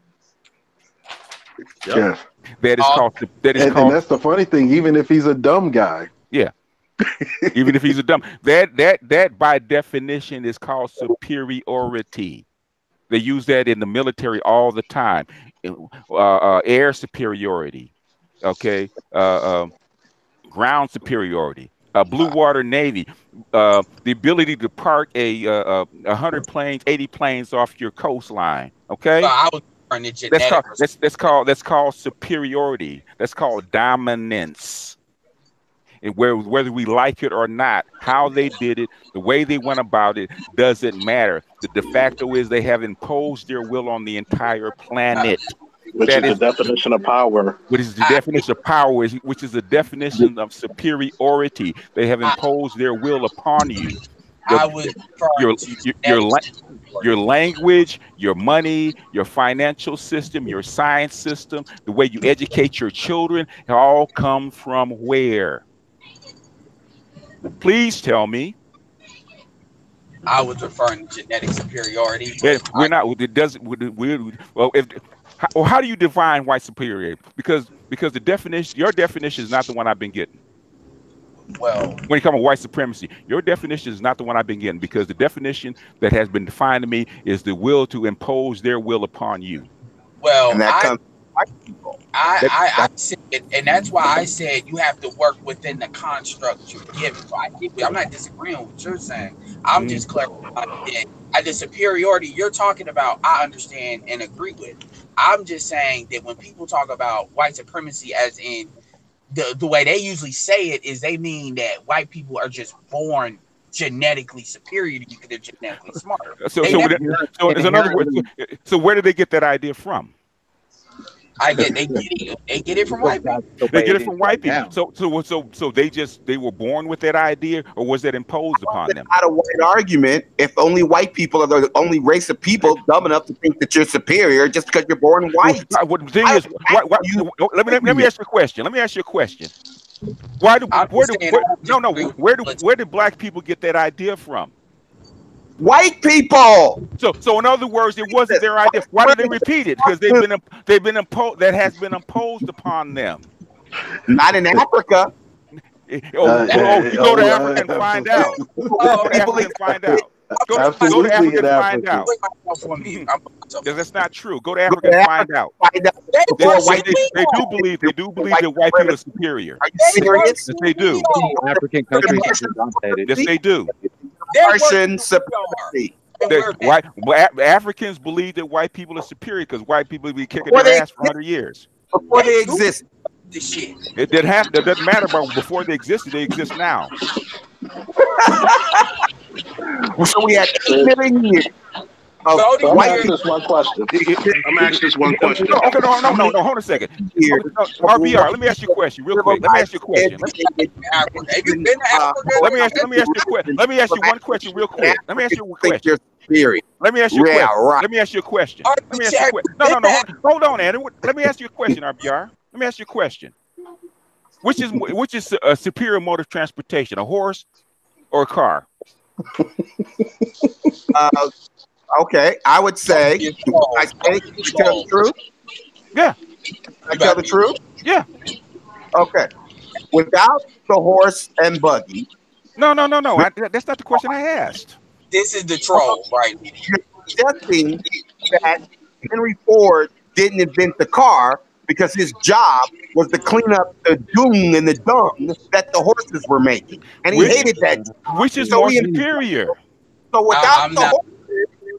Yes. That is called. And that's the funny thing. Even if he's a dumb guy. Yeah. Even if he's a dumb, that by definition is called superiority. They use that in the military all the time. Air superiority, okay, ground superiority, blue water navy, the ability to park 100 planes, 80 planes off your coastline. Okay, that's called superiority. That's called dominance. And whether we like it or not, how they did it, the way they went about it, doesn't matter. The de facto is they have imposed their will on the entire planet. Which is the definition of power. Which is the definition of power, which is the definition of superiority. They have imposed their will upon you. Your language, your money, your financial system, your science system, the way you educate your children, it all come from where? Please tell me. I was referring to genetic superiority. We're not. It doesn't. Well, how do you define white superiority? Because the definition, your definition is not the one I've been getting. Well, when it comes to white supremacy, your definition is not the one I've been getting, because the definition that has been defined to me is the will to impose their will upon you. Well, and that comes. I said, and that's why I said you have to work within the construct you're given. So I'm not disagreeing with what you're saying. I'm just clarifying that the superiority you're talking about, I understand and agree with. I'm just saying that when people talk about white supremacy, as in the way they usually say it, is they mean that white people are just born genetically superior to you because they're genetically smarter. So in other words, so where did they get that idea from? They get it from white people. They get it from white people. So they were born with that idea, or was that imposed upon them? Not a white argument. If only white people are the only race of people dumb enough to think that you're superior just because you're born white. What the thing is, let me ask you a question. Let me ask you a question. Where did black people get that idea from? White people. So in other words, it wasn't their idea. Why did they repeat it? Because they've been imposed. That has been imposed upon them. Not in Africa. You go to Africa and find out. Go to Africa and find out. Go to Africa and find out. That's not true. Go to Africa and find out. They do believe that white people are superior. Are you serious? Yes, they do. African countries yes, they do. Russian supremacy. Africans believe that white people are superior because white people have been kicking their ass for 100 years. Before they exist. It doesn't matter about before they existed. They exist now. So we had 8 million years. of So I'm white asking people. this one question. I'm asking this one question. Okay, no, hold on a second. RBR, let me ask you a question real quick. Let me ask you a question. Let me ask you a question. Let me ask you one question real quick. Let me ask you a question. Let me ask you a question. Let me ask you a question. Let me ask you a question. No. Hold on, Adam. Let me ask you a question, RBR. Let me ask you a question. Which is a superior mode of transportation, a horse or a car? Okay, I would say, I tell the truth. Yeah. I tell the truth. Yeah. Okay. Without the horse and buggy. No. That's not the question I asked. This is the troll, right? You're suggesting that Henry Ford didn't invent the car because his job was to clean up the dung and the dung that the horses were making, and he hated that. Which is more superior? So without the horses,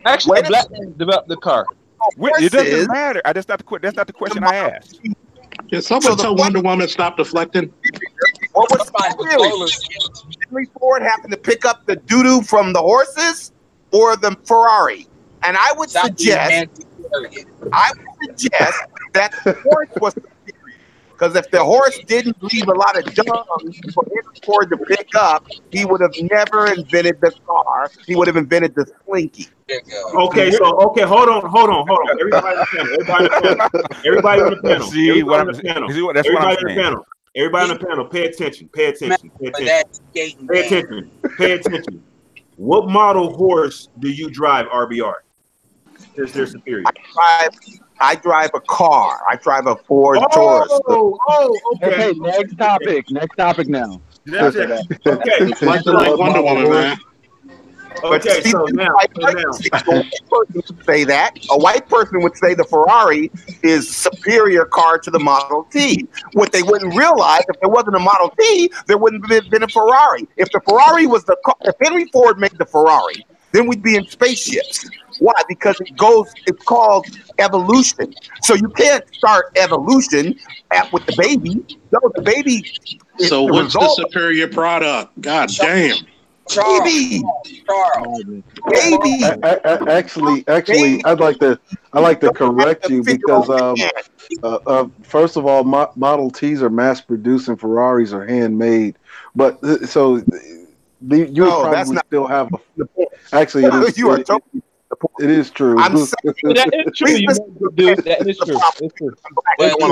actually, the black man developed the car. It doesn't matter. That's not the question I asked. Can someone tell Wonder Woman stop deflecting? What was Henry Ford happened to pick up the doo-doo from the horses or the Ferrari? And I would suggest that the horse was superior. Because if the horse didn't leave a lot of dung for Henry Ford to pick up, he would have never invented the car. He would have invented the slinky. Okay, hold on. Everybody on the panel. See what I'm saying? Everybody on the panel, pay attention. Pay attention. What model horse do you drive, RBR? They're superior. I drive a car. I drive a Ford Taurus. Okay. Hey, next topic now. That's it. Okay. Like Wonder Woman, man. Okay, so now. A white person would say that. A white person would say the Ferrari is superior car to the Model T. What they wouldn't realize, if there wasn't a Model T, there wouldn't have been a Ferrari. If the Ferrari was the car, if Henry Ford made the Ferrari, then we'd be in spaceships. Why? Because it's called evolution. So you can't start evolution with the baby. No, the baby. So what's the superior product? God damn. Baby. Actually, I'd like to correct you because first of all, Model Ts are mass produced and Ferraris are handmade. But so you probably still have actually it is true. I'm saying that is true. That is true. It's true.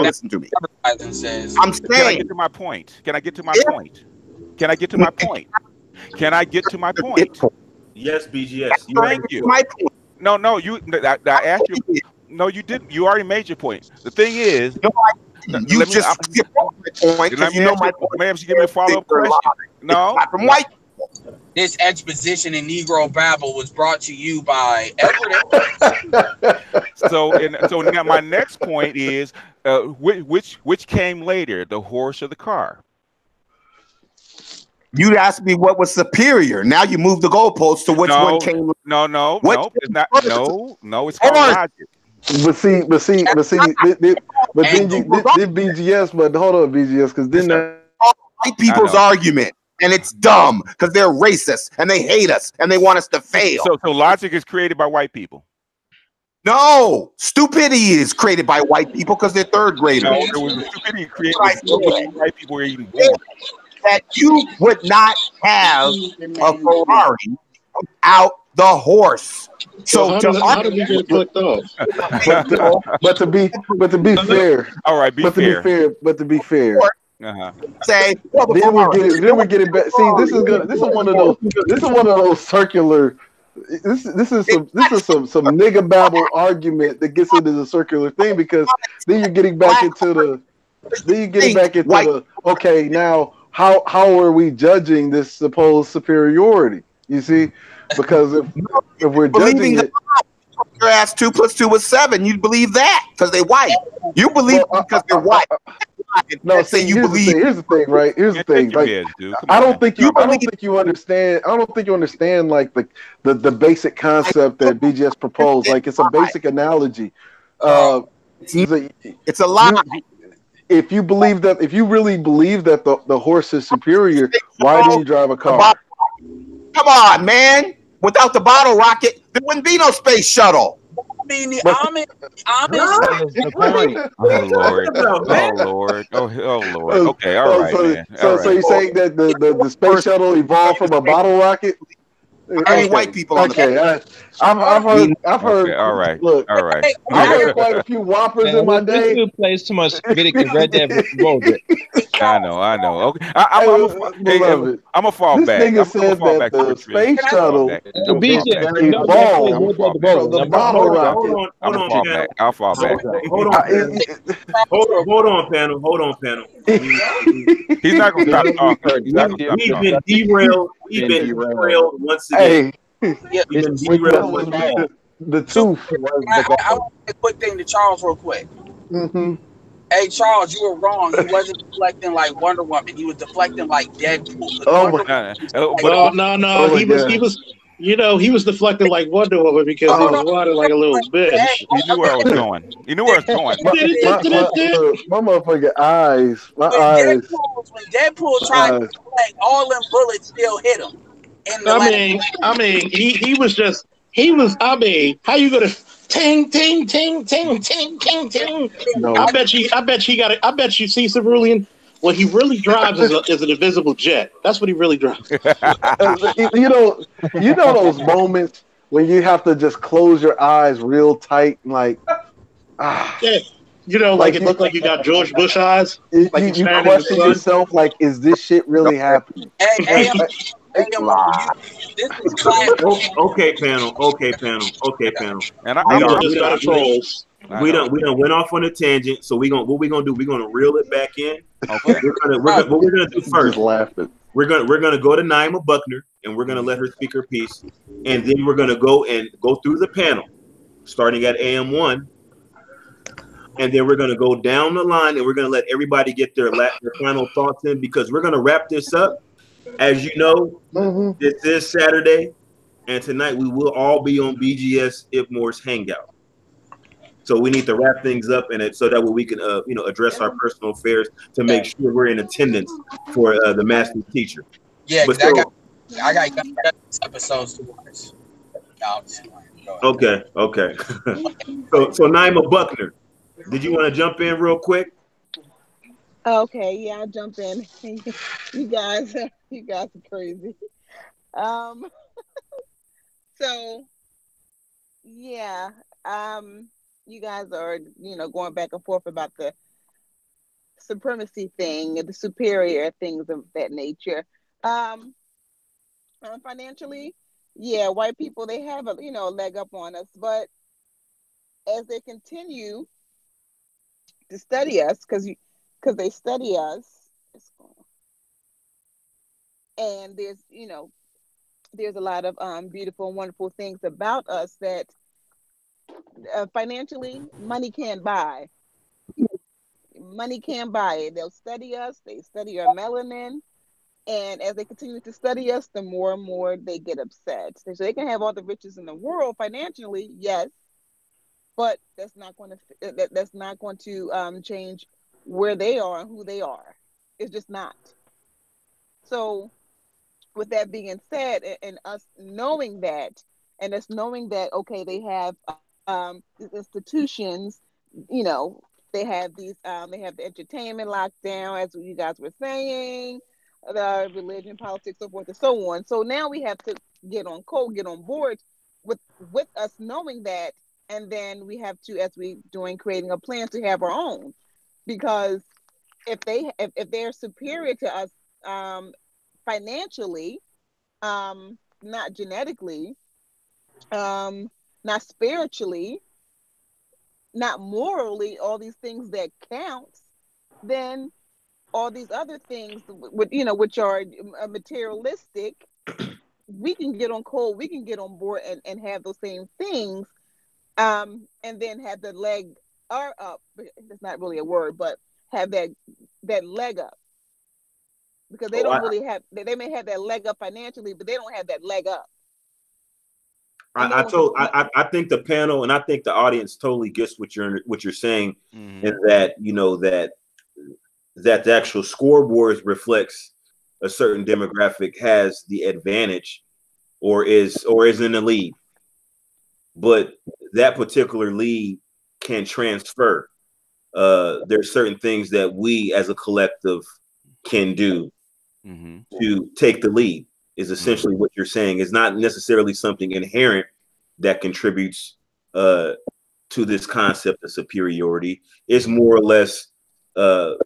Listen to me. I'm saying. Can I get to my point? Can I get to my point? Yes, BGS. Thank you. No, you. I asked you. No, you didn't. You already made your point. The thing is, you just skipped my point. Let me give me a follow-up question. No, from white. This exposition in Negro Babble was brought to you by Everett. So now my next point is, which came later, the horse or the car? You asked me what was superior. Now you move the goalposts to which one came. No. It's not. No. It's called logic. But then BGS. But hold on, BGS, because then white people's argument. And it's dumb because they're racist and they hate us and they want us to fail. So logic is created by white people. No, stupidity is created by white people because they're third graders. No, there was stupidity created when white people were even born. That you would not have a Ferrari without the horse. So how did we get clicked off? but to be fair, all right, but to be fair. Say, then we get it back. See, this is one of those circular. This is some nigga babble argument that gets into the circular thing, because then you're getting back into the okay, now how are we judging this supposed superiority? You see, because if we're judging it, your ass 2 + 2 was 7. You believe that because they're white. You believe because they're white. No, see, here's the thing, right? Here's the thing. Like, I don't think you understand like the basic concept that BGS proposed. Like, it's a basic analogy. It's a lie. If you really believe that the horse is superior, why do you drive a car? Come on, man. Without the bottle rocket, there wouldn't be no space shuttle. I mean, the Amish. That is the point. Oh Lord. about, Oh man? Lord. Oh Lord. Okay. All right, man. All So right. you're saying that the space shuttle evolved from a bottle rocket? I mean, white people on the Okay. I've Okay. heard. All right. Look, All right. I've heard quite a few whoppers in my Man, this day. dude plays too much Riddick and Red Dead Redemption. I know. Okay. I'm gonna fall This back. nigga I'm gonna said fall that back. the space I'm gonna fall shuttle back. I'm gonna fall BJ, back. you know that plays I'm Red gonna Dead fall back. from the Redemption. bottle rocket. I'm gonna fall back. I'll fall back. Hold on, panel. He's not gonna stop talking. Heard He's not gonna nothing. stop We've talking. been derailed. We've been derailed once again. Hey, We've been It's derailed once the again. the tooth. I want to say a quick thing to Charles real quick. Mm-hmm. Hey, Charles, you were wrong. He wasn't deflecting like Wonder Woman. He was deflecting like Deadpool. Oh Wonder my. Woman, No. Oh my He God. was. You know, he was deflecting like Wonder Woman because he hold was on. whining like a little bitch. You knew where I was going. You knew where I was going. My motherfucking eyes. My When eyes. Deadpool tried to deflect, all them bullets still hit him. In the I mean, he was just. He was. I mean, how you gonna ting ting ting ting ting ting ting? No. I bet you got it. I bet you see Cerulean. What he really drives is an invisible jet. That's what he really drives. You know those moments when you have to just close your eyes real tight, and like, Yeah. You know, like it looked like you got George Bush eyes. Like you you question yourself, like, is this shit really happening? Hey, this is classic. Okay, panel. And We I'm just got trolls. We done went off on a tangent. So what we gonna do? We're gonna reel it back in. Okay. What we're gonna do first? Just laughing. We're gonna go to Naimah Buckner, and we're gonna let her speak her piece, and then we're gonna go through the panel, starting at AM1, and then we're gonna go down the line, and we're gonna let everybody get their final thoughts in, because we're gonna wrap this up. As you know, this is Saturday, and tonight we will all be on BGS IBMOR's Hangout. So we need to wrap things up, so that way we can, address our personal affairs to make sure we're in attendance for the master teacher. Yeah, but I got episodes to watch. Okay. So Naimah Buckner, did you want to jump in real quick? Okay, yeah, I'll jump in. You guys are crazy. So yeah, you guys are, going back and forth about the supremacy thing and the superior things of that nature. Financially, yeah, white people, they have a leg up on us, but as they continue to study us, because they study us, and there's a lot of beautiful and wonderful things about us that financially money can't buy. Money can't buy it. They'll study us. They study our melanin. And as they continue to study us, the more and more they get upset. So they can have all the riches in the world financially, yes, but that's not going to change where they are and who they are. It's just not. So, with that being said, and us knowing that, okay, they have these institutions, they have the entertainment locked down, as you guys were saying, the religion, politics, so forth and so on. So now we have to get on board with us knowing that, and then we have to, as we doing creating a plan, to have our own, because if they're superior to us financially, not genetically, not spiritually, not morally, all these things that counts, then all these other things, which are materialistic, we can get on cold, we can get on board and have those same things, and then have the leg up. It's not really a word, but have that leg up, because they don't really have. They may have that leg up financially, but they don't have that leg up. I think the panel and I think the audience totally gets what you're saying, and that that the actual scoreboard reflects a certain demographic has the advantage or is in the lead, but that particular lead can transfer. There's certain things that we as a collective can do to take the lead, is essentially what you're saying. It's not necessarily something inherent that contributes to this concept of superiority. It's more or less, an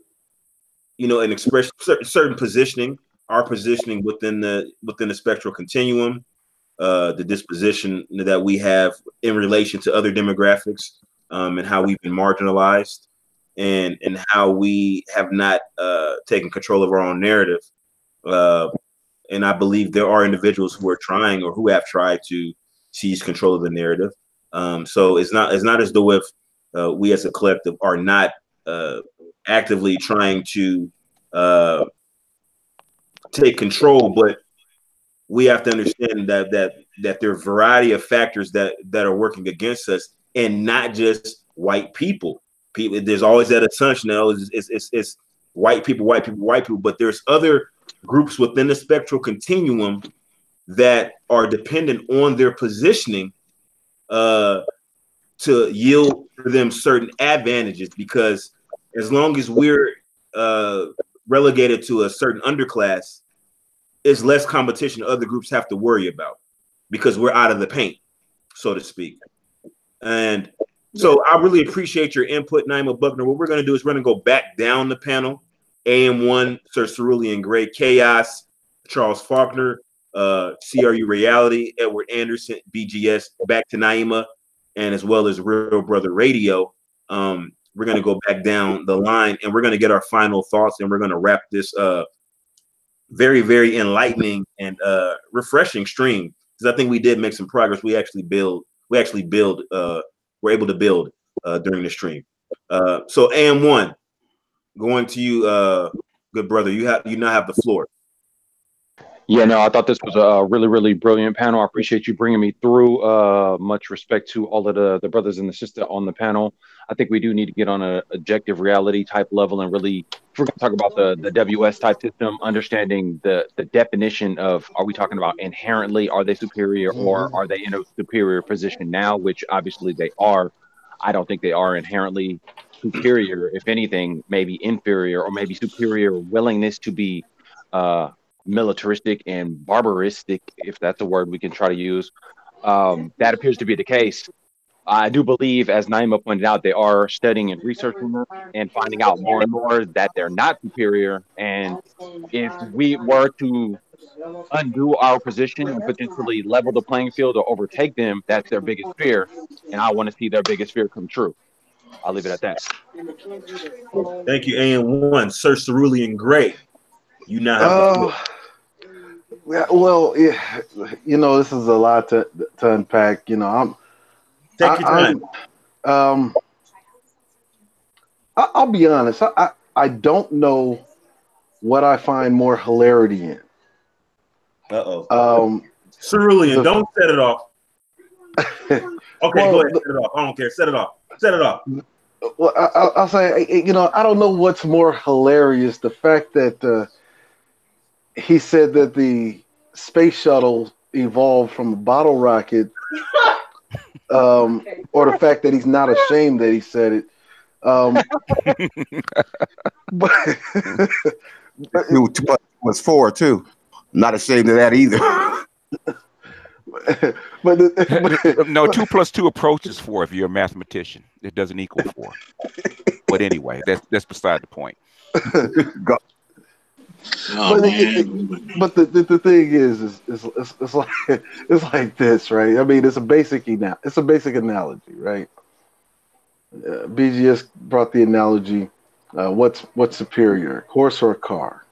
expression, certain positioning, our positioning within the spectral continuum, the disposition that we have in relation to other demographics, and how we've been marginalized, and how we have not taken control of our own narrative. And I believe there are individuals who are trying or who have tried to seize control of the narrative. So it's not as though if we as a collective are not actively trying to take control, but we have to understand that there are a variety of factors that are working against us, and not just white people. There's always that assumption that it's white people, but there's other groups within the spectral continuum that are dependent on their positioning to yield for them certain advantages, because as long as we're relegated to a certain underclass, it's less competition other groups have to worry about, because we're out of the paint, so to speak. And so I really appreciate your input, Naimah, Buckner. What we're going to do is we're going to go back down the panel. AM1, Sir Cerulean Gray, Chaos, Charles Faulkner, C.R.U. Rayality, Edward Anderson, BGS, back to Naimah, and as well as Real Brother Radio. We're going to go back down the line, and we're going to get our final thoughts, and we're going to wrap this very, very enlightening and refreshing stream, because I think we did make some progress. We're able to build during the stream. So AM1, going to you, good brother. You now have the floor. Yeah, no, I thought this was a really, really brilliant panel. I appreciate you bringing me through. Much respect to all of the brothers and the sister on the panel. I think we do need to get on an objective reality type level, and really, if we're going to talk about the WS type system, understanding the definition of, are we talking about inherently, are they superior, or are they in a superior position now, which obviously they are. I don't think they are inherently superior. If anything, maybe inferior, or maybe superior willingness to be militaristic and barbaristic, if that's a word we can try to use. That appears to be the case. I do believe, as Naimah pointed out, they are studying and researching them and finding out more and more that they're not superior. And if we were to undo our position and potentially level the playing field or overtake them, that's their biggest fear. And I want to see their biggest fear come true. I'll leave it at that. Thank you, AM1. Sir Cerulean Gray, you now have the floor. Well, yeah, this is a lot to unpack. Take your time. I'll be honest. I don't know what I find more hilarity in. Cerulean, don't set it off. Okay, go ahead. Set it off. I don't care. Set it off. Set it off. Well, I'll say, I don't know what's more hilarious. The fact that he said that the space shuttle evolved from a bottle rocket, or the fact that he's not ashamed that he said it. But 2 plus 4 too. Not ashamed of that either. No, 2 plus 2 approaches 4 if you're a mathematician. It doesn't equal 4. But anyway, that's beside the point. But the thing is it's like this, right? I mean, it's a basic analogy, right? BGS brought the analogy. What's superior, horse or a car?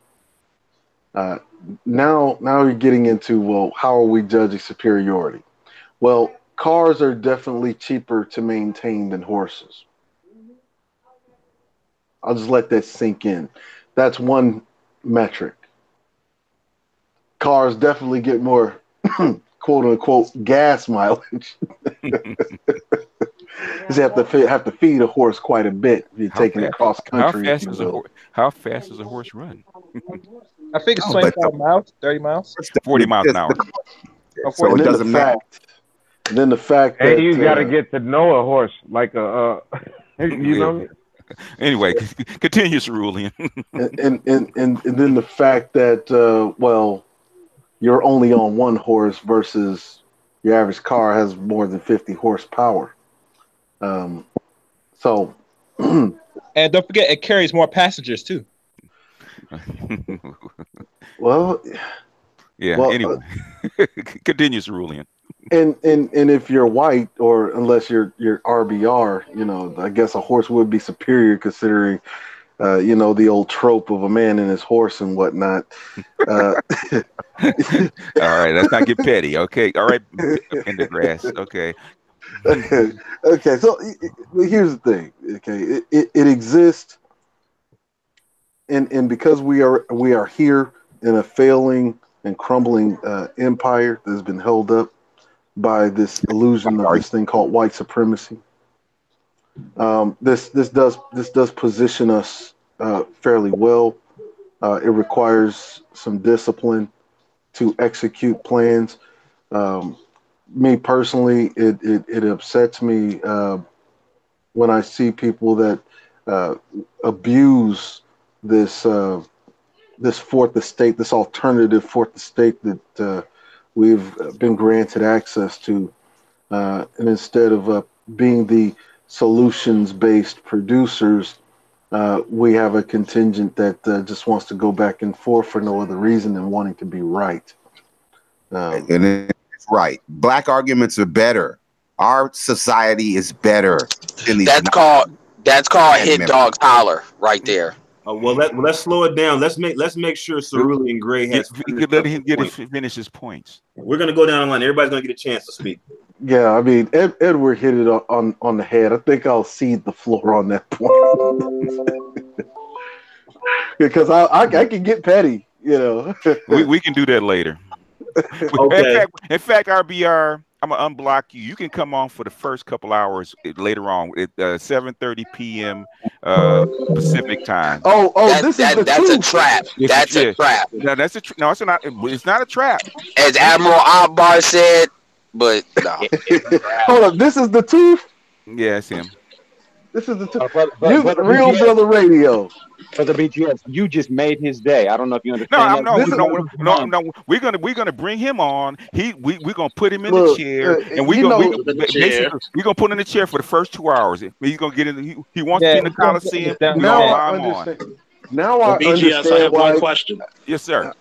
Now you're getting into, well, how are we judging superiority? Well, cars are definitely cheaper to maintain than horses. I'll just let that sink in. That's one metric. Cars definitely get more quote unquote gas mileage. You have to feed a horse quite a bit if you're taking it cross country. How fast does a horse run? I think it's 25 miles, 30 miles, 40 miles an hour. So it doesn't matter. And then the fact that And you got to get to know a horse like a, you know. Anyway, continue, Cerulean. and then the fact that well, you're only on one horse versus your average car has more than 50 horsepower. So, and don't forget, it carries more passengers too. Well, yeah. Well, anyway, continue, Cerulean. And if you're white, or unless you're RBR, you know, I guess a horse would be superior considering, you know, the old trope of a man and his horse and whatnot. All right, let's not get petty. Okay, all right, in the grass. Okay. Okay. So here's the thing. Okay, it exists, and because we are here in a failing and crumbling empire that's been held up by this illusion of this thing called white supremacy. This does position us fairly well. It requires some discipline to execute plans. Me personally, it upsets me when I see people that abuse this this fourth estate, this alternative fourth estate that we've been granted access to, and instead of being the solutions-based producers, we have a contingent that just wants to go back and forth for no other reason than wanting to be right. And it's right. Black arguments are better. Our society is better than these. That's called hit dogs holler right there. Well, let's slow it down. Let's make sure Cerulean Gray has. Let him finish his points. We're gonna go down the line. Everybody's gonna get a chance to speak. Yeah, I mean, Edward hit it on the head. I think I'll cede the floor on that point because I can get petty, you know. we can do that later. Okay. In fact, RBR, I'm gonna unblock you. You can come on for the first couple hours later on at 7:30 p.m. Pacific time. That's a trap. That's a trap. No, that's a no. It's not. It's not a trap. As Admiral Akbar said, but no. Hold up, this is the tooth. Yeah, it's him. This is the tooth. Real BGS, brother radio. For the BGS, you just made his day. I don't know if you understand. No. We're gonna bring him on. We're gonna put him in the chair, and we're gonna put him in the chair for the first 2 hours. He's gonna get in. He wants to be in the Coliseum. Now I understand. Now I BGS, I have one question. Yes, sir.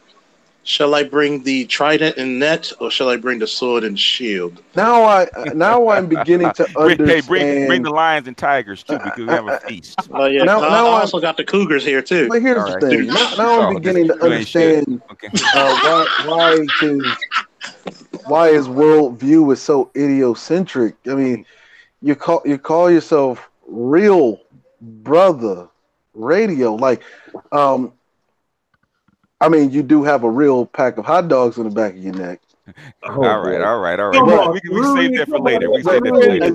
Shall I bring the trident and net, or shall I bring the sword and shield? Now I'm beginning to understand. Hey, bring the lions and tigers too, because we have a feast. Oh yeah, now I also got the cougars here too. But here's the thing. Now I'm beginning to understand why his worldview is so idiocentric. I mean, you call yourself real brother radio, like I mean, you do have a real pack of hot dogs in the back of your neck. All right. We can save that for later. We can save that for later.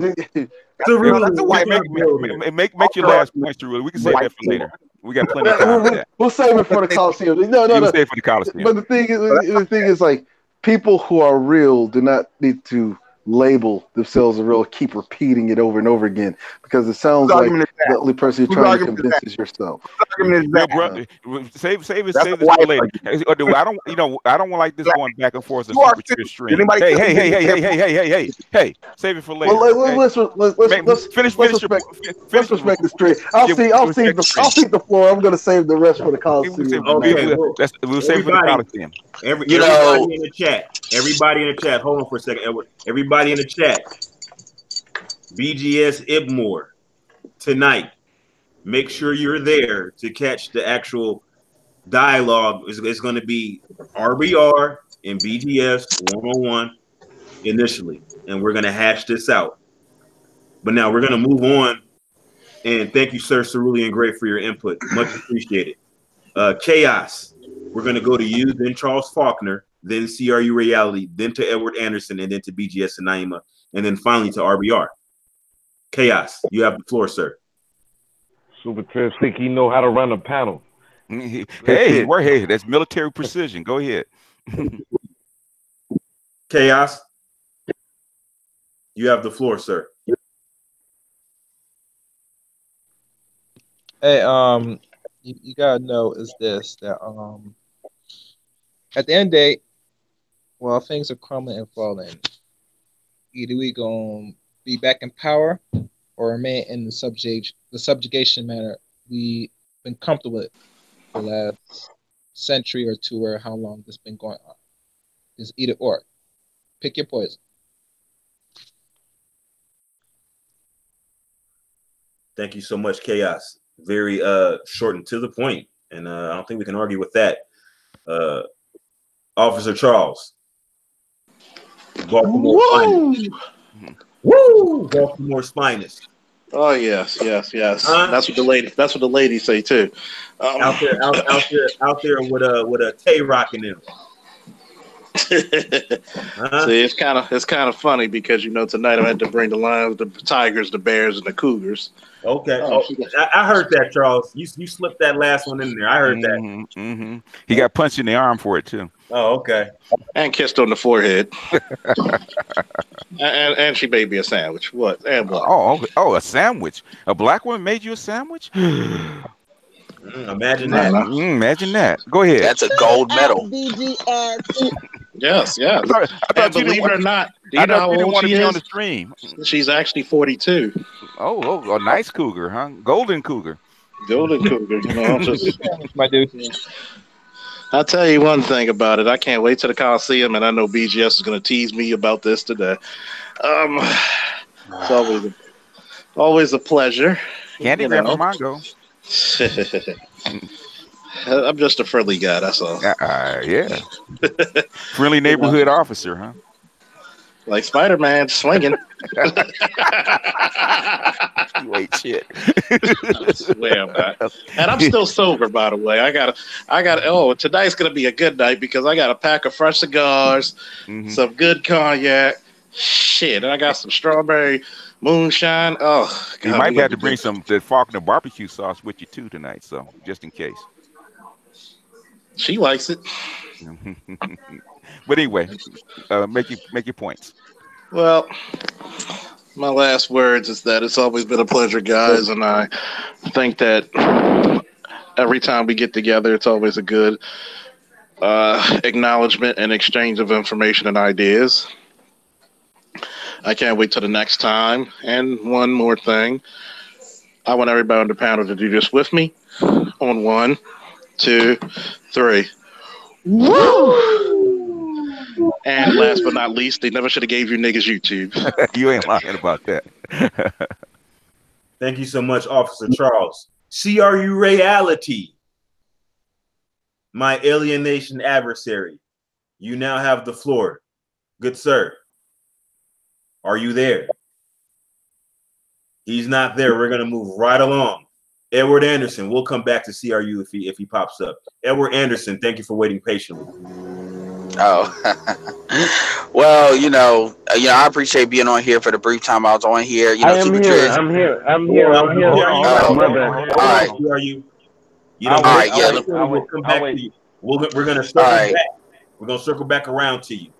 Make your last point, Cerulean. We can save that for later. We got plenty of time for that. We'll save it for the Coliseum. No. Save it for the Coliseum. But the thing is, like, people who are real do not need to label themselves a real. Keep repeating it over and over again because it sounds like the only person you're trying to convince is yourself. Save this for later. I don't like this going back and forth. Hey, save it for later. Well, let's finish respect the street. I'll see the floor. I'm going to save the rest for the Coliseum. We'll save it for the Coliseum. Everybody in the chat. Hold on for a second, Edward. Everybody in the chat. BGS IBMOR tonight. Make sure you're there to catch the actual dialogue. It's going to be RBR and BGS 101 initially, and we're going to hash this out. But now we're going to move on, and thank you, Sir Cerulean Gray, for your input. Much appreciated. Chaos. We're going to go to you, then Charles Faulkner, then C.R.U. Rayality, then to Edward Anderson, and then to BGS and Naimah, and then finally to RBR. Chaos, you have the floor, sir. SuperTriz think he know how to run a panel. Hey, that's military precision. Go ahead. Chaos, you have the floor, sir. Hey, you gotta know is this that at the end of the day, while things are crumbling and falling, either we gonna be back in power or remain in the subjugation manner we've been comfortable with for the last century or two, or how long this been going on. It's either or. Pick your poison. Thank you so much, Chaos. Very short and to the point, and I don't think we can argue with that. Officer Charles, Baltimore's finest. Woo! Baltimore's finest. Oh yes. That's what the lady. That's what the ladies say too. Out there with a Tay rocking in. See, it's kind of funny because tonight I had to bring the lions, the tigers, the bears, and the cougars. Okay. I heard that, Charles. You slipped that last one in there. I heard that. He got punched in the arm for it too. Oh, okay. And kissed on the forehead. and she made me a sandwich. What? And what? Oh, a sandwich. A black woman made you a sandwich? Imagine that. Imagine that. Go ahead. That's a gold medal. BGS. Yes. I thought and believe it or not, do you know how old she is? On the stream. She's actually 42. Oh, a nice cougar, huh? Golden cougar. Golden cougar. My dude. I'll tell you one thing about it. I can't wait to the Coliseum, and I know BGS is going to tease me about this today. It's always a pleasure. Candy Graham Mongo. I'm just a friendly guy, that's all. Yeah. Friendly neighborhood officer, huh? Like Spider-Man swinging. You ain't shit. I swear, man. And I'm still sober, by the way. I got tonight's gonna be a good night because I got a pack of fresh cigars, some good cognac, shit, and I got some strawberry moonshine. Oh, God, you might have to bring some the Faulkner barbecue sauce with you too tonight, so just in case. She likes it. But anyway, make your points. Well, my last words is that it's always been a pleasure, guys, and I think that every time we get together, it's always a good acknowledgement and exchange of information and ideas. I can't wait till the next time. And one more thing, I want everybody on the panel to do this with me on 1, 2, 3. Woo! And last but not least, they never should have gave you niggas YouTube. You ain't lying about that. Thank you so much, Officer Charles. C.R.U. Rayality, my alienation adversary. You now have the floor. Good sir. Are you there? He's not there. We're going to move right along. Edward Anderson, we'll come back to C.R.U. if he pops up. Edward Anderson, thank you for waiting patiently. Oh, well, I appreciate being on here for the brief time I was on here. I am here. I'm here. All right. All right. Yeah. We'll come back to you. We're going to circle back. We're going to circle back around to you.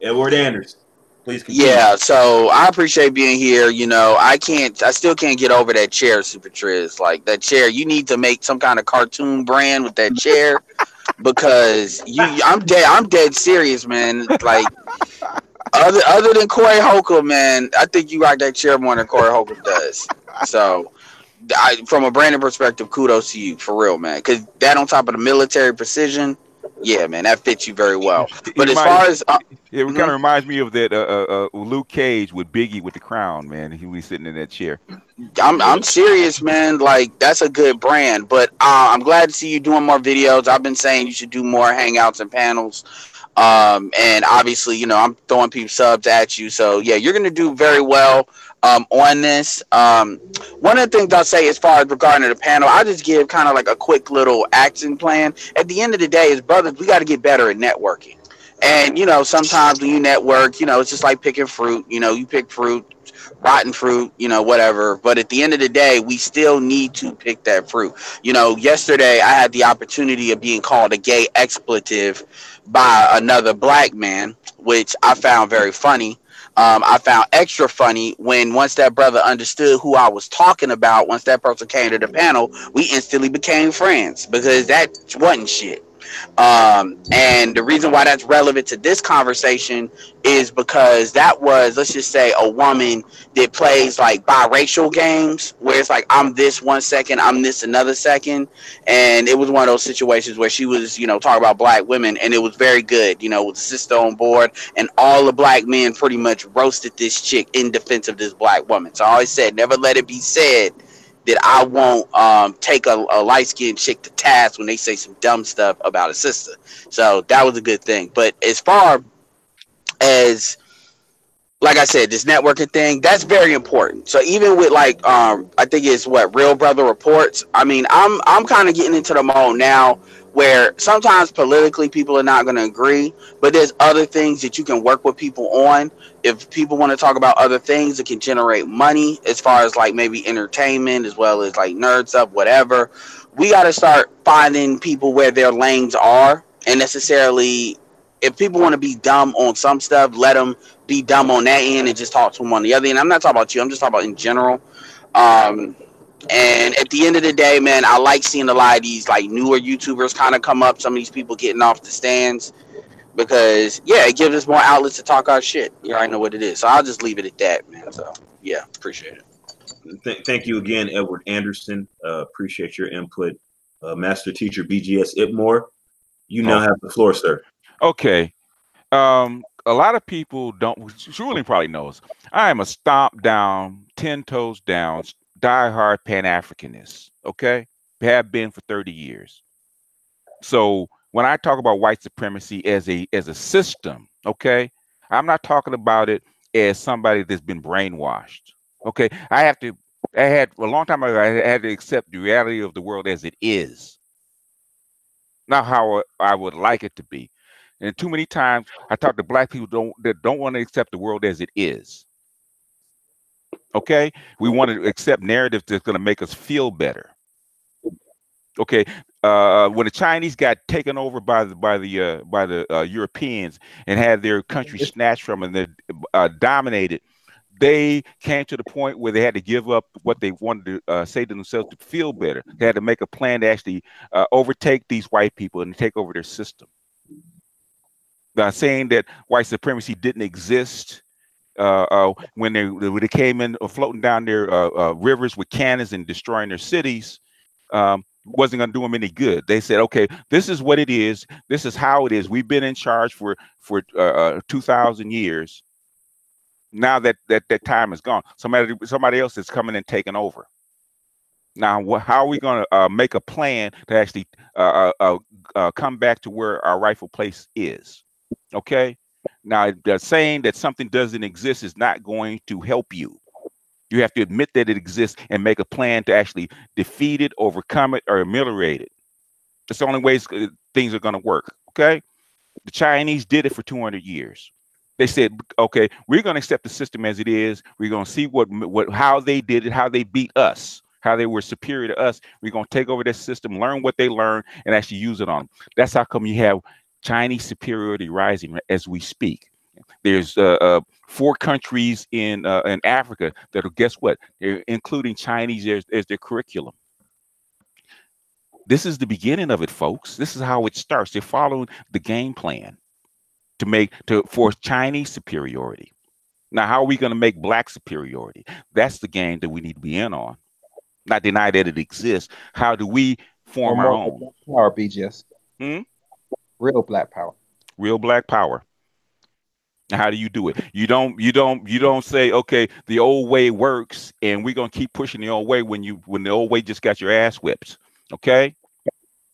Edward Anderson. Please continue. Yeah, so I appreciate being here. I still can't get over that chair, SuperTriz. Like that chair, you need to make some kind of cartoon brand with that chair because I'm dead serious, man. Like other than Corey Holcomb, man, I think you rock that chair more than Corey Holcomb does. So from a branding perspective, kudos to you for real, man. Because that on top of the military precision. Yeah, man, that fits you very well. But as far as it kind of reminds me of that Luke Cage with Biggie with the crown, man. He was sitting in that chair. I'm serious, man. Like that's a good brand. But I'm glad to see you doing more videos. I've been saying you should do more hangouts and panels. And obviously, I'm throwing people subs at you. So yeah, you're gonna do very well on this. One of the things I'll say as far as regarding the panel, I'll just give kind of like a quick little action plan. At the end of the day, as brothers, we got to get better at networking. And, sometimes when you network, it's just like picking fruit. You pick fruit rotten fruit, you know, whatever. But at the end of the day, we still need to pick that fruit. You know, yesterday I had the opportunity of being called a gay expletive by another black man, which I found very funny. I found extra funny when once that brother understood who I was talking about, once that person came to the panel, we instantly became friends because that wasn't shit. And the reason why that's relevant to this conversation is because that was, let's just say, a woman that plays like biracial games where it's like, I'm this 1 second, I'm this another second. And it was one of those situations where she was, you know, talking about black women, and it was very good, you know, with the sister on board, and all the black men pretty much roasted this chick in defense of this black woman. So I always said, never let it be said that I won't take a light-skinned chick to task when they say some dumb stuff about a sister. So that was a good thing. But as far as, like I said, this networking thing, that's very important. So even with like, I think it's what Real Brother Reports. I mean, I'm kind of getting into the mode now where sometimes politically people are not going to agree, but there's other things that you can work with people on. If people want to talk about other things that can generate money, as far as like maybe entertainment, as well as like nerd stuff, whatever, we got to start finding people where their lanes are. And necessarily, if people want to be dumb on some stuff, let them be dumb on that end and just talk to them on the other end. I'm not talking about you. I'm just talking about in general. And at the end of the day, man, I like seeing a lot of these like newer YouTubers kind of come up. Some of these people getting off the stands because, yeah, it gives us more outlets to talk our shit. You already know what it is. So I'll just leave it at that, man. So, yeah, appreciate it. Thank you again, Edward Anderson. Appreciate your input. Master Teacher BGS IBMOR, you now have the floor, sir. Okay. A lot of people don't, Cerulean probably knows, I am a stomp down, 10 toes down, diehard Pan-Africanist, okay? Have been for 30 years. So when I talk about white supremacy as a system, okay, I'm not talking about it as somebody that's been brainwashed, okay? I had a long time ago, I had to accept the reality of the world as it is, not how I would like it to be. And too many times I talk to black people that don't want to accept the world as it is. Okay, we want to accept narratives that's going to make us feel better. Okay, when the Chinese got taken over by the Europeans and had their country snatched from them and they dominated, they came to the point where they had to give up what they wanted to say to themselves to feel better. They had to make a plan to actually overtake these white people and take over their system. Saying that white supremacy didn't exist when they came in floating down their rivers with cannons and destroying their cities wasn't going to do them any good. They said, okay, this is what it is. This is how it is. We've been in charge for 2,000 years. Now that time is gone, somebody else is coming and taking over. Now, how are we going to make a plan to actually come back to where our rightful place is? Okay. Now, saying that something doesn't exist is not going to help you. You have to admit that it exists and make a plan to actually defeat it, overcome it, or ameliorate it. That's the only way things are going to work. Okay. The Chinese did it for 200 years. They said, okay, we're going to accept the system as it is. We're going to see how they did it, how they beat us, how they were superior to us. We're going to take over this system, learn what they learned, and actually use it on them. That's how come you have Chinese superiority rising as we speak. There's 4 countries in Africa that are, guess what? They're including Chinese as their curriculum. This is the beginning of it, folks. This is how it starts. They're following the game plan for Chinese superiority. Now, how are we going to make black superiority? That's the game that we need to be in on. Not deny that it exists. How do we form our own? Power, BGS. Real black power. Real black power. How do you do it? You don't say, okay, the old way works and we're gonna keep pushing the old way when the old way just got your ass whipped. Okay?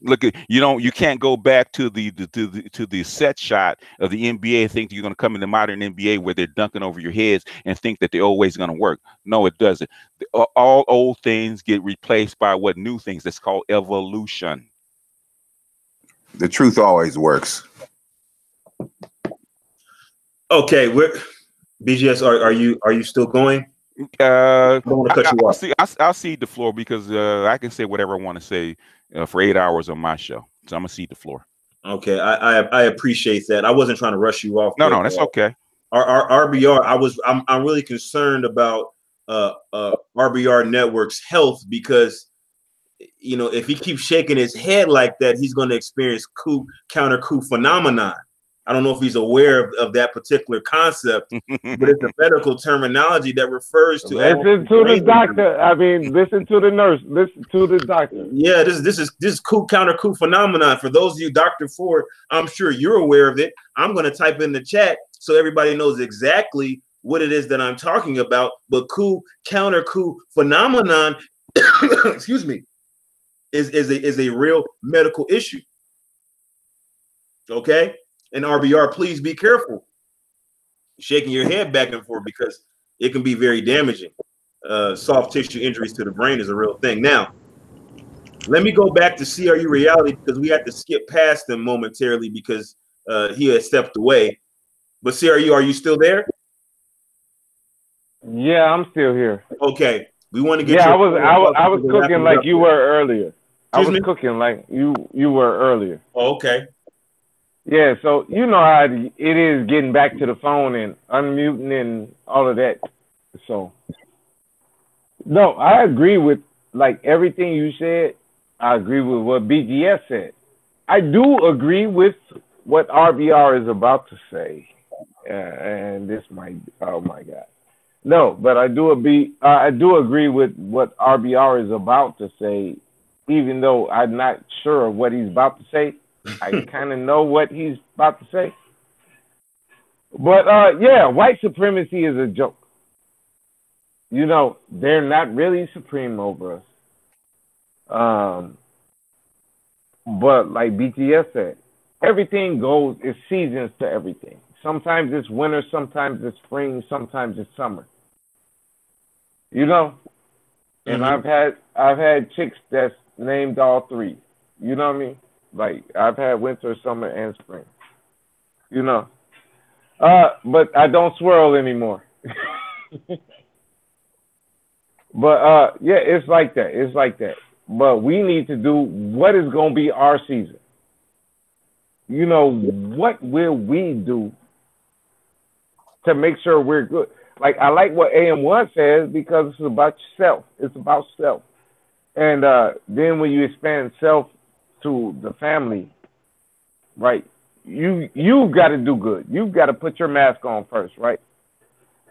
Look at you can't go back to the set shot of the NBA and think you're gonna come in the modern NBA where they're dunking over your heads and think that the old way is gonna work. No, it doesn't. All old things get replaced by what new things. That's called evolution. The truth always works. Okay, BGS, are you still going? I don't want to cut you off. I'll cede the floor because I can say whatever I want to say for 8 hours on my show. So I'm gonna cede the floor. Okay, I appreciate that. I wasn't trying to rush you off. No, that's okay. Our RBR, I'm really concerned about RBR Network's health because, you know, if he keeps shaking his head like that, he's going to experience counter coup phenomenon. I don't know if he's aware of that particular concept, but it's a medical terminology that refers to. Listen to the doctor. I mean, listen to the nurse. Listen to the doctor. Yeah, this is counter coup phenomenon. For those of you, Dr. Ford, I'm sure you're aware of it. I'm going to type in the chat so everybody knows exactly what it is that I'm talking about. But counter coup phenomenon, excuse me, is a real medical issue. Okay. And RBR, please be careful shaking your head back and forth because it can be very damaging. Soft tissue injuries to the brain is a real thing. Now, let me go back to C.R.U. Reality because we had to skip past them momentarily because he had stepped away. But C.R.U., are you still there? Yeah, I'm still here. Okay, we want to get. Yeah, I was cooking like you were earlier. I was cooking like you were earlier. Oh, okay. Yeah, so you know how it is getting back to the phone and unmuting and all of that. So, no, I agree with like everything you said. I agree with what BGS said. I do agree with what RBR is about to say. And this might, oh my God. No, but I do agree with what RBR is about to say, even though I'm not sure of what he's about to say. I kind of know what he's about to say. But yeah, white supremacy is a joke. You know, they're not really supreme over us. But like BTS said, everything goes, it's seasons to everything. Sometimes it's winter, sometimes it's spring, sometimes it's summer. You know? And I've had chicks that's named all three. You know what I mean? Like I've had winter, summer, and spring. You know. But I don't swirl anymore. But yeah, it's like that. It's like that. But we need to do what is gonna be our season. You know, what will we do to make sure we're good? Like I like what AM1 says because it's about yourself. It's about self. And then when you expand self to the family, right? You've got to do good. You've got to put your mask on first, right?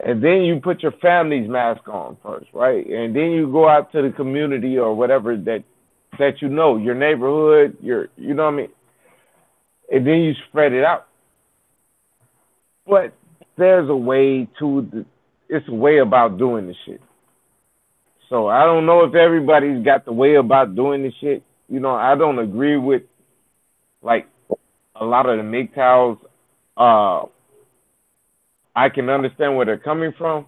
And then you put your family's mask on first, right? And then you go out to the community or whatever that you know, your neighborhood, you know what I mean? And then you spread it out. But there's a way it's a way about doing the shit. So I don't know if everybody's got the way about doing the shit. You know, I don't agree with like a lot of the MGTOWs. I can understand where they're coming from.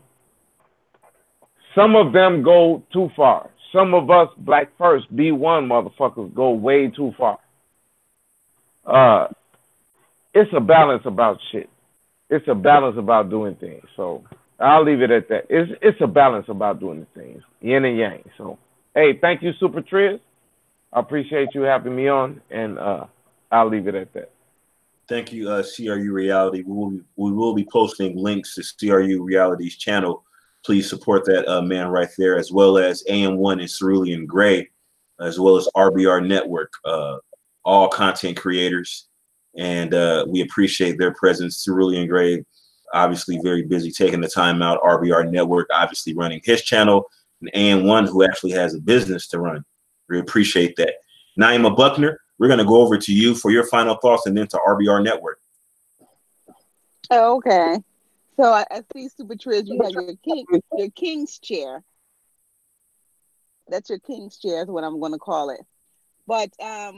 Some of them go too far. Some of us Black First B1 motherfuckers go way too far. It's a balance about shit. It's a balance about doing things. So I'll leave it at that. It's a balance about doing the things, yin and yang. So hey, thank you, SuperTriz. I appreciate you having me on, and I'll leave it at that. Thank you, C.R.U. Reality. We will be posting links to C.R.U. Reality's channel. Please support that man right there, as well as AM1 and Cerulean Gray, as well as RBR Network, all content creators. And we appreciate their presence. Cerulean Gray, obviously very busy taking the time out. RBR Network, obviously running his channel. And AM1, who actually has a business to run. We appreciate that. Naimah Buckner, we're going to go over to you for your final thoughts and then to RBR Network. Okay. So I see, SuperTriz, you have your king's chair. That's your king's chair is what I'm going to call it. But I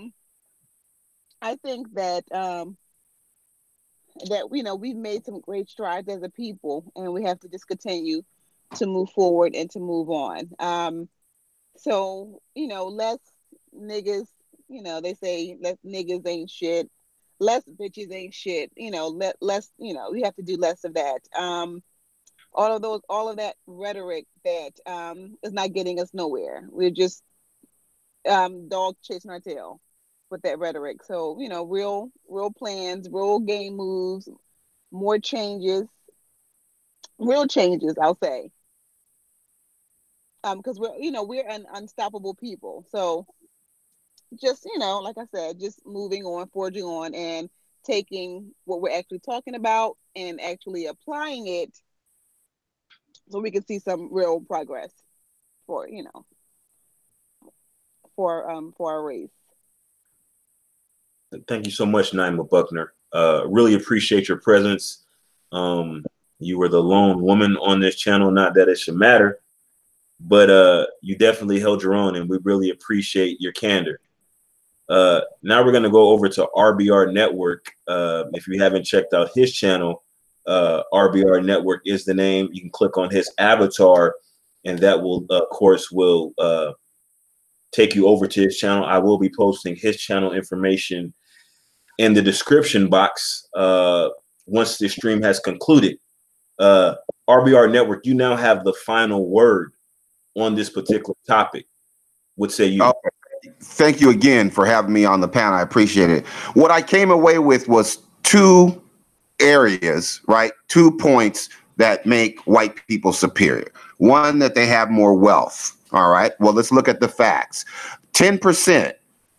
think that you know, we've made some great strides as a people, and we have to just continue to move forward and to move on. So, you know, less niggas, you know, they say less niggas ain't shit, less bitches ain't shit, you know, less, you know, we have to do less of that. all of that rhetoric that is not getting us nowhere. We're just dog chasing our tail with that rhetoric. So, real plans, real game moves, more changes, real changes, I'll say. Because we're an unstoppable people. So just, like I said, just moving on, forging on, and taking what we're actually talking about and actually applying it so we can see some real progress for our race. Thank you so much, Naimah Buckner. Really appreciate your presence. You were the lone woman on this channel, not that it should matter, but you definitely held your own, and we really appreciate your candor. Now we're going to go over to RBR Network. If you haven't checked out his channel, RBR Network is the name. You can click on his avatar, and that will, of course, take you over to his channel. I will be posting his channel information in the description box once the stream has concluded. RBR Network, you now have the final word on this particular topic. What say you? Thank you again for having me on the panel. I appreciate it. What I came away with was two areas, right? 2 points that make white people superior. One, that they have more wealth. All right. Well, let's look at the facts. 10%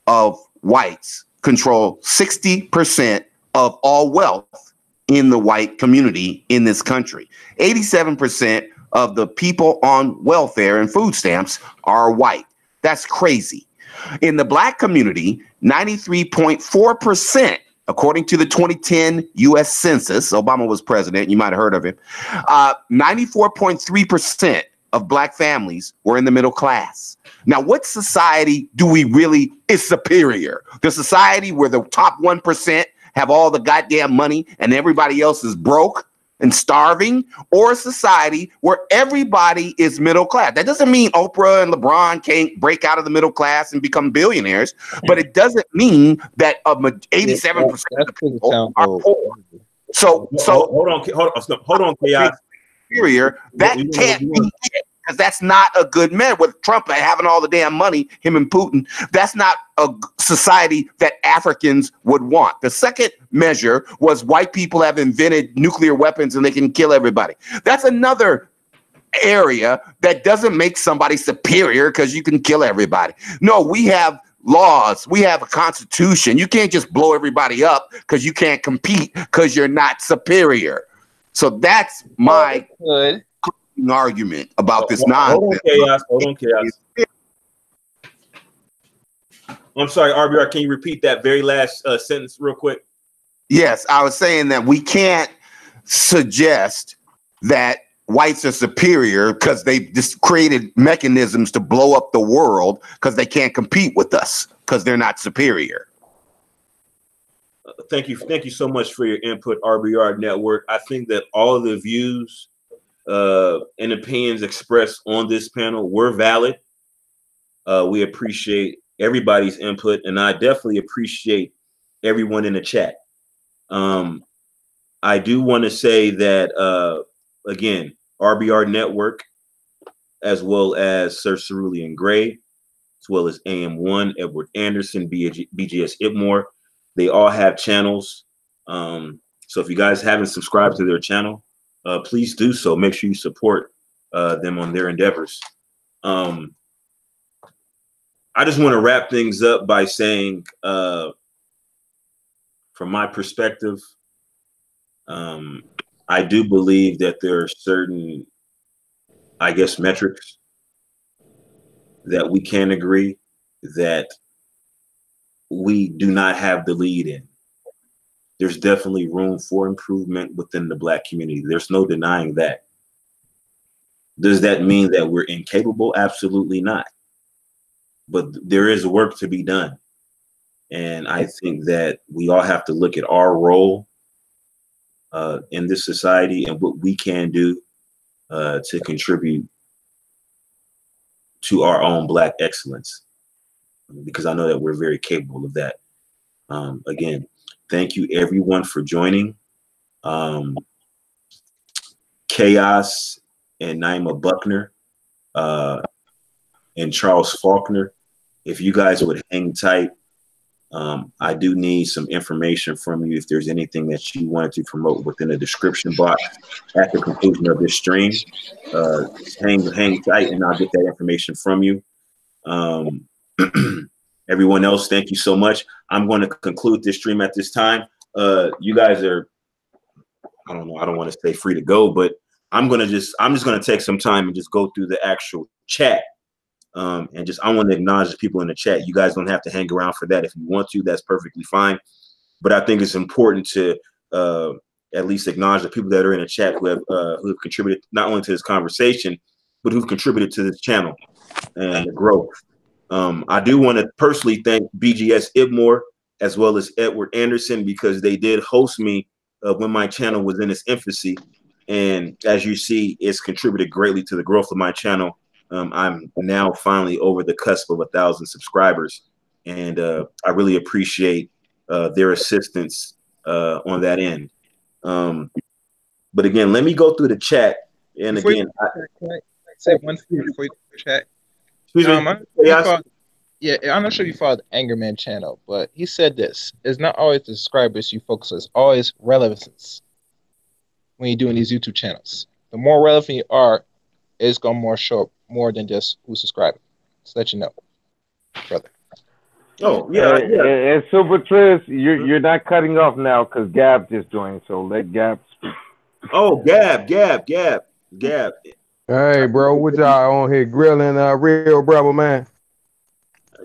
of whites control 60% of all wealth in the white community in this country. 87% of the people on welfare and food stamps are white. That's crazy. In the black community, 93.4%, according to the 2010 U.S. Census, Obama was president, you might have heard of him, 94.3% of black families were in the middle class. Now, what society do we really is superior? The society where the top 1% have all the goddamn money and everybody else is broke and starving, or a society where everybody is middle class? That doesn't mean Oprah and LeBron can't break out of the middle class and become billionaires, but it doesn't mean that 87% of the people are poor. So hold on, Chaos. Superior, that can't be it, because that's not a good man. With Trump having all the damn money, him and Putin, that's not a society that Africans would want. The second measure was white people have invented nuclear weapons and they can kill everybody. That's another area that doesn't make somebody superior because you can kill everybody. No, we have laws. We have a constitution. You can't just blow everybody up because you can't compete because you're not superior. So that's my argument about this nonsense. Hold on, Chaos. I'm sorry, RBR, can you repeat that very last sentence real quick? Yes, I was saying that we can't suggest that whites are superior because they just created mechanisms to blow up the world because they can't compete with us because they're not superior. Thank you so much for your input, RBR Network. I think that all of the views and opinions expressed on this panel were valid. We appreciate everybody's input, and I definitely appreciate everyone in the chat. I do want to say that, again, RBR Network, as well as Sir Cerulean Gray, as well as AM1, Edward Anderson, BGS IBMOR, they all have channels. So if you guys haven't subscribed to their channel, please do so. Make sure you support them on their endeavors. I just want to wrap things up by saying, from my perspective, I do believe that there are certain, I guess, metrics that we can agree that we do not have the lead in. There's definitely room for improvement within the Black community. There's no denying that. Does that mean that we're incapable? Absolutely not. But there is work to be done. And I think that we all have to look at our role in this society and what we can do to contribute to our own Black excellence, because I know that we're very capable of that. Again, thank you everyone for joining. Chaos and Naimah Buckner and Charles Faulkner. If you guys would hang tight, I do need some information from you if there's anything that you wanted to promote within the description box at the conclusion of this stream. Hang tight and I'll get that information from you. Everyone else, thank you so much. I'm going to conclude this stream at this time. You guys are, I don't know, I don't want to say free to go, but I'm just going to take some time and just go through the actual chat. And I want to acknowledge the people in the chat. You guys don't have to hang around for that. If you want to, that's perfectly fine. But I think it's important to at least acknowledge the people that are in the chat who have contributed not only to this conversation, but who've contributed to this channel and the growth. I do want to personally thank BGS IBMOR as well as Edward Anderson, because they did host me when my channel was in its infancy. And as you see, it's contributed greatly to the growth of my channel. I'm now finally over the cusp of 1,000 subscribers, and I really appreciate their assistance on that end. But again, let me go through the chat. And Before again, can I say one thing before you go to the chat? I'm not sure if you followed the Angerman channel, but he said this: it's not always the subscribers you focus on, it's always relevance when you're doing these YouTube channels. The more relevant you are, it's going to show up more than just who's subscribing. Just let you know, brother. Oh, yeah. And SuperTriz, you're not cutting off now because Gab just joined, so let Gab speak. Oh, Gab. Hey, bro, what y'all on here grilling real brother, man?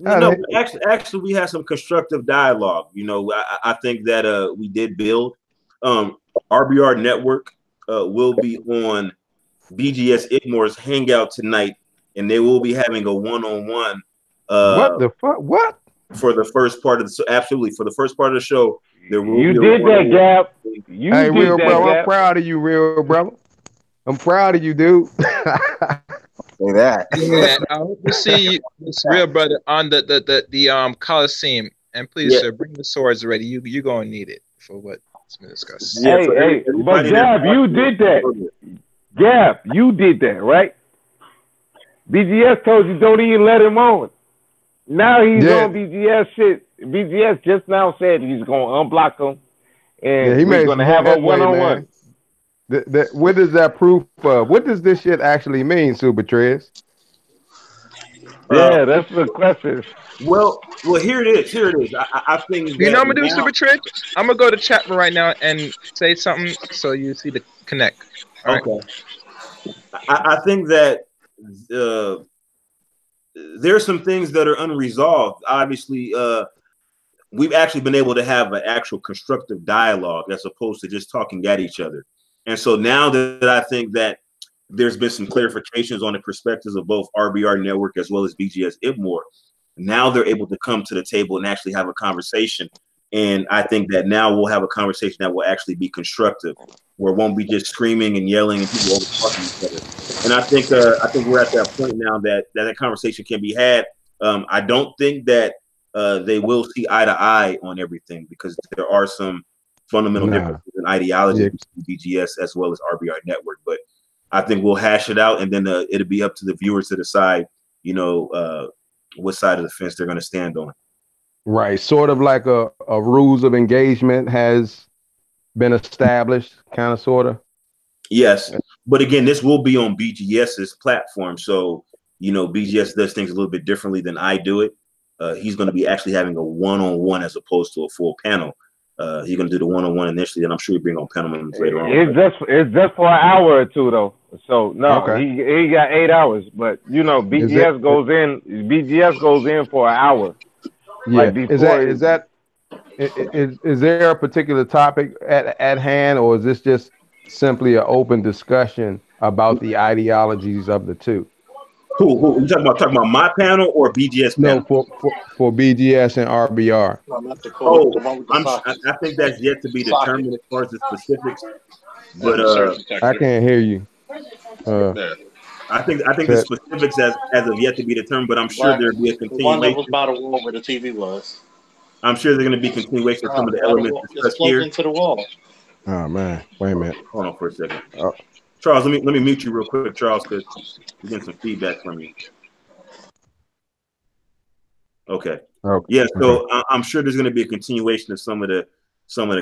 No, actually, we had some constructive dialogue. You know, I think that we did build. RBR Network will be on BGS IBMOR's Hangout tonight, and they will be having a one-on-one. What the fuck? What? For the first part of the for the first part of the show, there will you be did that, Gab. You hey, did real that, bro, Gab. I'm proud of you, real brother. I'm proud of you, dude. Say that. Yeah, I hope to see this real brother on the Coliseum. And please, sir, bring the swords ready. You're gonna need it for what's been discussed. Yeah, hey, but Gab, you did that. Gab, you did that, right? BGS told you don't even let him on. Now he's on BGS shit. BGS just now said he's gonna unblock him, and we're gonna have a one-on-one. What is that proof of? What does this shit actually mean, SuperTriz? Yeah, that's the question. Well, here it is. I think you know what I'm gonna do, SuperTriz? I'm gonna go to chat room right now and say something so you see the connect. All okay. Right. I think that there's some things that are unresolved. Obviously, we've actually been able to have an actual constructive dialogue as opposed to just talking at each other. And so now that I think that there's been some clarifications on the perspectives of both RBR Network as well as BGS IBMOR, now they're able to come to the table and actually have a conversation. And I think that now we'll have a conversation that will actually be constructive, where it won't be just screaming and yelling and people over talking each other. And I think we're at that point now that conversation can be had. I don't think that they will see eye to eye on everything, because there are some fundamental differences in ideology between BGS as well as RBR Network. But I think we'll hash it out, and then it'll be up to the viewers to decide, what side of the fence they're going to stand on. Right, sort of like a rules of engagement has been established, kind of, sort of. Yes, but again, this will be on BGS's platform, so BGS does things a little bit differently than I do it. He's going to be actually having a one-on-one as opposed to a full panel. He's going to do the one-on-one initially, and I'm sure he'll bring on panel members later on. It's just for an hour or two, though. So no, he got 8 hours, but BGS goes in for an hour. Yeah, like is there a particular topic at hand, or is this just simply an open discussion about the ideologies of the two? Who you talking about my panel or BGS panel? No, for BGS and RBR. I think that's yet to be determined as far as the specifics. But I can't hear you. I think the specifics as of yet to be determined, but I'm sure there'll be a continuation. The one that was by the wall where the TV was. I'm sure there's going to be continuation of some of the elements discussed here. Into the wall. Oh man, wait a minute. Hold on for a second. Charles, let me mute you real quick, Charles, because we're getting some feedback from you. Okay. Yeah, so I'm sure there's going to be a continuation of some of the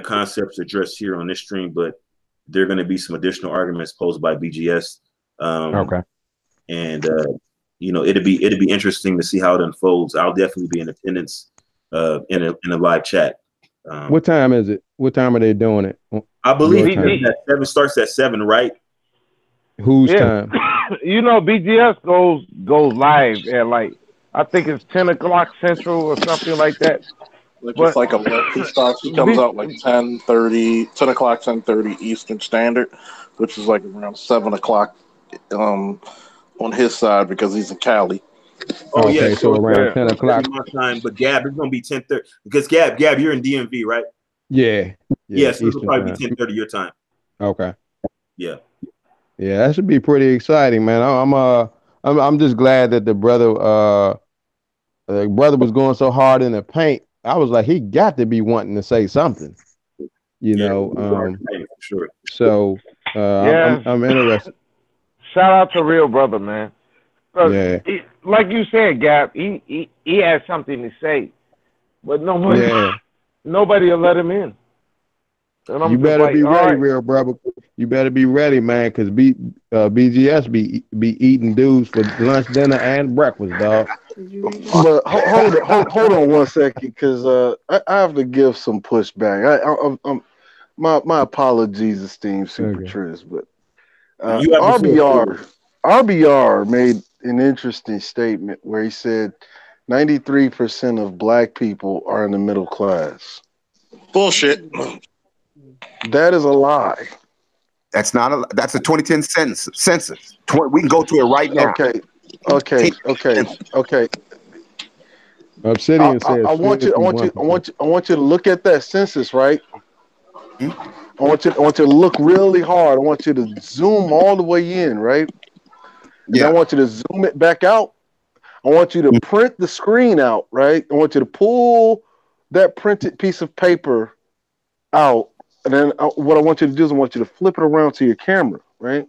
concepts addressed here on this stream, but there are going to be some additional arguments posed by BGS. And it'd be interesting to see how it unfolds. I'll definitely be in attendance in a live chat. What time is it? What time are they doing it? I believe that 7 starts at 7, right? Whose time? BGS goes live at like, I think it's 10 o'clock Central or something like that. It's like he comes out like 10 o'clock, 10:30 Eastern Standard, which is like around 7 o'clock on his side because he's in Cali. Oh, okay, yeah. so around 10 o'clock. My time, but Gab, it's going to be 10:30 because Gab, you're in DMV, right? Yeah. So it'll probably be 10:30 your time. Okay. Yeah. Yeah, that should be pretty exciting, man. I'm just glad that the brother was going so hard in the paint. I was like, he got to be wanting to say something, Sure. So I'm interested. Shout out to Real Brother, man. Yeah. Like you said, Gab, he had something to say, but nobody will let him in. You better be ready, Real Brother. You better be ready, man, because BGS be eating dudes for lunch, dinner, and breakfast, dog. But hold on 1 second, because I have to give some pushback. My apologies, esteemed SuperTriz, but RBR made an interesting statement where he said 93% of black people are in the middle class. Bullshit. That is a lie. That's not that's a 2010 census. We can go to it right now. Okay. Obsidian says I want you to look at that census, right? I want you to look really hard. I want you to zoom all the way in, right? And I want you to zoom it back out. I want you to print the screen out, right? I want you to pull that printed piece of paper out. And then what I want you to do is I want you to flip it around to your camera, right?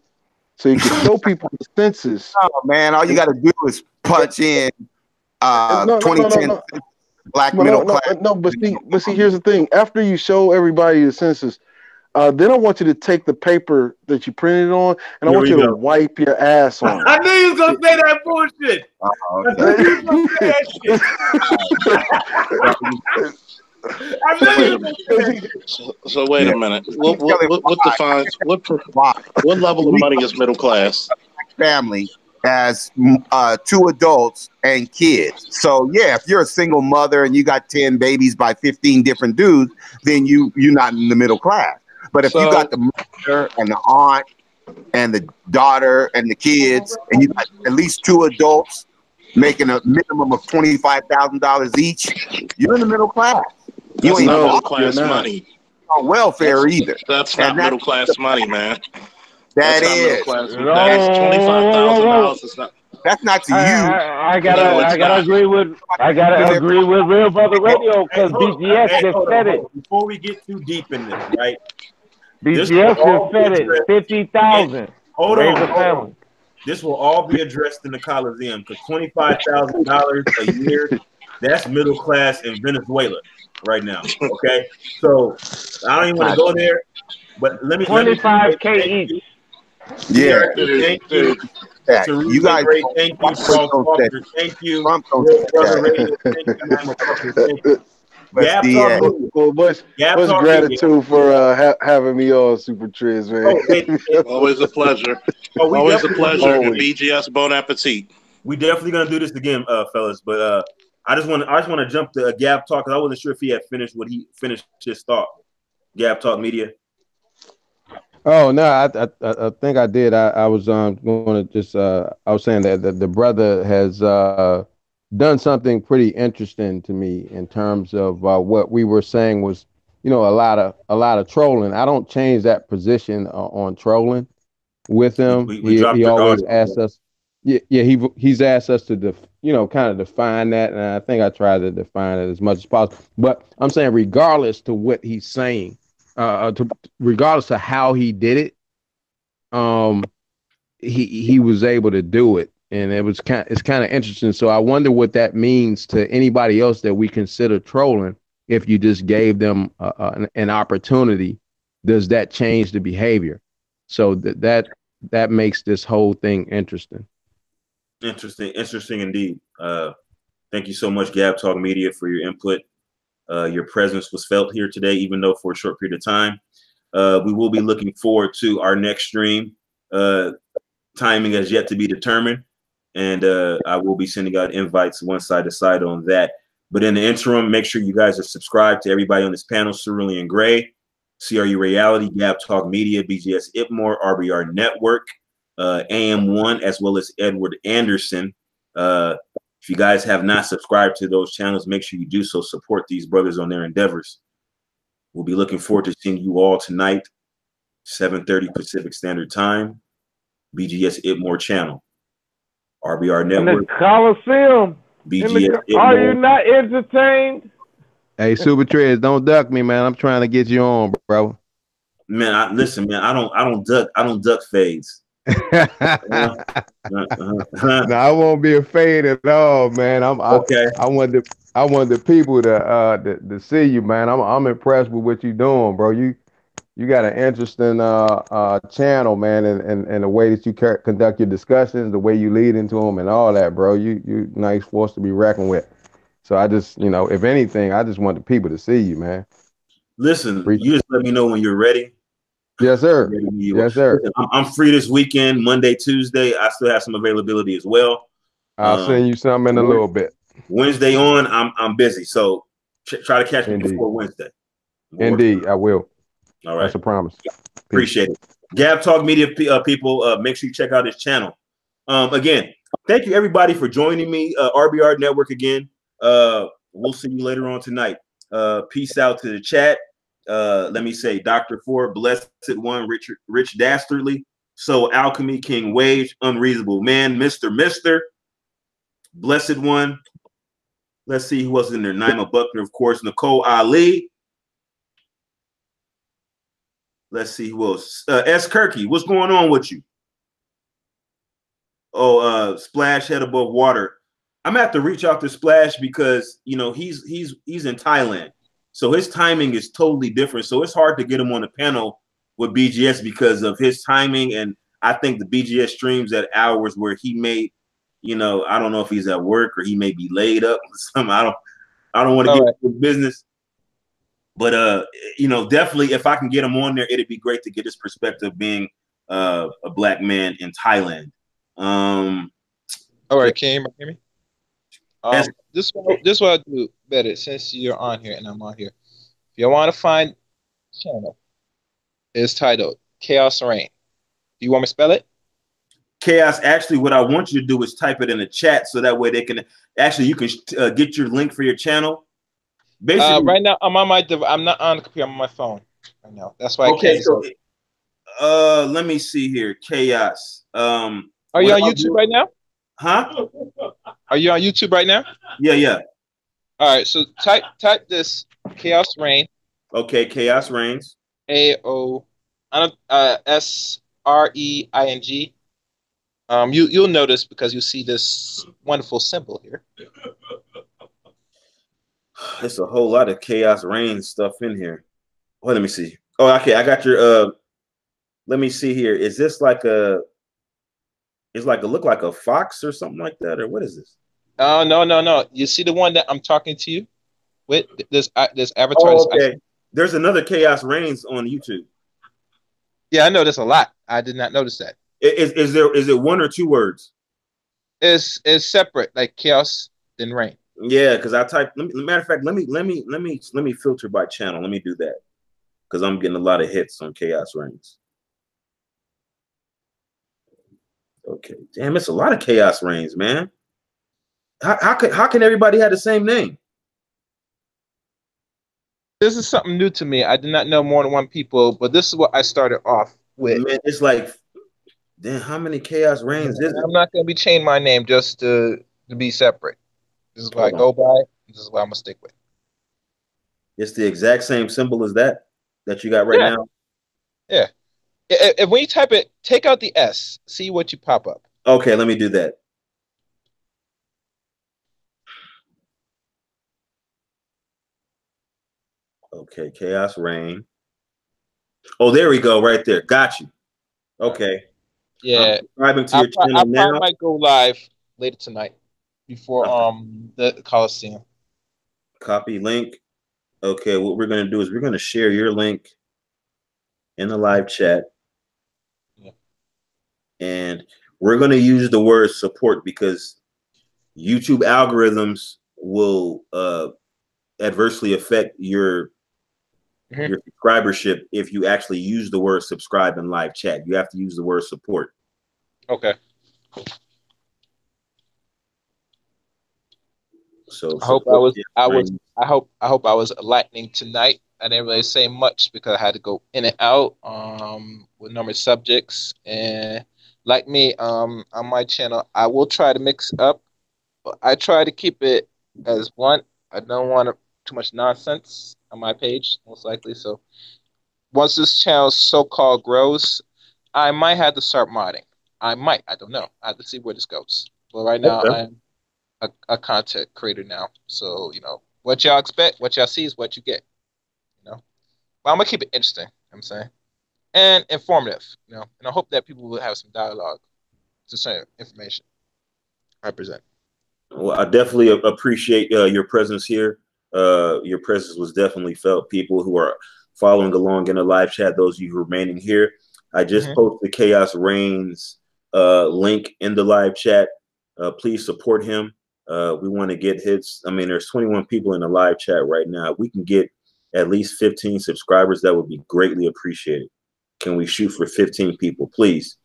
So you can show people the census. Oh, man, all you got to do is punch in 2010 black middle class. But see, here's the thing. After you show everybody the census, then I want you to take the paper that you printed on, and I want you to wipe your ass on it. I knew you was going to say that bullshit. I knew you was going to say that shit. So wait a minute. What defines what level of money is middle class? Family as 2 adults and kids. So yeah, if you're a single mother and you got 10 babies by 15 different dudes, then you're not in the middle class. But if you got the mother and the aunt and the daughter and the kids, and you got at least 2 adults making a minimum of $25,000 each, you're in the middle class. You ain't middle class money. On welfare either. That's not middle class money, man. That is. That's $25,000. It's not. That's not to you. I gotta agree with Real Brother Radio because BGS just said it. Before we get too deep in this, right? BGS just said it. 50,000. Hold on. This will all be addressed in the Coliseum because $25,000 a year, that's middle class in Venezuela right now. Okay, so I don't even want to go there, but let me 25K each. Yeah, thank you. You guys, thank you, thank you, Brother Radio, thank you, Naimah. What's gratitude for having me on, SuperTriz, man? Always a pleasure. Always a pleasure. And BGS, bon appetit. We definitely gonna do this again, fellas. But I just want to jump to Gab Talk because I wasn't sure if he had finished what he finished his thought. GabTalkMedia. Oh no, I think I did. I was going to just I was saying that the brother has done something pretty interesting to me in terms of what we were saying was, a lot of trolling. I don't change that position on trolling with him. He always asks us. He's asked us to kind of define that, and I think I try to define it as much as possible. But I'm saying, regardless to what he's saying, regardless of how he did it, he was able to do it, and it's kind of interesting. So I wonder what that means to anybody else that we consider trolling. If you just gave them an opportunity, does that change the behavior? So that makes this whole thing interesting. Interesting indeed. Thank you so much, Gab Talk Media, for your input. Your presence was felt here today, even though for a short period of time. We will be looking forward to our next stream. Timing has yet to be determined, and I will be sending out invites once I decide on that. But in the interim, make sure you guys are subscribed to everybody on this panel: Cerulean Gray, C.R.U. Rayality, Gab Talk Media, BGS IBMOR, RBR Network, AM1, as well as Edward Anderson. If you guys have not subscribed to those channels, make sure you do so. Support these brothers on their endeavors. We'll be looking forward to seeing you all tonight, 7:30 Pacific Standard Time, BGS IBMOR channel, RBR Network. In the Coliseum. BGS Are you not entertained? Hey, SuperTriz, don't duck me, man. I'm trying to get you on, bro. Man, listen, man. I don't duck fades. No, I won't be a fade at all, man. Okay. I want the people to see you, man. I'm impressed with what you're doing, bro. You got an interesting channel, man, and the way that you conduct your discussions, the way you lead into them, and all that, bro. You nice force to be reckoned with. So I just, if anything, I just want the people to see you, man. Listen, you just let me know when you're ready. Yes, sir. Yes, sir. Listen, I'm free this weekend, Monday, Tuesday. I still have some availability as well. I'll send you something in a little bit. Wednesday on, I'm busy, so try to catch me before Wednesday. Indeed, I will. All right. That's a promise. Appreciate it. Gab Talk Media people, make sure you check out his channel. Again, thank you everybody for joining me. RBR Network again. We'll see you later on tonight. Peace out to the chat. Let me say, Dr. Ford, Blessed One, Rich Dastardly, So Alchemy, King Wage, Unreasonable Man, Mr. Blessed One. Let's see who was in there. Naimah Buckner, of course, Nicole Ali. Let's see who else. S. Kirky, what's going on with you? Oh, Splash Head Above Water. I'm gonna have to reach out to Splash because he's in Thailand, so his timing is totally different. So it's hard to get him on the panel with BGS because of his timing, and I think the BGS streams at hours where he may, I don't know if he's at work or he may be laid up or something. I don't want to get into business, but definitely if I can get him on there, it'd be great to get his perspective being a black man in Thailand. All right, can you hear me? This is what I do better since you're on here and I'm on here. If you want to find the channel, it's titled Chaos Reign. Do you want me to spell it? Chaos. Actually, what I want you to do is type it in the chat so that way they can you can get your link for your channel. Basically, right now I'm on I'm not on the computer. I'm on my phone right now. That's why. Okay, let me see here. Chaos. Are you on YouTube right now? Huh? Are you on YouTube right now? Yeah. All right, so type this Chaos Reign. Okay, Chaos Reigns. AOSREING. You'll notice because you see this wonderful symbol here. There's a whole lot of Chaos Reigns stuff in here. Oh, let me see. Oh, okay, I got your let me see here. Is this like look like a fox or something like that, or what is this? Oh, no. You see the one that I'm talking to you with? This avatar. Oh, okay. There's another Chaos Reigns on YouTube. Yeah, I know there's a lot. I did not notice that. Is it one or two words? It's separate, like Chaos then Reign. Yeah, because I typed. Matter of fact, let me filter by channel. Let me do that because I'm getting a lot of hits on Chaos Reigns. Okay, damn, it's a lot of Chaos Reigns, man. How can everybody have the same name? This is something new to me. I did not know more than one people, but this is what I started off with. Man, it's like, damn, how many Chaos Reigns is it? I'm not going to be changing my name just to be separate. This is what I go by. This is what I'm going to stick with. It's the exact same symbol as that you got right now? Yeah. If when you type it, take out the S, see what you pop up. Okay, let me do that. Okay, Chaos Reign. Oh, there we go, right there. Got you. Okay. Yeah. I'm subscribing to your channel I now. probably might go live later tonight before the Coliseum. Copy link. Okay, what we're gonna do is we're gonna share your link in the live chat. Yeah. And we're gonna use the word support because YouTube algorithms will adversely affect your subscribership if you actually use the word subscribe in live chat. You have to use the word support. Okay. So I hope I was enlightening tonight. I didn't really say much because I had to go in and out with numerous subjects. And like me, on my channel, I will try to mix up. I try to keep it as one. I don't want too much nonsense on my page, most likely. So once this channel so-called grows, I might have to start modding. I might. I don't know. I have to see where this goes. But right now, I'm a content creator now. So, you know, what y'all expect, what y'all see is what you get. You know? But I'm going to keep it interesting, you know what I'm saying? And informative, you know. And I hope that people will have some dialogue to share information I present. Well, I definitely appreciate your presence here. Your presence was definitely felt. People who are following along in the live chat, those of you remaining here, I just posted Chaos Reign's link in the live chat. Please support him. We want to get hits. I mean, there's 21 people in the live chat right now. If we can get at least 15 subscribers, that would be greatly appreciated. Can we shoot for 15 people, please?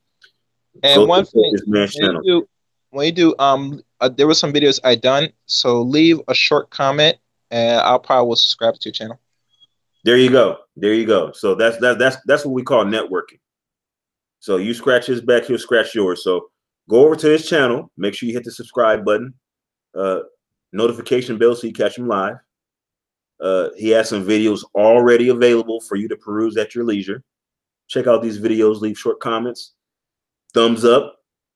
And one thing, this man's channel. When you do, there were some videos I done. So leave a short comment, and I'll probably will subscribe to your channel. There you go. There you go. So that's what we call networking. So you scratch his back, he'll scratch yours. So go over to his channel. Make sure you hit the subscribe button, notification bell, so you catch him live. He has some videos already available for you to peruse at your leisure. Check out these videos. Leave short comments, thumbs up.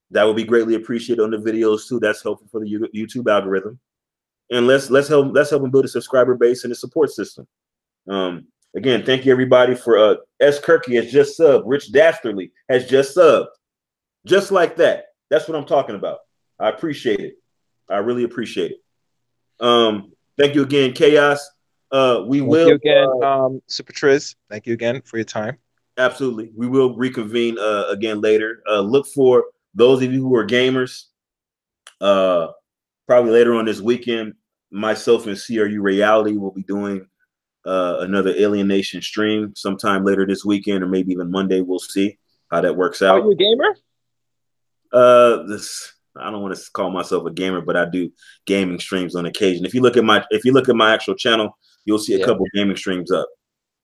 That would be greatly appreciated on the videos too. That's helpful for the YouTube algorithm. And let's help him build a subscriber base and a support system. Again, thank you everybody for S. Kirky has just subbed. Rich Dastardly has just subbed. Just like that. That's what I'm talking about. I appreciate it. I really appreciate it. Thank you again, Chaos. Thank you again, SuperTriz. Thank you again for your time. Absolutely. We will reconvene again later. Look for those of you who are gamers. Probably later on this weekend, myself and C.R.U. Rayality will be doing another Alienation stream sometime later this weekend, or maybe even Monday. We'll see how that works out. Are you a gamer? I don't want to call myself a gamer, but I do gaming streams on occasion. If you look at my actual channel, you'll see a couple gaming streams up.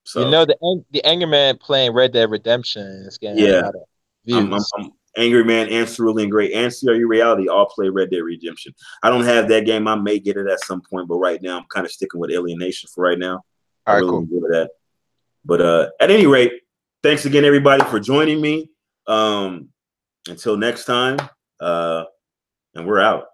So you know the Angry Man playing Red Dead Redemption is getting a lot of views. I'm Angry Man and Cerulean Great and C.R.U. Reality all play Red Dead Redemption. I don't have that game. I may get it at some point, but right now I'm kind of sticking with Alienation for right now. I really enjoy that. But at any rate, thanks again, everybody, for joining me. Until next time, and we're out.